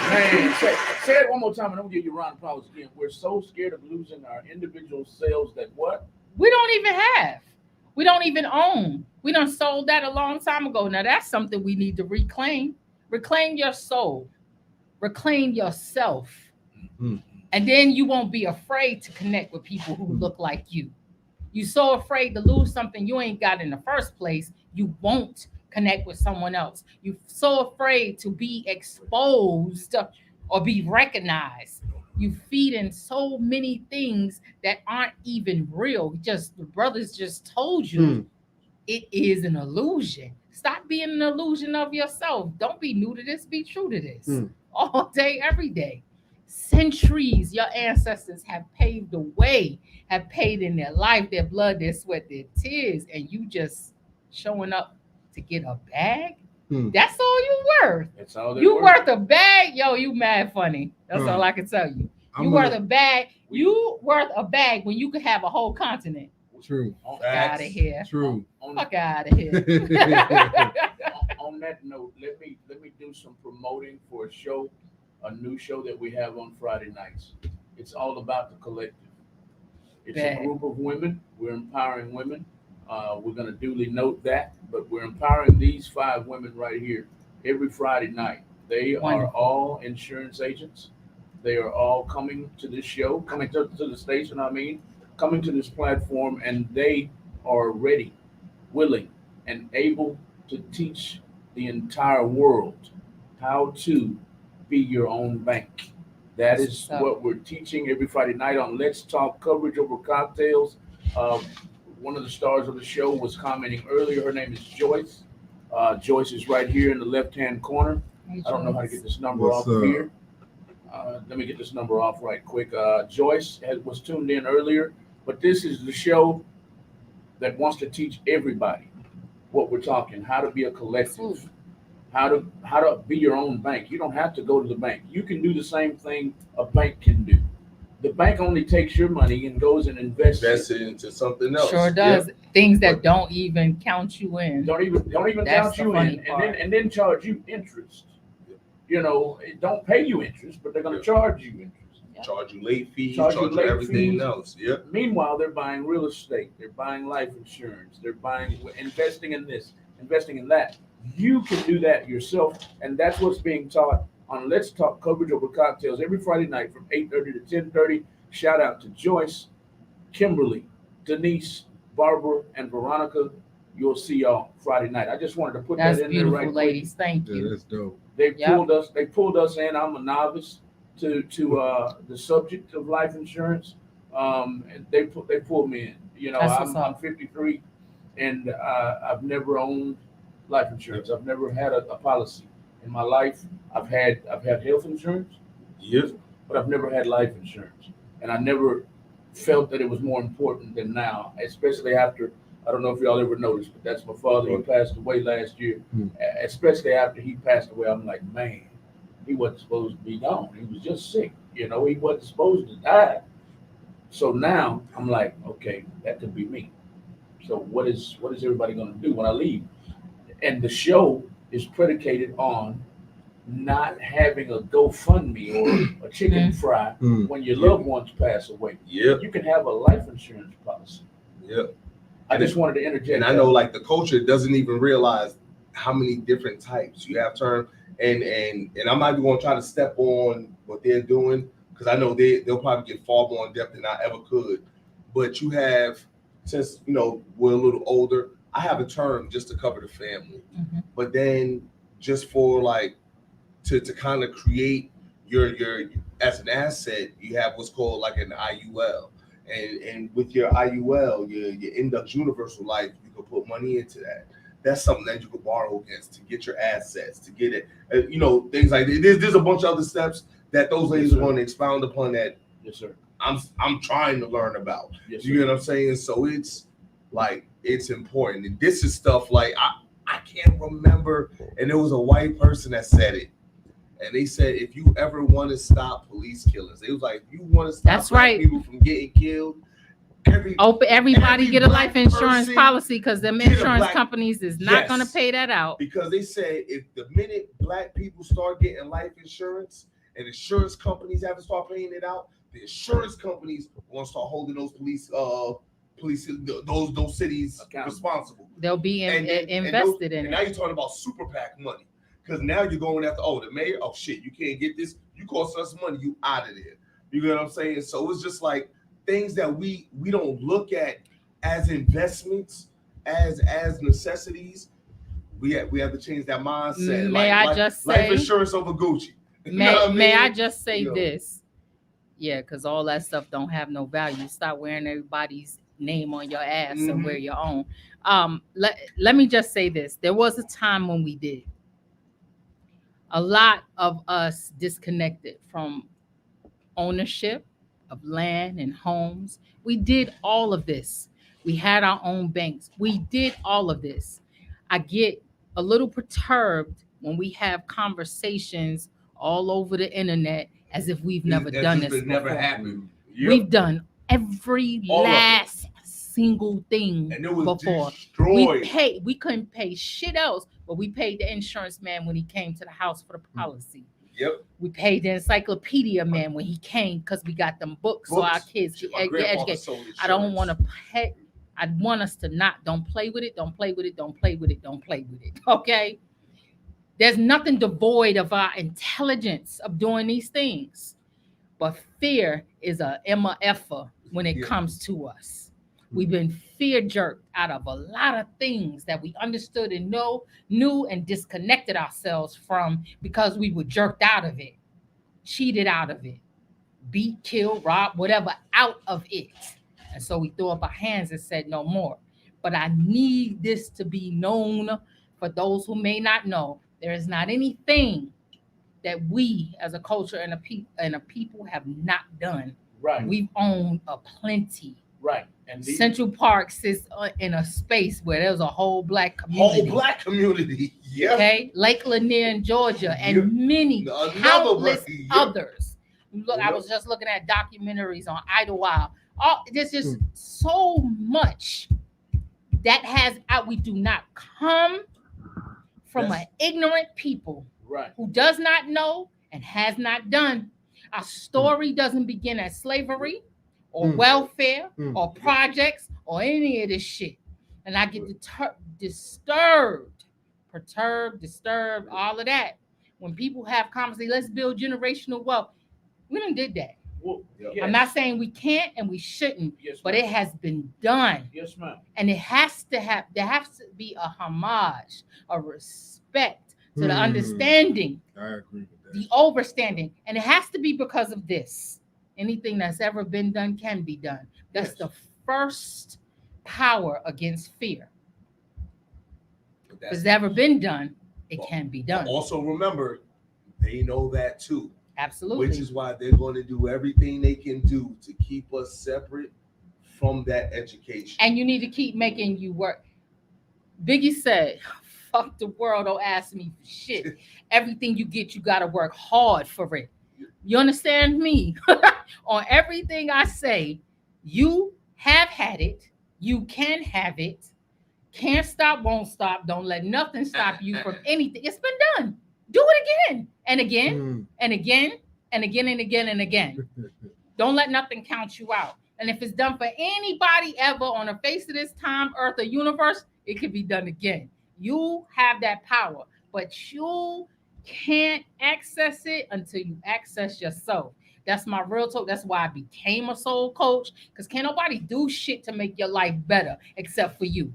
Man, say it one more time and I'm going to give you a round of applause again. We're so scared of losing our individual selves that what? We don't even have. We don't even own. We done sold that a long time ago. Now, that's something we need to reclaim. Reclaim your soul. Reclaim yourself. And then you won't be afraid to connect with people who look like you. You're so afraid to lose something you ain't got in the first place, you won't connect with someone else. You're so afraid to be exposed or be recognized. You feed in so many things that aren't even real. Just the brothers just told you it is an illusion. Stop being an illusion of yourself. Don't be new to this, be true to this. All day, every day. Centuries your ancestors have paved the way, have paid in their life, their blood, their sweat, their tears, and you just showing up to get a bag? That's all you worth. That's all you worth a bag. Yo, you mad funny. That's all I can tell you. Worth a bag. You worth a bag when you could have a whole continent. True. Fuck out of here. True. Fuck out of here. On that note, let me do some promoting for a new show that we have on Friday nights. It's all about the collective. It's a group of women. We're empowering women. We're going to duly note that, but we're empowering these 5 women right here every Friday night. They are Wonderful. all insurance agents. They are all coming to this show, coming to the station, coming to this platform, and they are ready, willing, and able to teach the entire world how to be your own bank. That is So what we're teaching every Friday night on Let's Talk Coverage Over Cocktails. Uh, one of the stars of the show was commenting earlier. Her name is Joyce. Joyce is right here in the left-hand corner. I don't know how to get this number What's off of up? here. Let me get this number off right quick. Joyce was tuned in earlier, but this is the show that wants to teach everybody what we're talking, how to be a collective, how to be your own bank. You don't have to go to the bank. You can do the same thing a bank can do. The bank only takes your money and goes and invests Invest it. it into something else. sure does. Things that don't even count you in. Don't even That's count the you funny in, part. and then charge you interest. You know, it don't pay you interest, but they're going to charge you interest. Charge you late fees, Charge charge you you late everything fees. else. Yep. Meanwhile, they're buying real estate, they're buying life insurance, they're buying, investing in this, investing in that. You can do that yourself, and that's what's being taught on Let's Talk Coverage Over Cocktails every Friday night from 8:30 to 10:30. Shout out to Joyce, Kimberly, Denise, Barbara, and Veronica. You'll see y'all Friday night. I just wanted to put That's that in there beautiful, right quick. ladies. Thank Yeah, you. that's dope. They Yep. pulled us in. I'm a novice to the subject of life insurance. And they pulled me in. You know, That's what's I'm up. 53, and I've never owned life insurance. I've never had a policy in my life. I've had health insurance, Yep. but I've never had life insurance, and I never felt that it was more important than now, especially after. I don't know if y'all ever noticed, but that's my father. He passed away last year. Hmm. Especially after he passed away, I'm like, man, he wasn't supposed to be gone. He was just sick. You know, he wasn't supposed to die. So now I'm like, okay, that could be me. So what is everybody going to do when I leave? And the show is predicated on not having a GoFundMe or a chicken fry Mm. when your loved ones pass away. Yep. You can have a life insurance policy. Yep. I just wanted to interject. And I know like the culture doesn't even realize how many different types you have term and I'm not even gonna try to step on what they're doing because I know they'll probably get far more in depth than I ever could. But you have, since we're a little older, I have a term just to cover the family. Mhm. But then just for like to kind of create your as an asset, you have what's called like an IUL. And with your IUL, your Index Universal Life, you can put money into that. That's something that you could borrow against to get your assets, to get it, things like that. There's a bunch of other steps that those ladies are going to expound upon that. Yes, sir. I'm trying to learn about. Yes, You get what I'm saying? So it's like it's important. And this is stuff like I can't remember, and there was a white person that said it. And they said, if you ever want to stop police killings, they was like, if you want to stop That's right. people from getting killed, Everybody get a black life insurance person policy because them get a insurance black- companies is not Yes. going to pay that out. because they said if the minute black people start getting life insurance and insurance companies have to start paying it out, the insurance companies want to start holding those police those cities Accountable. responsible. They'll be invested in And it. now you're talking about super PAC money. Because now you're going after, the mayor, oh shit, you can't get this. You cost us money, you out of there. You get what I'm saying? So it's just like things that we don't look at as investments, as necessities. We have to change that mindset. May I just say- life insurance over Gucci. You know May, what I may I mean? just say You know. this? Yeah, because all that stuff don't have no value. Stop wearing everybody's name on your ass and Mhm. wear your own. Let me just say this. There was a time when we did. A lot of us disconnected from ownership of land and homes. We did all of this. We had our own banks. We did all of this. I get a little perturbed when we have conversations all over the internet as if we've never As done if this it never before. happened. Yep. We've done every All of it. last single thing And it was before. destroyed. We couldn't pay shit else, but we paid the insurance man when he came to the house for the policy. Yep. We paid the encyclopedia man when he came because we got them books so our kids My get grandfather educated. sold I don't insurance. want to pay. I want us to don't play with it, don't play with it, don't play with it, don't play with it. Okay? There's nothing devoid of our intelligence of doing these things. But fear is a MFer when it comes to us. We've been fear jerked out of a lot of things that we understood and knew and disconnected ourselves from because we were jerked out of it, cheated out of it, beat, kill, rob, whatever, out of it. And so we threw up our hands and said no more. But I need this to be known for those who may not know. There is not anything that we as a culture and a people have not done. Right. We've owned a plenty. Right. And Central Park sits in a space where there's a whole black community. Yeah. Okay. Lake Lanier in Georgia and many countless others. Look, I was just looking at documentaries on R.A.U.L.I. There's just so much that has out. We do not come from an ignorant people who does not know and has not done. Our story doesn't begin as slavery or welfare or projects or any of this shit. And I get disturbed, perturbed, disturbed, all of that. When people have conversations, let's build generational wealth. We done did that. Well, yes. I'm not saying we can't and we shouldn't, but it has been done. Yes, ma'am. And there has to be a homage, a respect to the understanding. I agree with that. The overstanding. And it has to be because of this. Anything that's ever been done can be done. That's the first power against fear. If it's ever been done, it can be done. Also remember, they know that too. Absolutely. Which is why they're going to do everything they can do to keep us separate from that education. And you need to keep making you work. Biggie said, fuck the world, don't ask me for shit. Everything you get, you got to work hard for it. You understand me? On everything I say, you have had it. You can have it. Can't stop, won't stop. Don't let nothing stop you from anything. It's been done. Do it again and again and again and again and again and again. Don't let nothing count you out. And if it's done for anybody ever on the face of this time, earth, or universe, it can be done again. You have that power, but you can't access it until you access yourself. That's my real talk. That's why I became a soul coach, because can't nobody do shit to make your life better except for you.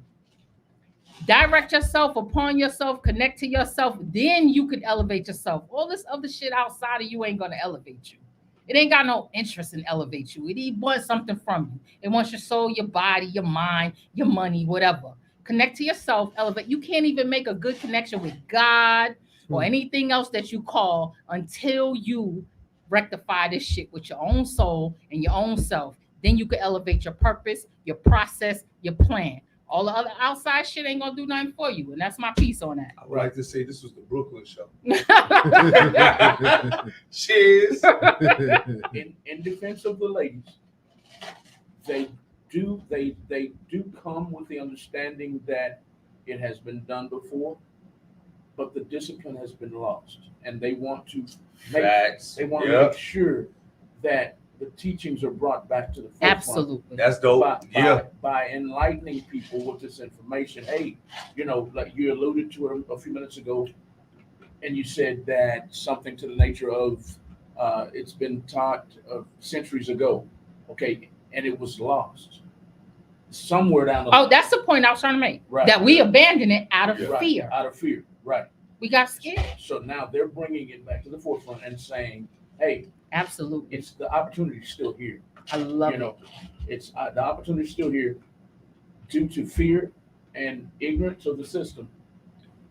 Direct yourself upon yourself, connect to yourself, then you could elevate yourself. All this other shit outside of you ain't gonna elevate you. It ain't got no interest in elevate you. It wants something from you. It wants your soul, your body, your mind, your money, whatever. Connect to yourself, elevate. You can't even make a good connection with God or anything else that you call until you rectify this shit with your own soul and your own self. Then you can elevate your purpose, your process, your plan. All the other outside shit ain't gonna do nothing for you. And that's my piece on that. I would like to say this was the Brooklyn show. Cheers. In defense of the ladies, they do come with the understanding that it has been done before, but the discipline has been lost. And they want to make sure that the teachings are brought back to the forefront. Absolutely. That's dope. By enlightening people with this information. Hey, like you alluded to it a few minutes ago, and you said that something to the nature of it's been taught centuries ago. Okay, and it was lost somewhere down the line. Oh, that's the point I was trying to make. Right. That we abandoned it out of fear. Out of fear, right. We got scared. So now they're bringing it back to the forefront and saying, hey, absolutely, it's the opportunity still here. I love it. It's the opportunity still here. Due to fear and ignorance of the system,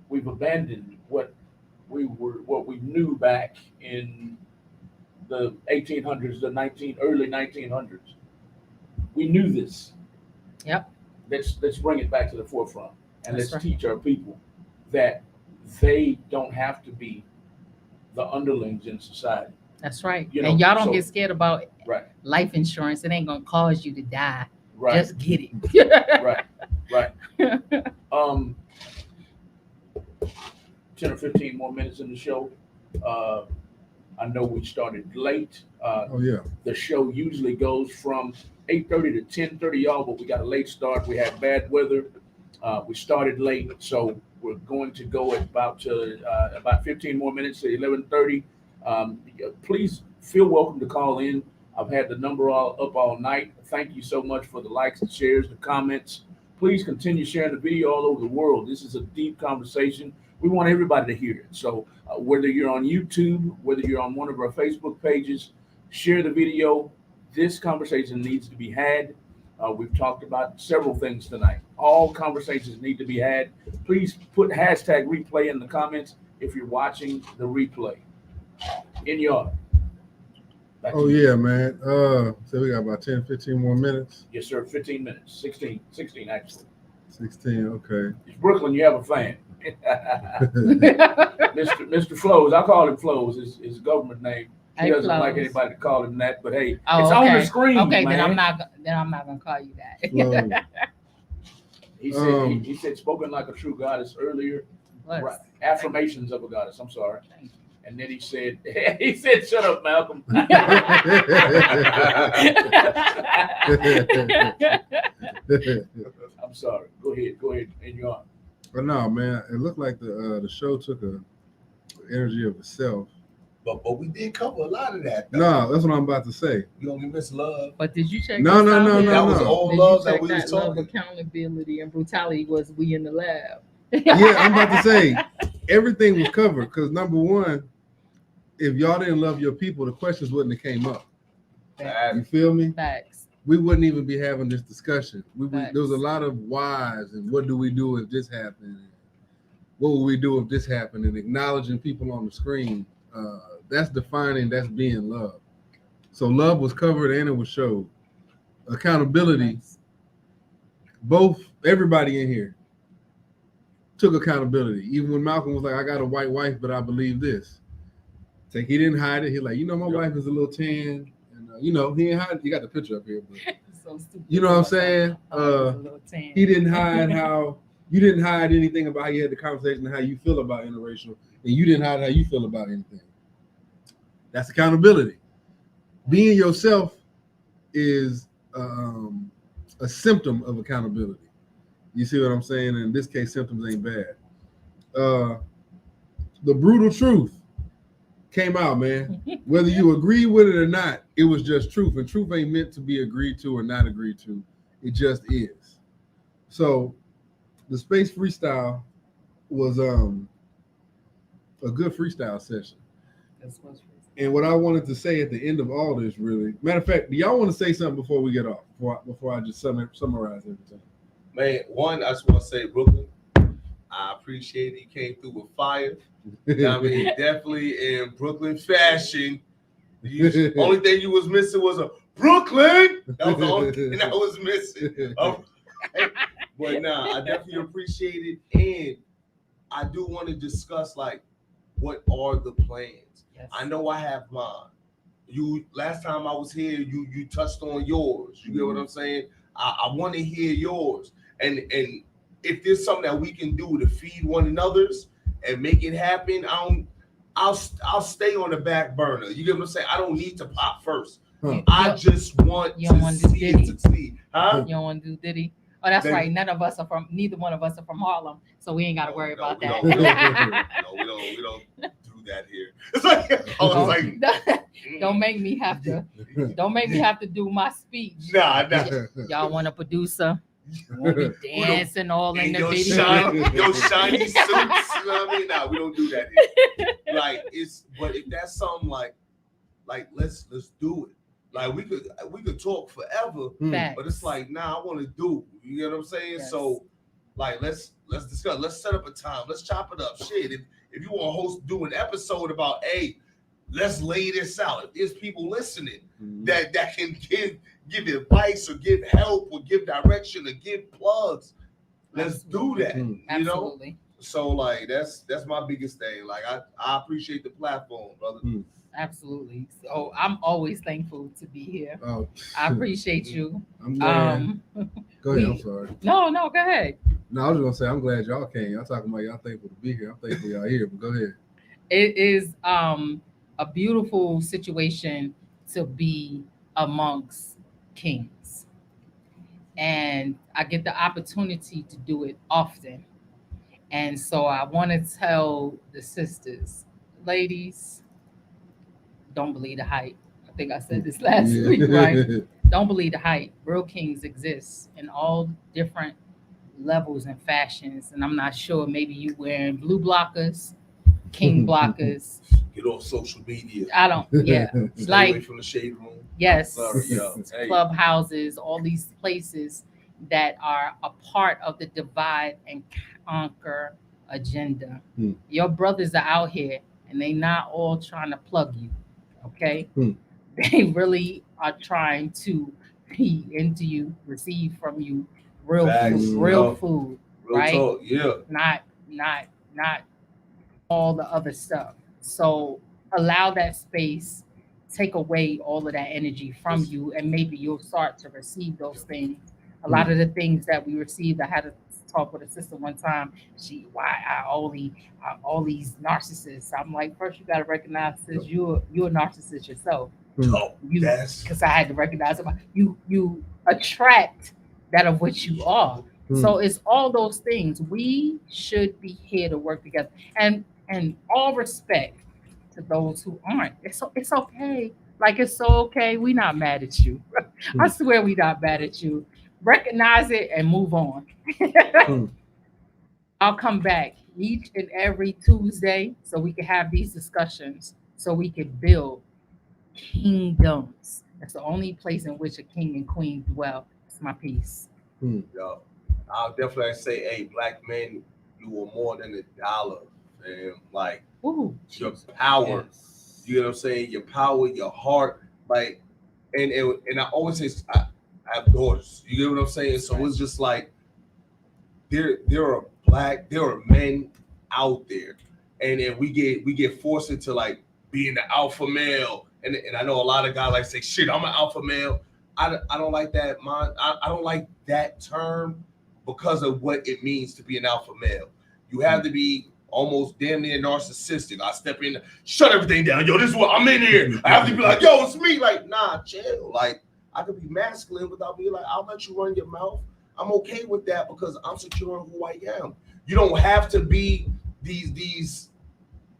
we've abandoned what we knew back in the 1800s, the early 1900s. We knew this. Yep. Let's bring it back to the forefront, and let's teach our people that they don't have to be the underlings in society. That's right. And y'all don't get scared about life insurance. It ain't gonna cause you to die. Right. Just get it. Right. 10 or 15 more minutes in the show. I know we started late. The show usually goes from 8:30 to 10:30, y'all, but we got a late start. We had bad weather. We started late, so we're going to go at about 15 more minutes to 11:30. Please feel welcome to call in. I've had the number up all night. Thank you so much for the likes, the shares, the comments. Please continue sharing the video all over the world. This is a deep conversation. We want everybody to hear it. So whether you're on YouTube, whether you're on one of our Facebook pages, share the video. This conversation needs to be had. We've talked about several things tonight. All conversations need to be had. Please put hashtag replay in the comments if you're watching the replay. In your yeah, man. So we got about 10, 15 more minutes. Yes, sir. 15 minutes. 16 actually. 16, okay. It's Brooklyn, you have a fan. Mr. Flows, I call him Flows, his government name. He doesn't like anybody to call him that, but hey, it's on the screen. Okay, man. then I'm not gonna call you that. He said spoken like a true goddess earlier. Right. Affirmations of a goddess. I'm sorry. And then he said, shut up, Malcolm. I'm sorry. Go ahead. And you're on. But no, man, it looked like the show took a energy of itself. But we did cover a lot of that. Though. No, that's what I'm about to say. You only miss love. But did you check? No. That was old love that we was love, talking. accountability, and brutality was we in the lab. Yeah, I'm about to say everything was covered because number one, if y'all didn't love your people, the questions wouldn't have came up. You feel me? Facts. We wouldn't even be having this discussion. There was a lot of whys and what do we do if this happened? What would we do if this happened? And acknowledging people on the screen. That's defining, that's being loved. So love was covered and it was showed. Accountability, everybody in here took accountability. Even when Malcolm was like, I got a white wife, but I believe this. It's like he didn't hide it. He like, my wife is a little tan. And, he didn't hide it. You got the picture up here. But, so stupid. You know what I'm saying? He didn't hide you didn't hide anything about how you had the conversation and how you feel about interracial. And you didn't hide how you feel about anything. That's accountability. Being yourself is a symptom of accountability. You see what I'm saying? In this case, symptoms ain't bad. The brutal truth came out, man. Whether you agree with it or not, it was just truth. And truth ain't meant to be agreed to or not agreed to. It just is. So the space freestyle was a good freestyle session. And what I wanted to say at the end of all this, really, matter of fact, do y'all want to say something before we get off? Before I just summarize everything. Man, one, I just want to say, Brooklyn, I appreciate it. You came through with fire. Definitely in Brooklyn fashion. The only thing you was missing was a Brooklyn. That was the only thing I was missing. But I definitely appreciate it. And I do want to discuss, what are the plans? Yes. I know I have mine. Last time I was here, you touched on yours. You get what I'm saying? I want to hear yours. And if there's something that we can do to feed one another's and make it happen, I'll stay on the back burner. You get what I'm saying? I don't need to pop first. I just want to see it succeed. Huh? You don't want to do Diddy? Oh, that's right. Neither one of us are from Harlem, so we ain't got to worry about that. We don't do that here. It's like, don't make me have to do my speech. Nah. Y'all want a producer? We'll be dancing all in the video. Those shiny suits. You know what I mean? Nah, we don't do that here. But if that's something like let's do it. Like we could talk forever, but it's like, I want to do. You know what I'm saying? Yes. So, let's discuss. Let's set up a time. Let's chop it up. Shit, if you want to do an episode about, let's lay this out. If there's people listening that can give advice or give help or give direction or give plugs, let's do that. You know? So that's my biggest thing. I appreciate the platform, brother. Absolutely. So I'm always thankful to be here. I appreciate you. I'm glad. Go ahead. I'm sorry. No, go ahead. No, I was gonna say I'm glad y'all came. Y'all talking about y'all thankful to be here. I'm thankful y'all here, but go ahead. It is a beautiful situation to be amongst kings. and I get the opportunity to do it often. And so I want to tell the sisters, ladies, don't believe the hype. I think I said this last week, right? Don't believe the hype. Real kings exist in all different levels and fashions. And I'm not sure, maybe you wearing blue blockers, king blockers. Get off social media. I don't, yeah. Stay Like, away from the shade room. yes, Sorry, y'all. Hey. clubhouses, all these places that are a part of the divide and conquer agenda. Your brothers are out here and they not all trying to plug you, okay? They really are trying to be into you, receive from you real Facts, food, real yo. food, Real right? talk, yeah. Not all the other stuff. So allow that space, take away all of that energy from you, and maybe you'll start to receive those things. A lot of the things that we received, I had to talk with a sister one time. Why I only all these narcissists. I'm like, first you got to recognize that you're a narcissist yourself. Oh, yes. Because I had to recognize about you attract that of which you are. So it's all those things. We should be here to work together, and all respect to those who aren't. It's okay. Like, it's so okay. We not mad at you. I swear we not mad at you. Recognize it and move on. I'll come back each and every Tuesday so we can have these discussions, so we can build kingdoms. That's the only place in which a king and queen dwell. It's my piece. Yo, I'll definitely say, hey, black men, you are more than $1. And like, Ooh, your power, you know what I'm saying? Your power, your heart, like, and I always say, I have daughters. You get what I'm saying? So it's just like, there are men out there, and we get forced into like being the alpha male, and I know a lot of guys like say, shit, I'm an alpha male. I don't like that, man. I don't like that term because of what it means to be an alpha male. You have to be almost damn near narcissistic. I step in, shut everything down. Yo, this is what I'm in here. I have to be like, yo, it's me. Like, nah, chill. Like, I could be masculine without being like, I'll let you run your mouth. I'm okay with that because I'm secure in who I am. You don't have to be these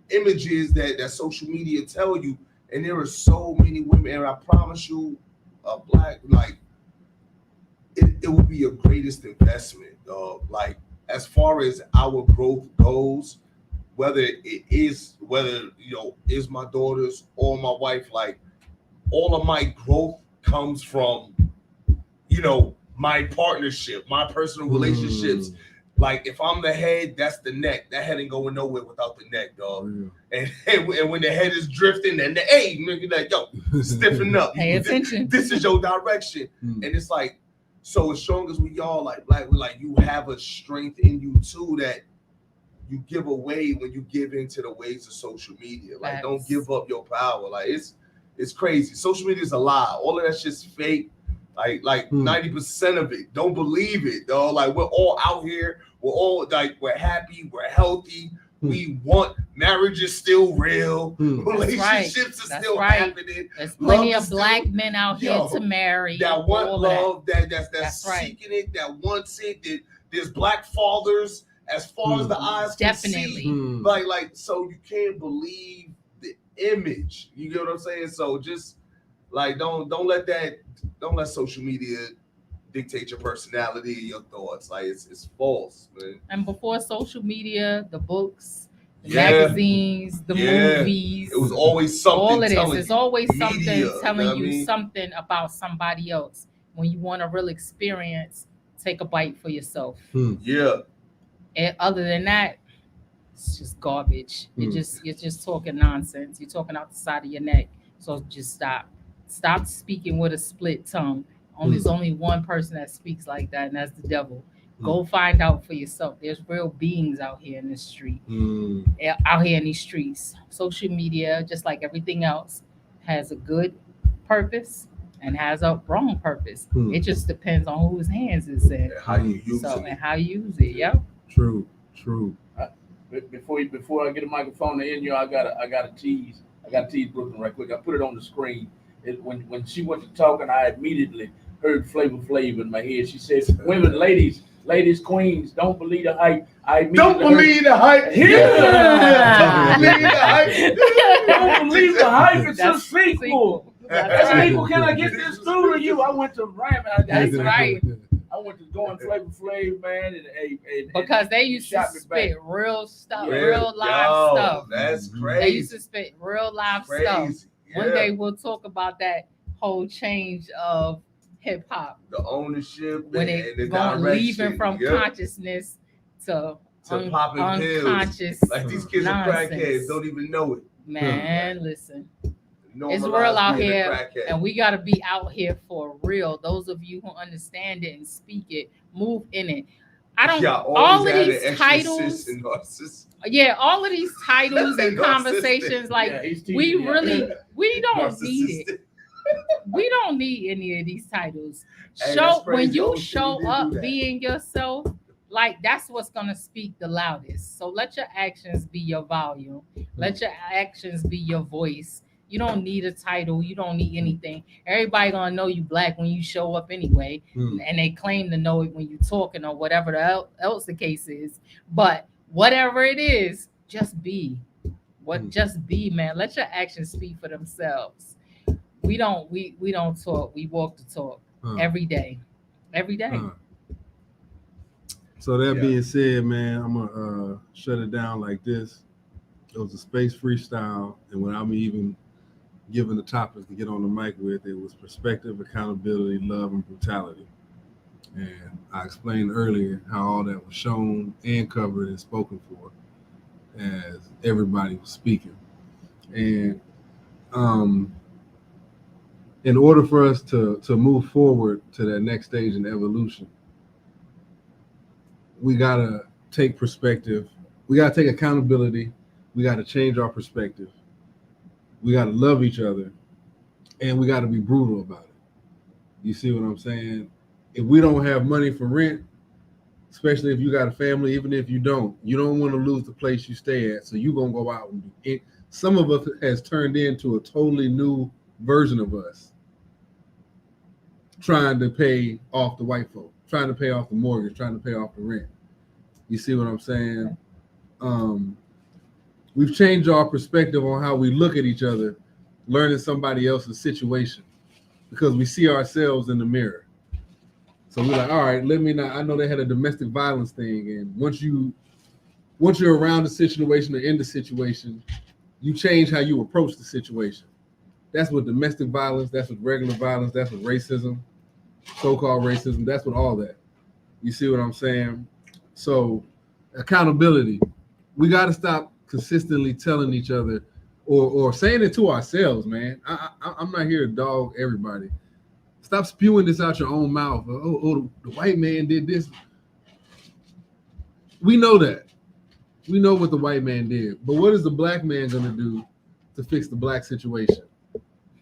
images that social media tell you. And there are so many women, and I promise you, a black, like, it will be your greatest investment, dog. Like, as far as our growth goes, whether is my daughters or my wife, like, all of my growth comes from, my partnership, my personal relationships. Like, if I'm the head, that's the neck. That head ain't going nowhere without the neck, dog. And when the head is drifting, then you're like, yo, stiffen up. Pay attention. This is your direction. And it's like, so as strong as we all like you have a strength in you too that you give away when you give into the ways of social media. Like, don't give up your power. Like, it's crazy. Social media is a lie. All of that shit's fake. Like 90% of it. Don't believe it, though. Like, we're all out here. We're all like, we're happy. We're healthy. We want, marriage is still real. Relationships are still happening. There's plenty of black men out here to marry. That want love. That's seeking it. That wants it. There's black fathers as far as the eyes can see. Like, so you can't believe the image. You get what I'm saying? So just like, don't let social media dictate your personality and your thoughts. Like, it's false, man. And before social media, the books, the magazines, the movies, it was always something. All it is. It's always media, something telling you I mean? something about somebody else. When you want a real experience, take a bite for yourself. Yeah. And other than that, it's just garbage. You're just talking nonsense. You're talking out the side of your neck. So just stop. Stop speaking with a split tongue. There's only one person that speaks like that, and that's the devil. Go find out for yourself. There's real beings out here in the street, out here in these streets. Social media, just like everything else, has a good purpose and has a wrong purpose. It just depends on whose hands it's in. How you use it. And how you use it. Yep. True. Before I get a microphone in you, I gotta tease Brooklyn right quick. I put it on the screen. When she went to talking, I immediately heard Flavor Flav in my head. She says, "Women, ladies, queens, don't believe the hype." Don't believe the hype. Yeah. Don't believe the hype. Don't believe the hype. It's a That's sequel. That's Hey, right. people, can I get this through to you? I went to Ram. That's right. I went to go on Flavor Flav, man, and Because they used to shot me back. spit real stuff, Yeah. real live stuff. That's They crazy. used to spit real live stuff. Crazy. One Yeah. day we'll talk about that whole change of hip hop The ownership when and it the going leaving direction. from Yep. consciousness to popping pills. unconscious. Like these kids are nonsense. crackheads, don't even know it. Man, listen, Normalize it's real out being a here, crackhead. and we got to be out here for real. Those of you who understand it and speak it, move in it. I don't. Yeah, all always of had these an extra titles, cis and narcissist. yeah, all of these titles They and narcissistic. conversations, like yeah, he's teaching we you. really, we don't need it. Narcissistic. We don't need any of these titles. Hey, Show that's crazy. when you Old school show didn't up do that. being yourself, like that's what's gonna speak the loudest. So let your actions be your volume. Let your actions be your voice. You don't need a title. You don't need anything. Everybody gonna know you black when you show up anyway, and they claim to know it when you talking or whatever else the case is. But whatever it is, just be. Just be, man. Let your actions speak for themselves. We don't talk. We walk the talk every day. Every day. So that Yeah. being said, man, I'm gonna shut it down like this. It was a space freestyle, and without me even given the topics to get on the mic with, it was perspective, accountability, love, and brutality. And I explained earlier how all that was shown and covered and spoken for as everybody was speaking. And in order for us to move forward to that next stage in evolution, we gotta take perspective. We gotta take accountability. We gotta change our perspective. We gotta love each other, and we gotta be brutal about it. You see what I'm saying? If we don't have money for rent, especially if you got a family, even if you don't want to lose the place you stay at. So you're gonna go out and do it. Some of us has turned into a totally new version of us, trying to pay off the white folk, trying to pay off the mortgage, trying to pay off the rent. You see what I'm saying? We've changed our perspective on how we look at each other, learning somebody else's situation, because we see ourselves in the mirror. So we're like, all right, I know they had a domestic violence thing, and once you're around the situation or in the situation, you change how you approach the situation. That's what domestic violence, that's what regular violence, that's what racism, so-called racism, that's what all that. You see what I'm saying? So accountability. We got to stop consistently telling each other or saying it to ourselves, man. I'm not here to dog everybody. Stop spewing this out your own mouth. Oh, the white man did this. We know that. We know what the white man did. But what is the black man going to do to fix the black situation?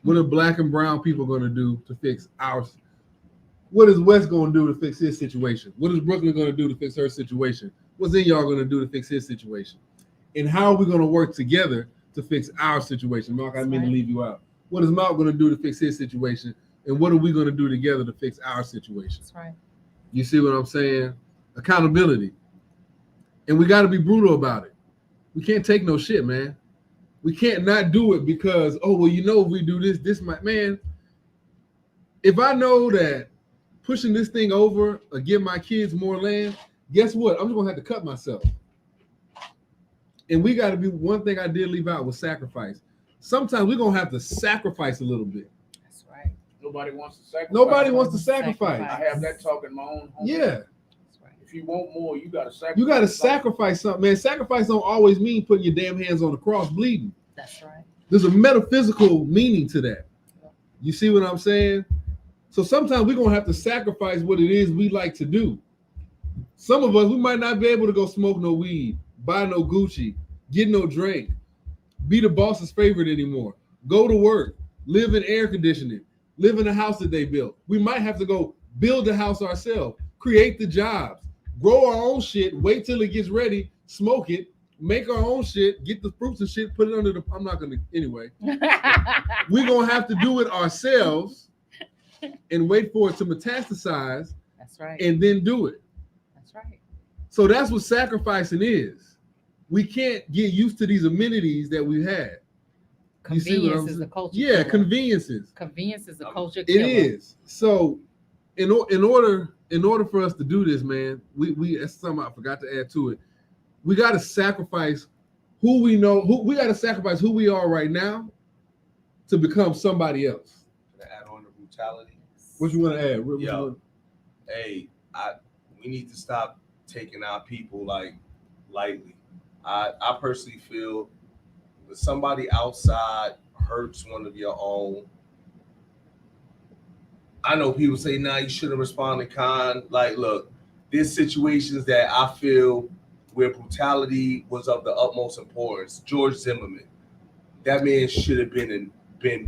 What are black and brown people going to do to fix ours? What is West going to do to fix his situation? What is Brooklyn going to do to fix her situation? What's in y'all going to do to fix his situation? And how are we going to work together to fix our situation? Mark, I didn't mean to leave you out. What is Mark going to do to fix his situation? And what are we going to do together to fix our situation? That's right. You see what I'm saying? Accountability. And we got to be brutal about it. We can't take no shit, man. We can't not do it because, oh, well, if we do this might, man. If I know that pushing this thing over or give my kids more land, guess what? I'm just going to have to cut myself. And we got to be, one thing I did leave out was sacrifice. Sometimes we're going to have to sacrifice a little bit. That's right. Nobody wants to sacrifice. Nobody wants to sacrifice. I have that talk in my own home. Yeah. That's right. If you want more, you got to sacrifice. You got to sacrifice something, man. Sacrifice don't always mean putting your damn hands on the cross bleeding. That's right. There's a metaphysical meaning to that. You see what I'm saying? So sometimes we're going to have to sacrifice what it is we like to do. Some of us, we might not be able to go smoke no weed, buy no Gucci, get no drink, be the boss's favorite anymore, go to work, live in air conditioning, live in a house that they built. We might have to go build the house ourselves, create the jobs, grow our own shit, wait till it gets ready, smoke it, make our own shit, get the fruits and shit, put it under the, I'm not going to, anyway. We're going to have to do it ourselves and wait for it to metastasize. That's right. And then do it. That's right. So that's what sacrificing is. We can't get used to these amenities that we had. Convenience is a culture. Yeah, killer. conveniences. Convenience is a culture killer. It is. So in order for us to do this, man, we that's something I forgot to add to it. We got to sacrifice who we know. We got to sacrifice who we are right now to become somebody else. Can I add on to brutality? What you want to add? Hey, we need to stop taking our people lightly. I personally feel when somebody outside hurts one of your own, I know people say, nah, you shouldn't respond in kind. Like, look, there's situations that I feel where brutality was of the utmost importance. George Zimmerman, that man should have been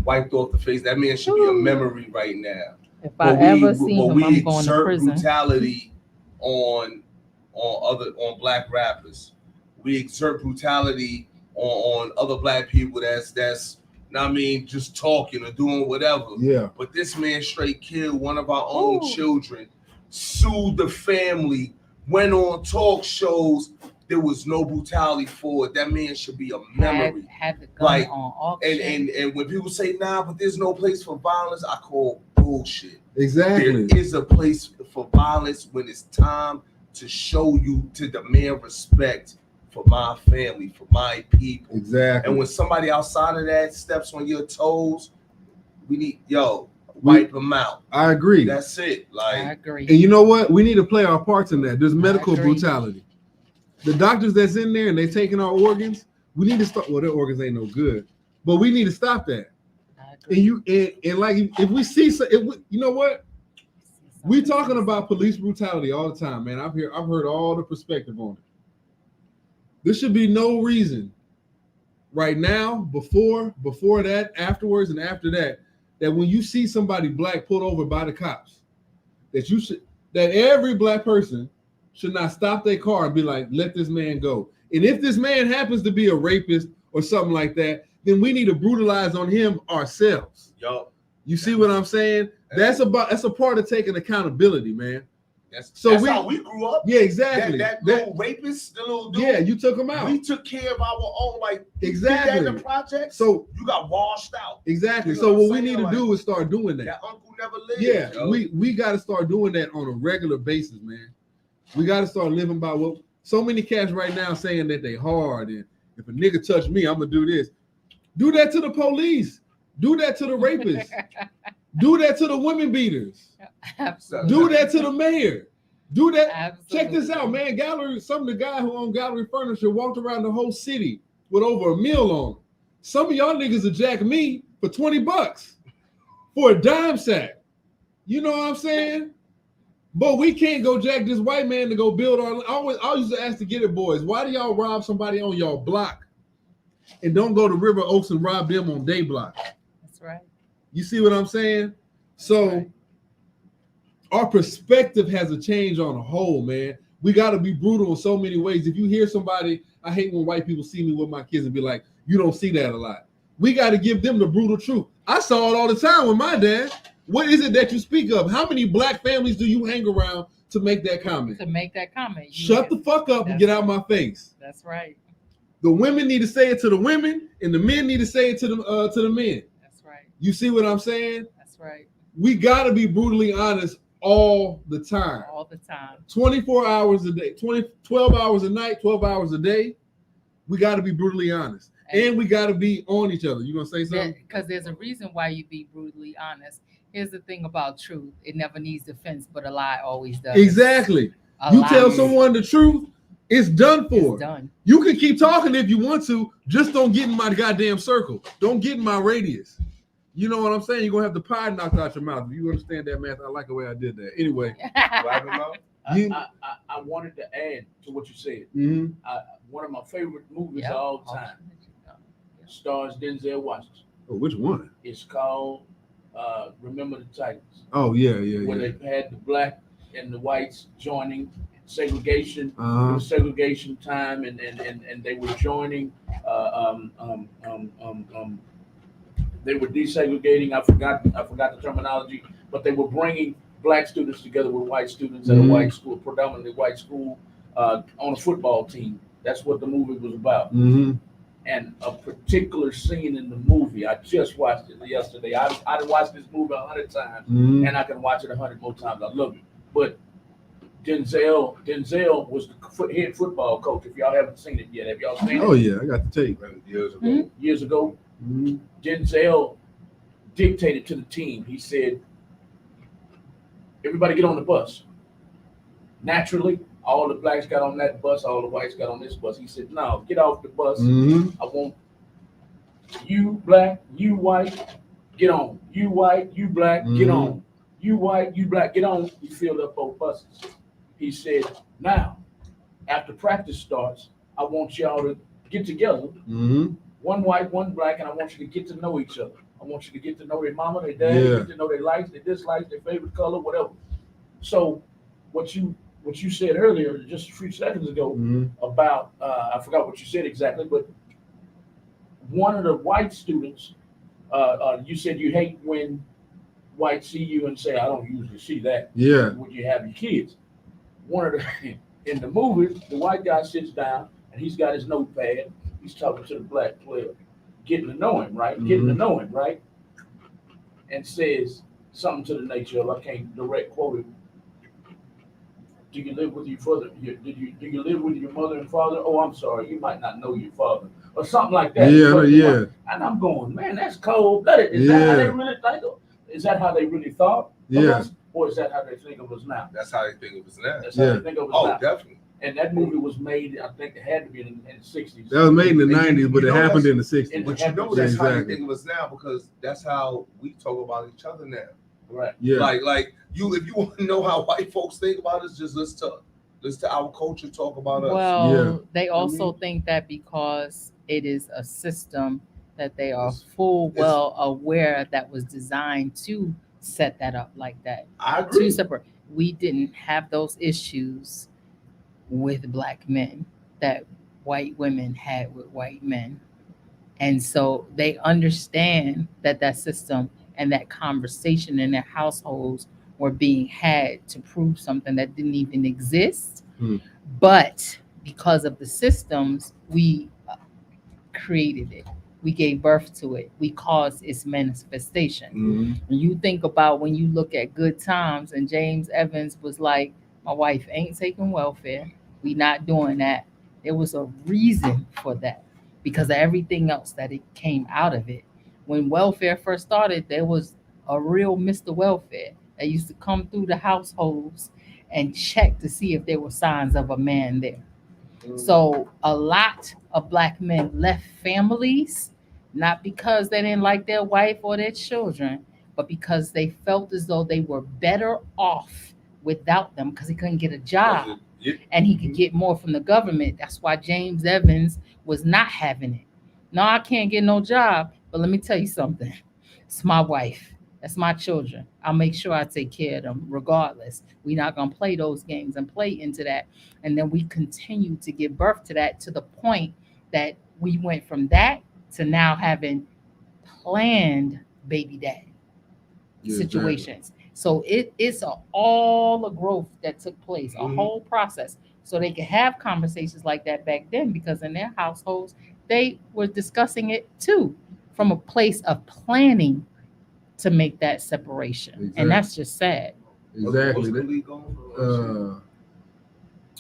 wiped off the face. That man should be a memory right now. If I ever see him, we I'm going to prison. Brutality on black rappers. We exert brutality on other black people that's I mean, just talking or doing whatever. Yeah. But this man straight killed one of our own children, sued the family, went on talk shows. There was no brutality for it. That man should be a memory. Had the gun on auction. And when people say, nah, but there's no place for violence, I call bullshit. Exactly. There is a place for violence when it's time to show you, to demand respect for my family, for my people. Exactly. And when somebody outside of that steps on your toes, we need, wipe them out. I agree. That's it. I agree. And you know what? We need to play our parts in that. There's medical brutality. The doctors that's in there and they taking our organs, we need to stop. Well, their organs ain't no good, but we need to stop that. And like if we see, you know what? We talking about police brutality all the time, man. I've heard all the perspective on it. There should be no reason right now, before that, afterwards, and after that, that when you see somebody black pulled over by the cops, that every black person should not stop their car and be like, let this man go. And if this man happens to be a rapist or something like that, then we need to brutalize on him ourselves. You see what I'm saying? That's a part of taking accountability, man. That's how we grew up. Yeah, exactly. That little rapist, the little dude. Yeah, you took him out. We took care of our own, exactly. In the project. So you got washed out. Exactly. You know so what we need to do is start doing that. That uncle never lived. Yeah, we got to start doing that on a regular basis, man. We got to start living by what so many cats right now saying that they hard, and if a nigga touch me, I'm gonna do this. Do that to the police. Do that to the rapists. Do that to the women beaters. Absolutely. Do that to the mayor. Do that. Absolutely. Check this out, man. Some of the guy who owned Gallery Furniture walked around the whole city with over a meal on him. Some of y'all niggas will jack me for $20 for a dime sack. You know what I'm saying? But we can't go jack this white man to go build our. I used to ask the Get It boys, why do y'all rob somebody on y'all block and don't go to River Oaks and rob them on their block? That's right. You see what I'm saying? So our perspective has a change on the whole, man. We got to be brutal in so many ways. If you hear somebody, I hate when white people see me with my kids and be like, you don't see that a lot. We got to give them the brutal truth. I saw it all the time with my dad. What is it that you speak of? How many black families do you hang around to make that comment? Shut the fuck up and get out my face. That's right. The women need to say it to the women, and the men need to say it to the men. That's right. You see what I'm saying? That's right. We got to be brutally honest all the time. All the time. 24 hours a day, 12 hours a night, 12 hours a day. We got to be brutally honest. And we got to be on each other. You going to say something? Because there's a reason why you be brutally honest. Here's the thing about truth. It never needs defense, but a lie always does. Exactly. You tell someone the truth, it's done for. It's done. You can keep talking if you want to. Just don't get in my goddamn circle. Don't get in my radius. You know what I'm saying? You're going to have the pie knocked out your mouth. If you understand that math, I like the way I did that. Anyway. I wanted to add to what you said. Mm-hmm. One of my favorite movies of all time stars Denzel Washington. Oh, which one? It's called Remember the Titans. Oh, yeah. Where they had the black and the whites joining segregation. Uh-huh. It was segregation time, and they were joining. they were desegregating. I forgot the terminology, but they were bringing black students together with white students at a white school, predominantly white school, on a football team. That's what the movie was about. And a particular scene in the movie, I just watched it yesterday. I watched this movie 100 times, and I can watch it 100 more times. I love it. But Denzel was the head football coach. If y'all haven't seen it yet, have y'all seen it? Oh yeah, I got the tape. Years ago, Denzel dictated to the team. He said, "Everybody get on the bus." Naturally, all the blacks got on that bus, all the whites got on this bus. He said, "No, get off the bus. I want you black, you white, get on. You white, you black, get on. You white, you black, get on." He filled up both buses. He said, "Now, after practice starts, I want y'all to get together, one white, one black, and I want you to get to know each other. I want you to get to know their mama, their dad, get to know their likes, their dislikes, their favorite color, whatever." So what you said earlier, just a few seconds ago, about I forgot what you said exactly, but one of the white students, you said you hate when whites see you and say, "I don't usually see that." Yeah. When you have your kids, one of the in the movie, the white guy sits down and he's got his notepad. He's talking to the black player, getting to know him, right? Getting to know him, right? And says something to the nature of, I can't direct quote it. "Do you live with your father? Do you live with your mother and father? Oh, I'm sorry, you might not know your father," or something like that. Yeah. And I'm going, man, that's cold blooded. Is that how they really think? Is that how they really thought of us, or is that how they think of us now? That's how they think of us now. That's how they think of us now. Oh, definitely. And that movie was made, I think it had to be in the 60s. That was made in the 90s, but it happened in the 60s. But you know that's how they think of us now, because that's how we talk about each other now. Right. Yeah. Like you, if you want to know how white folks think about us, just listen to our culture talk about us. Well, they also think that because it is a system that they are well aware that was designed to set that up like that. I agree. Two separate. We didn't have those issues with black men that white women had with white men. And so they understand that system and that conversation in their households were being had to prove something that didn't even exist. But because of the systems, we created it. We gave birth to it. We caused its manifestation. When you think about, when you look at Good Times, and James Evans was like, "My wife ain't taking welfare. We not doing that." There was a reason for that, because of everything else that it came out of it. When welfare first started, there was a real Mr. Welfare that used to come through the households and check to see if there were signs of a man there. So a lot of black men left families, not because they didn't like their wife or their children, but because they felt as though they were better off without them, because he couldn't get a job and he could get more from the government. That's why James Evans was not having it. "No, I can't get no job, but let me tell you something. It's my wife. That's my children. I'll make sure I take care of them regardless. We're not going to play those games and play into that." And then we continue to give birth to that, to the point that we went from that to now having planned baby daddy situations. So it's all a growth that took place, a whole process. So they could have conversations like that back then, because in their households, they were discussing it too, from a place of planning to make that separation. And that's just sad. Exactly.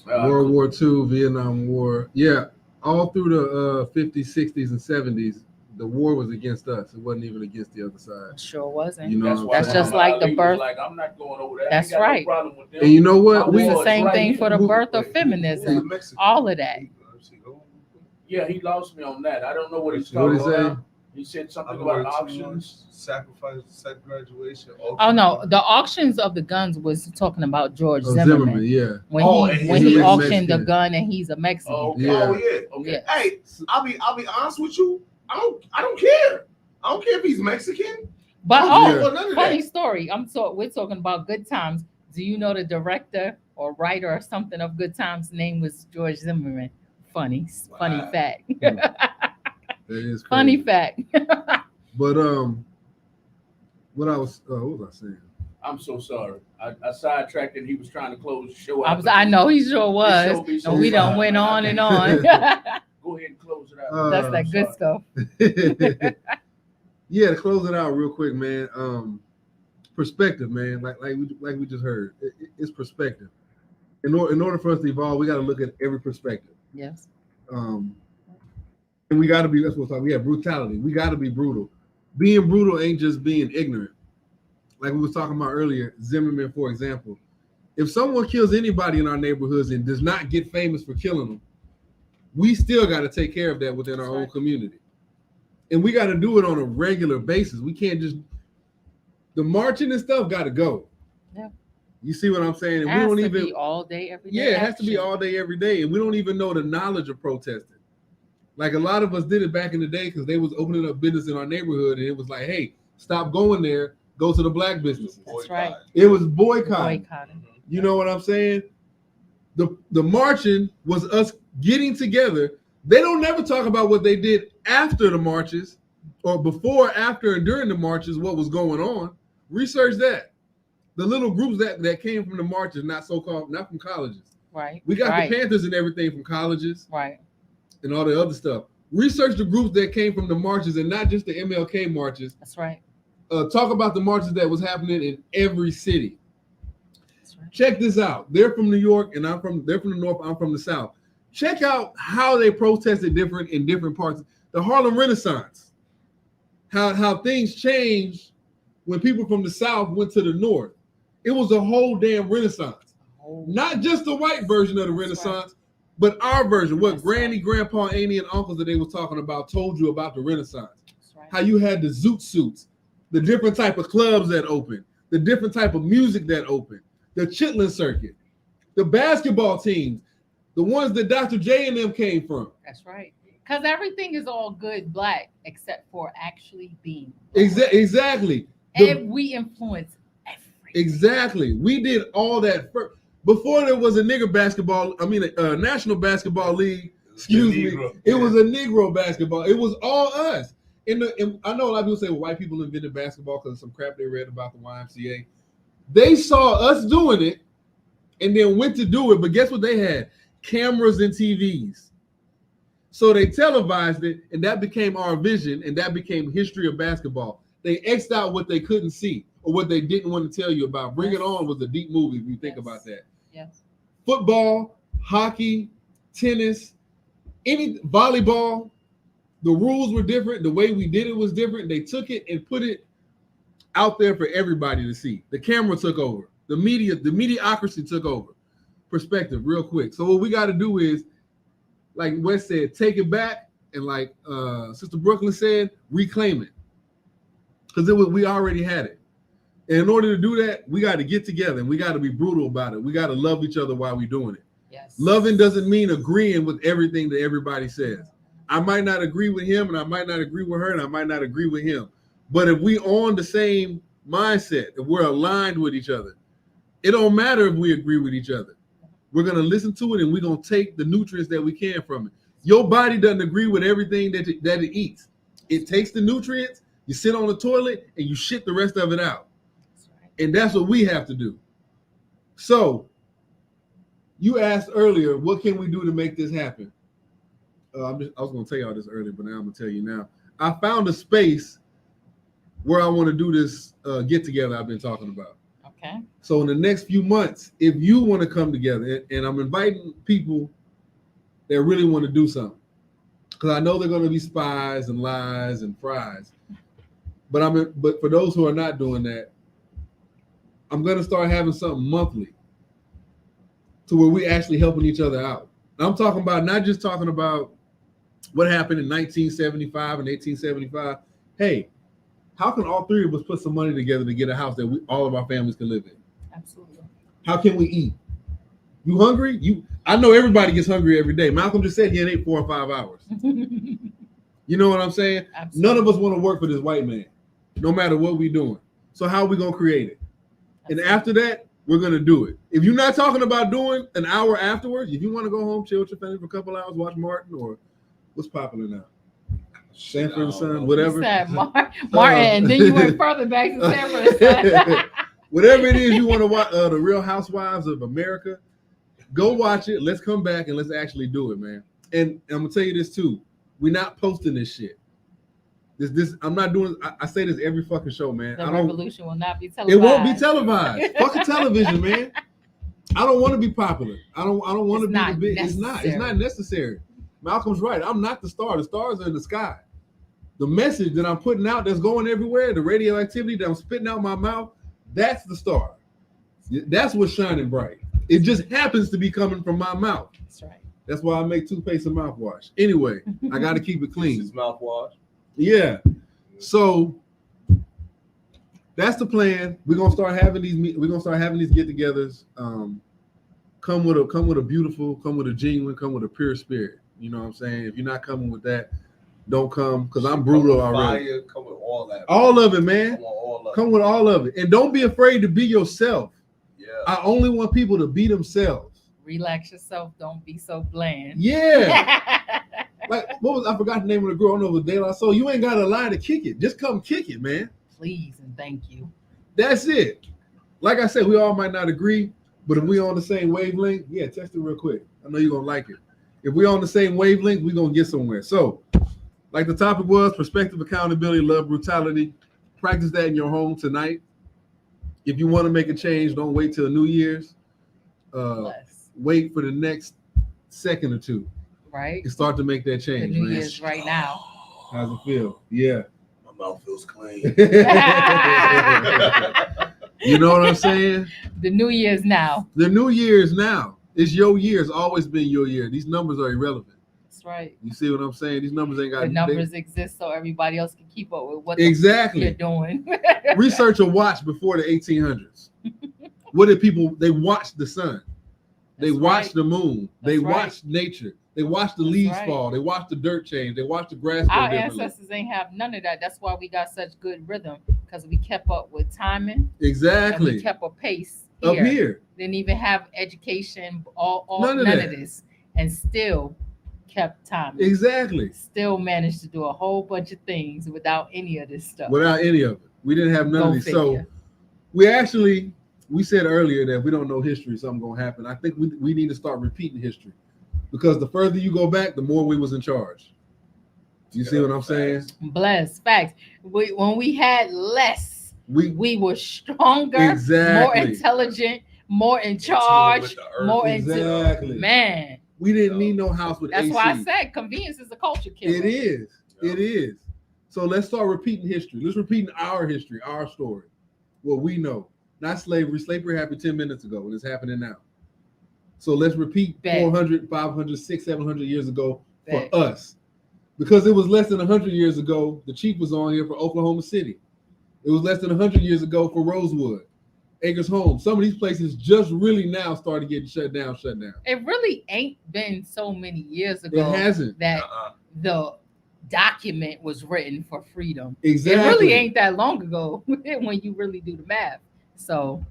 World War II, Vietnam War. Yeah, all through the 50s, 60s, and 70s, the war was against us. It wasn't even against the other side. Sure wasn't. You know, that's just like the birth. Like, I'm not going over that. That's right. No problem with them. And you know what? It's the same thing for the birth of feminism. All of that. Yeah, he lost me on that. I don't know what he's talking about. He said something about auctions, sacrifice, set graduation. Oh no, the auctions of the guns was talking about George Zimmerman. Yeah. When he auctioned the gun, and he's a Mexican. Okay. Okay. Hey, I'll be honest with you. I don't care. I don't care if he's Mexican. But funny story. We're talking about Good Times. Do you know the director or writer or something of Good Times' name was George Zimmerman? Funny fact. That is crazy. Funny fact. But what was I saying? I'm so sorry. I sidetracked and he was trying to close the show out. I know he sure was. show be so And we done fun, went man. on and on. Go ahead and close it out. That's that good stuff. Yeah, to close it out real quick, man. Perspective, man. Like we just heard, it's perspective. In order for us to evolve, we got to look at every perspective. Yes. And we got to be. That's what we're talking. We have brutality. We got to be brutal. Being brutal ain't just being ignorant. Like we was talking about earlier, Zimmerman, for example. If someone kills anybody in our neighborhoods and does not get famous for killing them, we still got to take care of that within our own community. And we got to do it on a regular basis. We can't just, the marching and stuff got to go. Yeah. You see what I'm saying? And it has to be all day, every day. Yeah, it has to be all day, every day. And we don't even know the knowledge of protesting. Like a lot of us did it back in the day because they was opening up business in our neighborhood. And it was like, hey, stop going there. Go to the black businesses. That's right. It was boycotting. You know what I'm saying? The marching was us getting together. They don't never talk about what they did after the marches or before, after, and during the marches, what was going on. Research that. The little groups that came from the marches, not from colleges. Right. We got the Panthers and everything from colleges. Right. And all the other stuff. Research the groups that came from the marches and not just the MLK marches. That's right. Talk about the marches that was happening in every city. That's right. Check this out. They're from New York, and they're from the North. I'm from the South. Check out how they protested different in different parts. The Harlem Renaissance. How things changed when people from the South went to the North. It was a whole damn Renaissance. Not just the white version of the Renaissance, but our version. What Granny, Grandpa, Auntie, and uncles that they were talking about told you about the Renaissance. How you had the zoot suits. The different type of clubs that opened, the different type of music that opened, the chitlin circuit, the basketball teams, the ones that Dr. J and them came from. That's right. Because everything is all good black except for actually being. Exactly. And we influence everything. Exactly. We did all that first. Before there was a nigger basketball, a National Basketball League, it was a Negro basketball. It was all us. And I know a lot of people say, well, white people invented basketball because of some crap they read about the YMCA. They saw us doing it and then went to do it. But guess what they had? Cameras and TVs. So they televised it, and that became our vision, and that became history of basketball. They X'd out what they couldn't see or what they didn't want to tell you about. Bring It On was a deep movie if you think about that. Yes. Football, hockey, tennis, any volleyball. The rules were different. The way we did it was different. They took it and put it out there for everybody to see. The camera took over. The mediocrity took over. Perspective, real quick. So what we got to do is, like Wes said, take it back, and like Sister Brooklyn said, reclaim it. Because we already had it. And in order to do that, we got to get together and we got to be brutal about it. We got to love each other while we're doing it. Yes. Loving doesn't mean agreeing with everything that everybody says. I might not agree with him, and I might not agree with her, and I might not agree with him. But if we on the same mindset, if we're aligned with each other, it don't matter if we agree with each other. We're going to listen to it, and we're going to take the nutrients that we can from it. Your body doesn't agree with everything that it eats. It takes the nutrients, you sit on the toilet, and you shit the rest of it out. And that's what we have to do. So, you asked earlier, what can we do to make this happen? I was going to tell y'all this earlier, but now I'm going to tell you now. I found a space where I want to do this get together I've been talking about. Okay. So in the next few months, if you want to come together, and I'm inviting people that really want to do something, because I know they're going to be spies and lies and fries. But for those who are not doing that, I'm going to start having something monthly to where we actually helping each other out. And I'm talking about not just talking about what happened in 1975 and 1875. Hey, how can all three of us put some money together to get a house that all of our families can live in? Absolutely. How can we eat? You hungry? I know everybody gets hungry every day. Malcolm just said he ain't ate 4 or 5 hours. You know what I'm saying? Absolutely. None of us want to work for this white man, no matter what we're doing. So how are we going to create it? Absolutely. And after that, we're going to do it. If you're not talking about doing an hour afterwards, if you want to go home, chill with your family for a couple hours, watch Martin, or what's popular now? Sanford Son, whatever. You said Martin, and then you went further back to Sanford Son. Whatever it is you want to watch, the Real Housewives of America, go watch it. Let's come back and let's actually do it, man. And I'm gonna tell you this too: we're not posting this shit. This I'm not doing. I say this every fucking show, man. The revolution will not be televised. It won't be televised. Fucking television, man. I don't want to be popular. I don't want to be the big. It's not necessary. Malcolm's right. I'm not the star. The stars are in the sky. The message that I'm putting out that's going everywhere, the radioactivity that I'm spitting out my mouth, that's the star. That's what's shining bright. It just happens to be coming from my mouth. That's right. That's why I make toothpaste and mouthwash. Anyway, I got to keep it clean. This is mouthwash. Yeah. So that's the plan. We're gonna start having these. We're gonna start having these get-togethers. Come with a beautiful, come with a genuine, come with a pure spirit. You know what I'm saying? If you're not coming with that, don't come because I'm brutal already. Fire, come with all that. All of it, man. Come with all of it, and don't be afraid to be yourself. Yeah. I only want people to be themselves. Relax yourself. Don't be so bland. Yeah. Like, I forgot the name of the girl. I don't know if it was De La Soul. You ain't got a line to kick it. Just come kick it, man. Please and thank you. That's it. Like I said, we all might not agree, but if we on the same wavelength, yeah, text it real quick. I know you're going to like it. If we on the same wavelength, we're going to get somewhere. So, like the topic was, perspective, accountability, love, brutality. Practice that in your home tonight. If you want to make a change, don't wait till New Year's. Wait for the next second or two. Right. And start to make that change. The New Year's right now. How's it feel? Yeah. My mouth feels clean. You know what I'm saying? The New Year's now. The New Year's now. It's your year. It's always been your year. These numbers are irrelevant. That's right. You see what I'm saying? These numbers ain't got. The numbers exist so everybody else can keep up with what exactly you're doing. Research a watch before the 1800s. What did people? They watched the sun. They watched the moon. They watched nature. They watched the leaves fall. They watched the dirt change. They watched the grass grow Our differently. ancestors ain't have none of that. That's why we got such good rhythm, because we kept up with timing. Exactly. And we kept a pace up here. Didn't even have education, none of this, and still kept timing. Exactly. Still managed to do a whole bunch of things without any of this stuff. Without any of it. We didn't have none of these. So we said earlier that we don't know history, something's going to happen. I think we need to start repeating history, because the further you go back, the more we was in charge. You see what I'm saying? Bless. Facts. When we had less, we were stronger, more intelligent, more in charge, more man. We didn't need no house with That's AC. why I said convenience is a culture killer. It is. It is. So let's start repeating history. Let's repeat our history, our story, what we know. Not slavery. Slavery happened 10 minutes ago, and it's happening now. So let's repeat 400, 500, 600, 700 years ago for us. Because it was less than 100 years ago, the chief was on here for Oklahoma City. It was less than 100 years ago for Rosewood, Acres Home. Some of these places just really now started getting shut down. It really ain't been so many years ago. It hasn't. That the document was written for freedom. Exactly. It really ain't that long ago when you really do the math. So,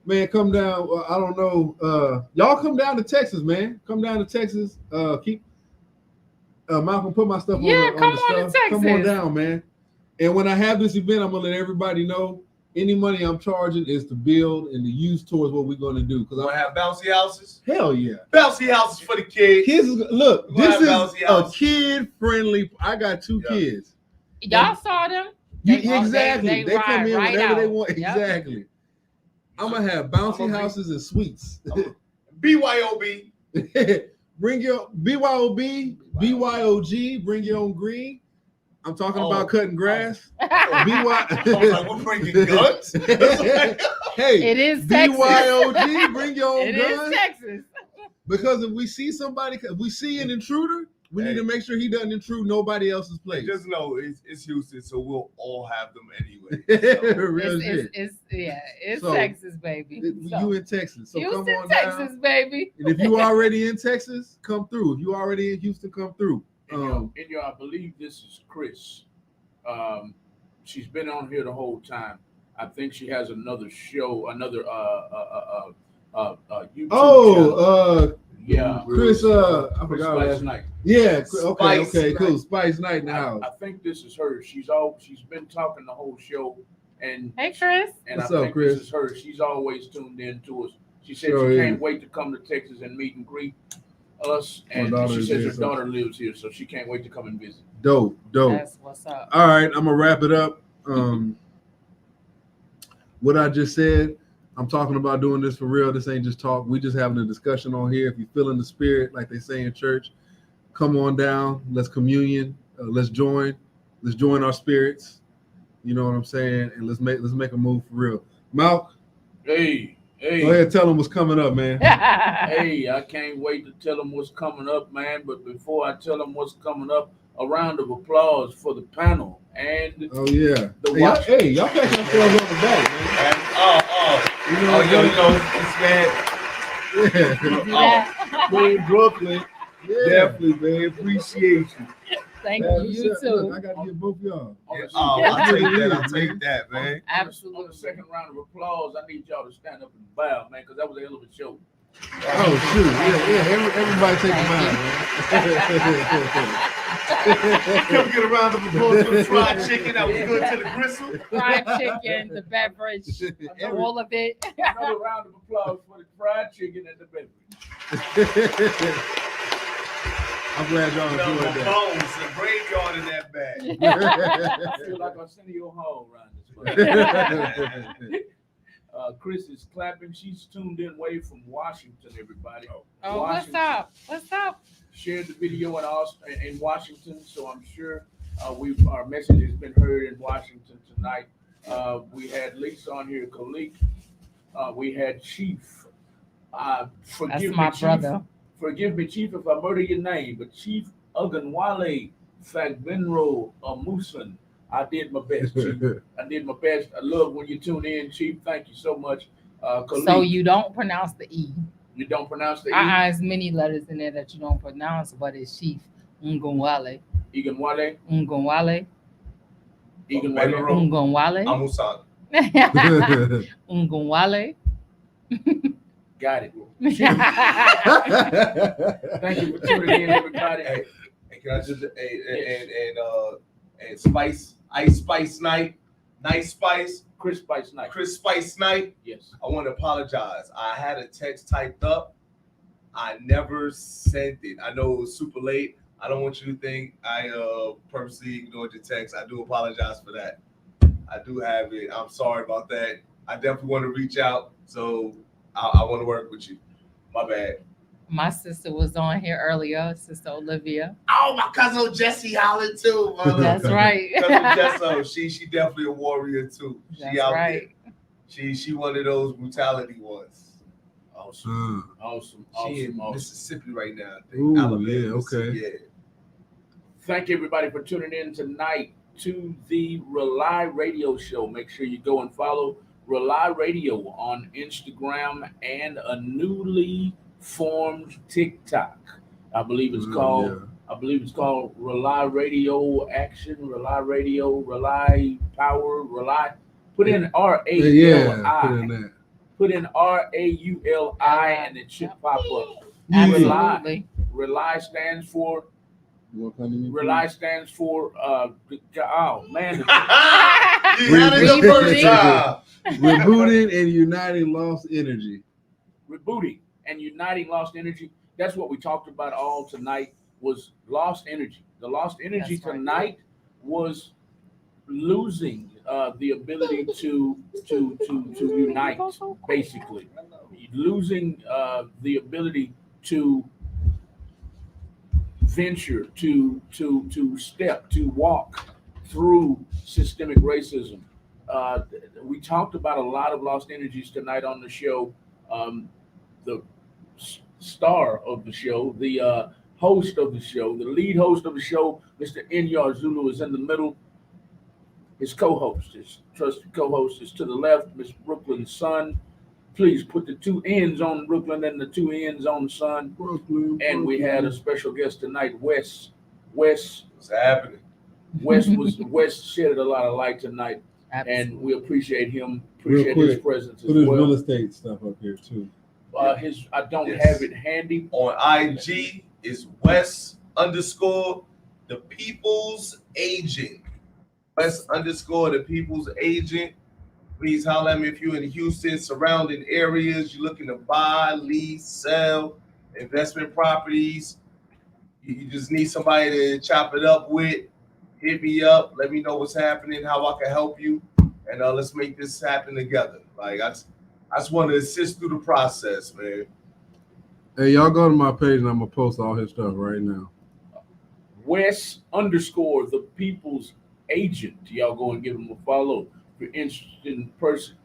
man, come down. I don't know. Y'all come down to Texas, man. Come down to Texas. Keep Malcolm, put my stuff on the come on stuff. to Texas. Come on down, man. And when I have this event, I'm gonna let everybody know any money I'm charging is to build and to use towards what we're gonna do. Because I have bouncy houses. Hell yeah, bouncy houses for the kids. Look, this is a kid-friendly. I got two kids. Y'all saw them. Exactly. They come in whenever they want. Yep. Exactly. I'm gonna have bouncy houses and suites. BYOB. Bring your BYOB, BYOG. Bring your own green. I'm talking about cutting grass. We're bringing guns. Hey, it is Texas. BYOG. Bring your own guns. It is Texas. Because if we see somebody, if we see an intruder, we need to make sure he doesn't intrude nobody else's place. Just know it's Houston, so we'll all have them anyway. It's Texas, baby. You in Texas, so Houston, come on Texas, down. baby. And if you already in Texas, come through. If you already in Houston, come through. I believe this is Chris. She's been on here the whole time. I think she has another show, another YouTube channel. Yeah. Chris, I Chris forgot last last night. Yeah, okay, Spice cool. Night. Spice Night in the house. I think this is her. She's been talking the whole show, and Hey, Chris. What's I up, think Chris? this is her. She's always tuned in to us. She said Sure she is. can't wait to come to Texas and meet and greet us, My and daughter she is says here, her so- daughter lives here, so she can't wait to come and visit. Dope. That's what's up. All right, I'm gonna wrap it up. What I just said, I'm talking about doing this for real. This ain't just talk. We just having a discussion on here. If you feel in the spirit, like they say in church, come on down. Let's communion. Let's join our spirits. You know what I'm saying? And let's make a move for real. Malk, Hey, go ahead, tell them what's coming up, man. hey! I can't wait to tell them what's coming up, man. But before I tell them what's coming up, a round of applause for the panel and Oh yeah. the Hey, watch. y'all catching yourselves on the back, man. You know, it's man. Yeah. Yeah. In Brooklyn, Yeah. definitely, man. Appreciate you. Thank Man, you. You look, too. I got to get both y'all. I'll take that, man. On Absolutely. the second round of applause, I need y'all to stand up and bow, man, because that was a hell of a show. Oh shoot! Yeah. Everybody take a bow, Come get a round of applause for the fried chicken that was good to the gristle. Fried chicken, the beverage, all of it. Another round of applause for the fried chicken and the beverage. man. I'm glad y'all No, enjoyed that. bones and graveyard in that bag. I feel like I'm sending you home around this place. Chris is clapping. She's tuned in way from Washington, everybody. Oh, Washington. what's up? Shared the video in Washington, so I'm sure our message has been heard in Washington tonight. We had Lisa on here, Khalik. We had Chief. That's Forgive my me, brother. Chief. Forgive me, Chief, if I murder your name, but Chief R.A.U.L.I, Fagbenro Musan. I did my best, Chief. I did my best. I love when you tune in, Chief. Thank you so much. Khalik, So you don't pronounce the E. you don't pronounce the E? There's many letters in there that you don't pronounce, but it's Chief Ngunwale. Iganwale? Ngunwale. Iganwale? Ngunwale. Amusan. Ngunwale. Got it. Thank you for tuning in, everybody. Hey, can I just and Spice Ice Spice Night, Nice Spice, Chris Spice Night. Chris Spice Night. Yes. I want to apologize. I had a text typed up. I never sent it. I know it was super late. I don't want you to think I purposely ignored your text. I do apologize for that. I do have it. I'm sorry about that. I definitely want to reach out. So I want to work with you. My bad. My sister was on here earlier, Sister Olivia. Oh, my cousin Jessie hollered too. That's right. Cousin Jess, she definitely a warrior too. That's right. There. She one of those brutality ones. Awesome. She in Mississippi right now. I think. Ooh, Alabama, yeah, okay. Mississippi, yeah. Thank you, everybody, for tuning in tonight to the R.A.U.L.I radio show. Make sure you go and follow R.A.U.L.I Radio on Instagram and a newly formed TikTok. I believe it's called R.A.U.L.I Radio Action, R.A.U.L.I Radio, R.A.U.L.I Power, R.A.U.L.I. Put in R.A.U.L.I. Yeah, put in that. Put in R.A.U.L.I and it should pop up. Absolutely. R.A.U.L.I stands for R.A.U.L.I stands for oh man. You had it the first time. Rebooting and uniting lost energy. Rebooting and uniting lost energy. That's what we talked about all tonight was lost energy. The lost energy That's right. tonight was losing the ability to unite, basically. Losing the ability to venture, to step, to walk through systemic racism. We talked about a lot of lost energies tonight on the show. The star of the show, the host of the show, the lead host of the show, Mr. Inyar Zulu, is in the middle. His co-host, his trusted co-host, is to the left, Miss Brooklyn Sun. Please put the two ends on Brooklyn and the two ends on Sun. Brooklyn. And we had a special guest tonight, Wes. Wes What's happening? Wes shedded a lot of light tonight, and we appreciate him, Real appreciate quick, his presence as Put his real well. estate stuff up here too. I don't Yes. have it handy. On IG is West_the People's Agent. West_the People's Agent. Please holler at me if you're in Houston, surrounding areas. You're looking to buy, lease, sell investment properties. You just need somebody to chop it up with. Hit me up. Let me know what's happening, how I can help you, and let's make this happen together. Like I just want to assist through the process, man. Hey, y'all go to my page and I'm gonna post all his stuff right now. West_the People's Agent. Y'all go and give him a follow if you're interested in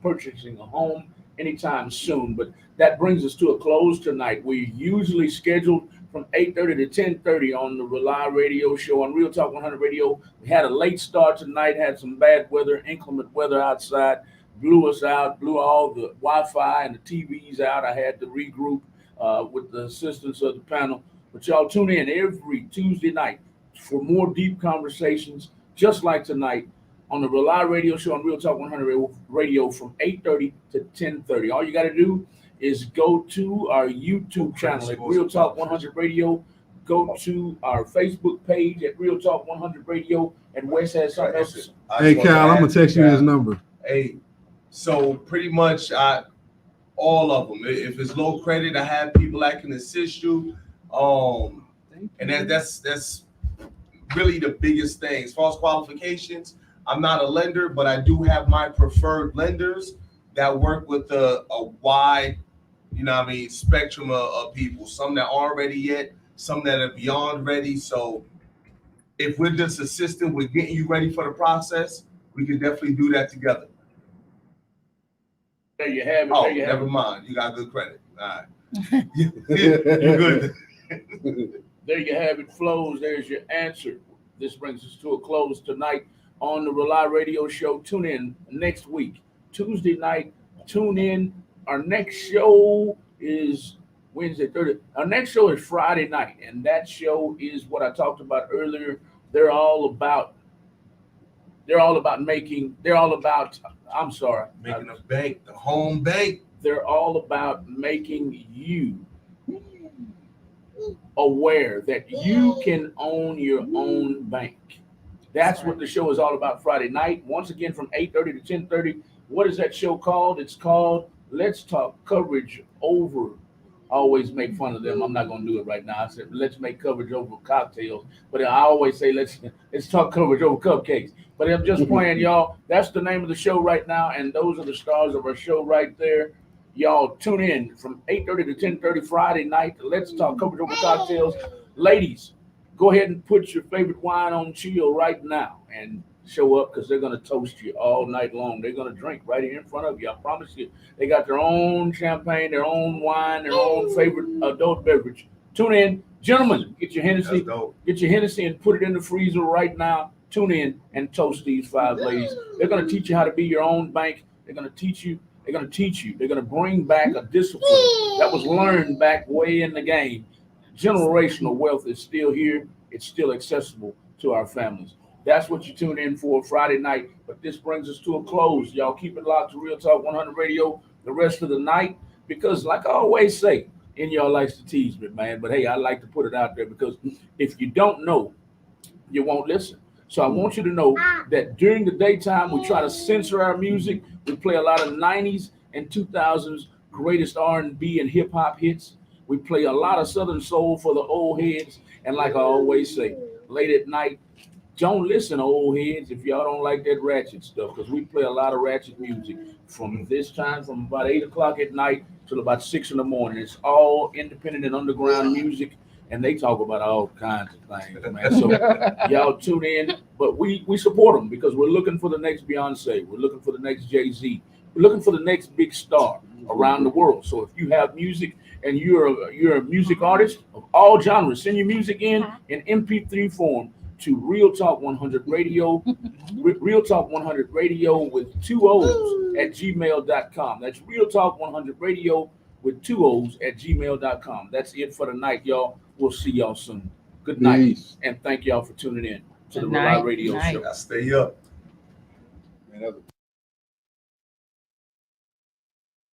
purchasing a home anytime soon. But that brings us to a close tonight. We're usually scheduled from 8:30 to 10:30 on the R.A.U.L.I radio show on Real Talk 100 Radio. We had a late start tonight, had some bad weather, inclement weather outside, blew us out, blew all the Wi-Fi and the TVs out. I had to regroup with the assistance of the panel. But y'all tune in every Tuesday night for more deep conversations, just like tonight, on the R.A.U.L.I radio show on Real Talk 100 Radio from 8:30 to 10:30. All you got to do is go to our YouTube channel at Real Talk 100 Radio. Go to our Facebook page at Real Talk 100 Radio. And Wes has something else. Hey, Cal, I'm gonna text you his number. Hey, so pretty much all of them. If it's low credit, I have people that can assist you. And that's really the biggest thing. As far as qualifications, I'm not a lender, but I do have my preferred lenders that work with a wide, spectrum of people. Some that aren't ready yet, some that are beyond ready. So if we're just assisting with getting you ready for the process, we can definitely do that together. There you have it. Oh, there you have never it. mind. You got good credit. All right. You're good. There you have it, Flows. There's your answer. This brings us to a close tonight on the R.A.U.L.I radio show. Tune in next week, Tuesday night. Tune in. Our next show is Wednesday, Thursday. Our next show is Friday night, and that show is what I talked about earlier. They're all about making. I'm sorry. Making a bank, the home bank. They're all about making you aware that you can own your own bank. That's what the show is all about Friday night. Once again, from 8:30 to 10:30. What is that show called? It's called Let's Talk Coverage Over. I always make fun of them. I'm not going to do it right now. I said, let's make coverage over cocktails. But I always say, let's talk coverage over cupcakes. But I'm just playing, y'all. That's the name of the show right now. And those are the stars of our show right there. Y'all tune in from 8:30 to 10:30 Friday night. Let's talk coverage over cocktails. Ladies, go ahead and put your favorite wine on chill right now and show up, because they're going to toast you all night long. They're going to drink right here in front of you. I promise you. They got their own champagne, their own wine, their own favorite adult beverage. Tune in. Gentlemen, get your Hennessy and put it in the freezer right now. Tune in and toast these five ladies. They're going to teach you how to be your own bank. They're going to teach you. They're going to bring back a discipline that was learned back way in the game. Generational wealth is still here. It's still accessible to our families. That's what you tune in for Friday night. But this brings us to a close. Y'all keep it locked to Real Talk 100 Radio the rest of the night, because like I always say, and y'all likes to tease me, man. But hey, I like to put it out there, because if you don't know, you won't listen. So I want you to know that during the daytime, we try to censor our music. We play a lot of 90s and 2000s greatest R&B and hip hop hits. We play a lot of Southern soul for the old heads. And like I always say, late at night, don't listen to old heads if y'all don't like that ratchet stuff, because we play a lot of ratchet music from this time, from about 8 o'clock at night till about 6 in the morning. It's all independent and underground music, and they talk about all kinds of things, man. So y'all tune in, but we support them, because we're looking for the next Beyonce. We're looking for the next Jay-Z. We're looking for the next big star around the world. So if you have music and you're a music artist of all genres, send your music in MP3 form to Real Talk 100 Radio, Real Talk 100 Radio with 2 O's at gmail.com. That's Real Talk 100 Radio with 2 O's at gmail.com. That's it for tonight, y'all. We'll see y'all soon. Good night. Peace. And thank y'all for tuning in to the Good night. R.A.U.L.I radio Good night. show. Gotta stay up. Man,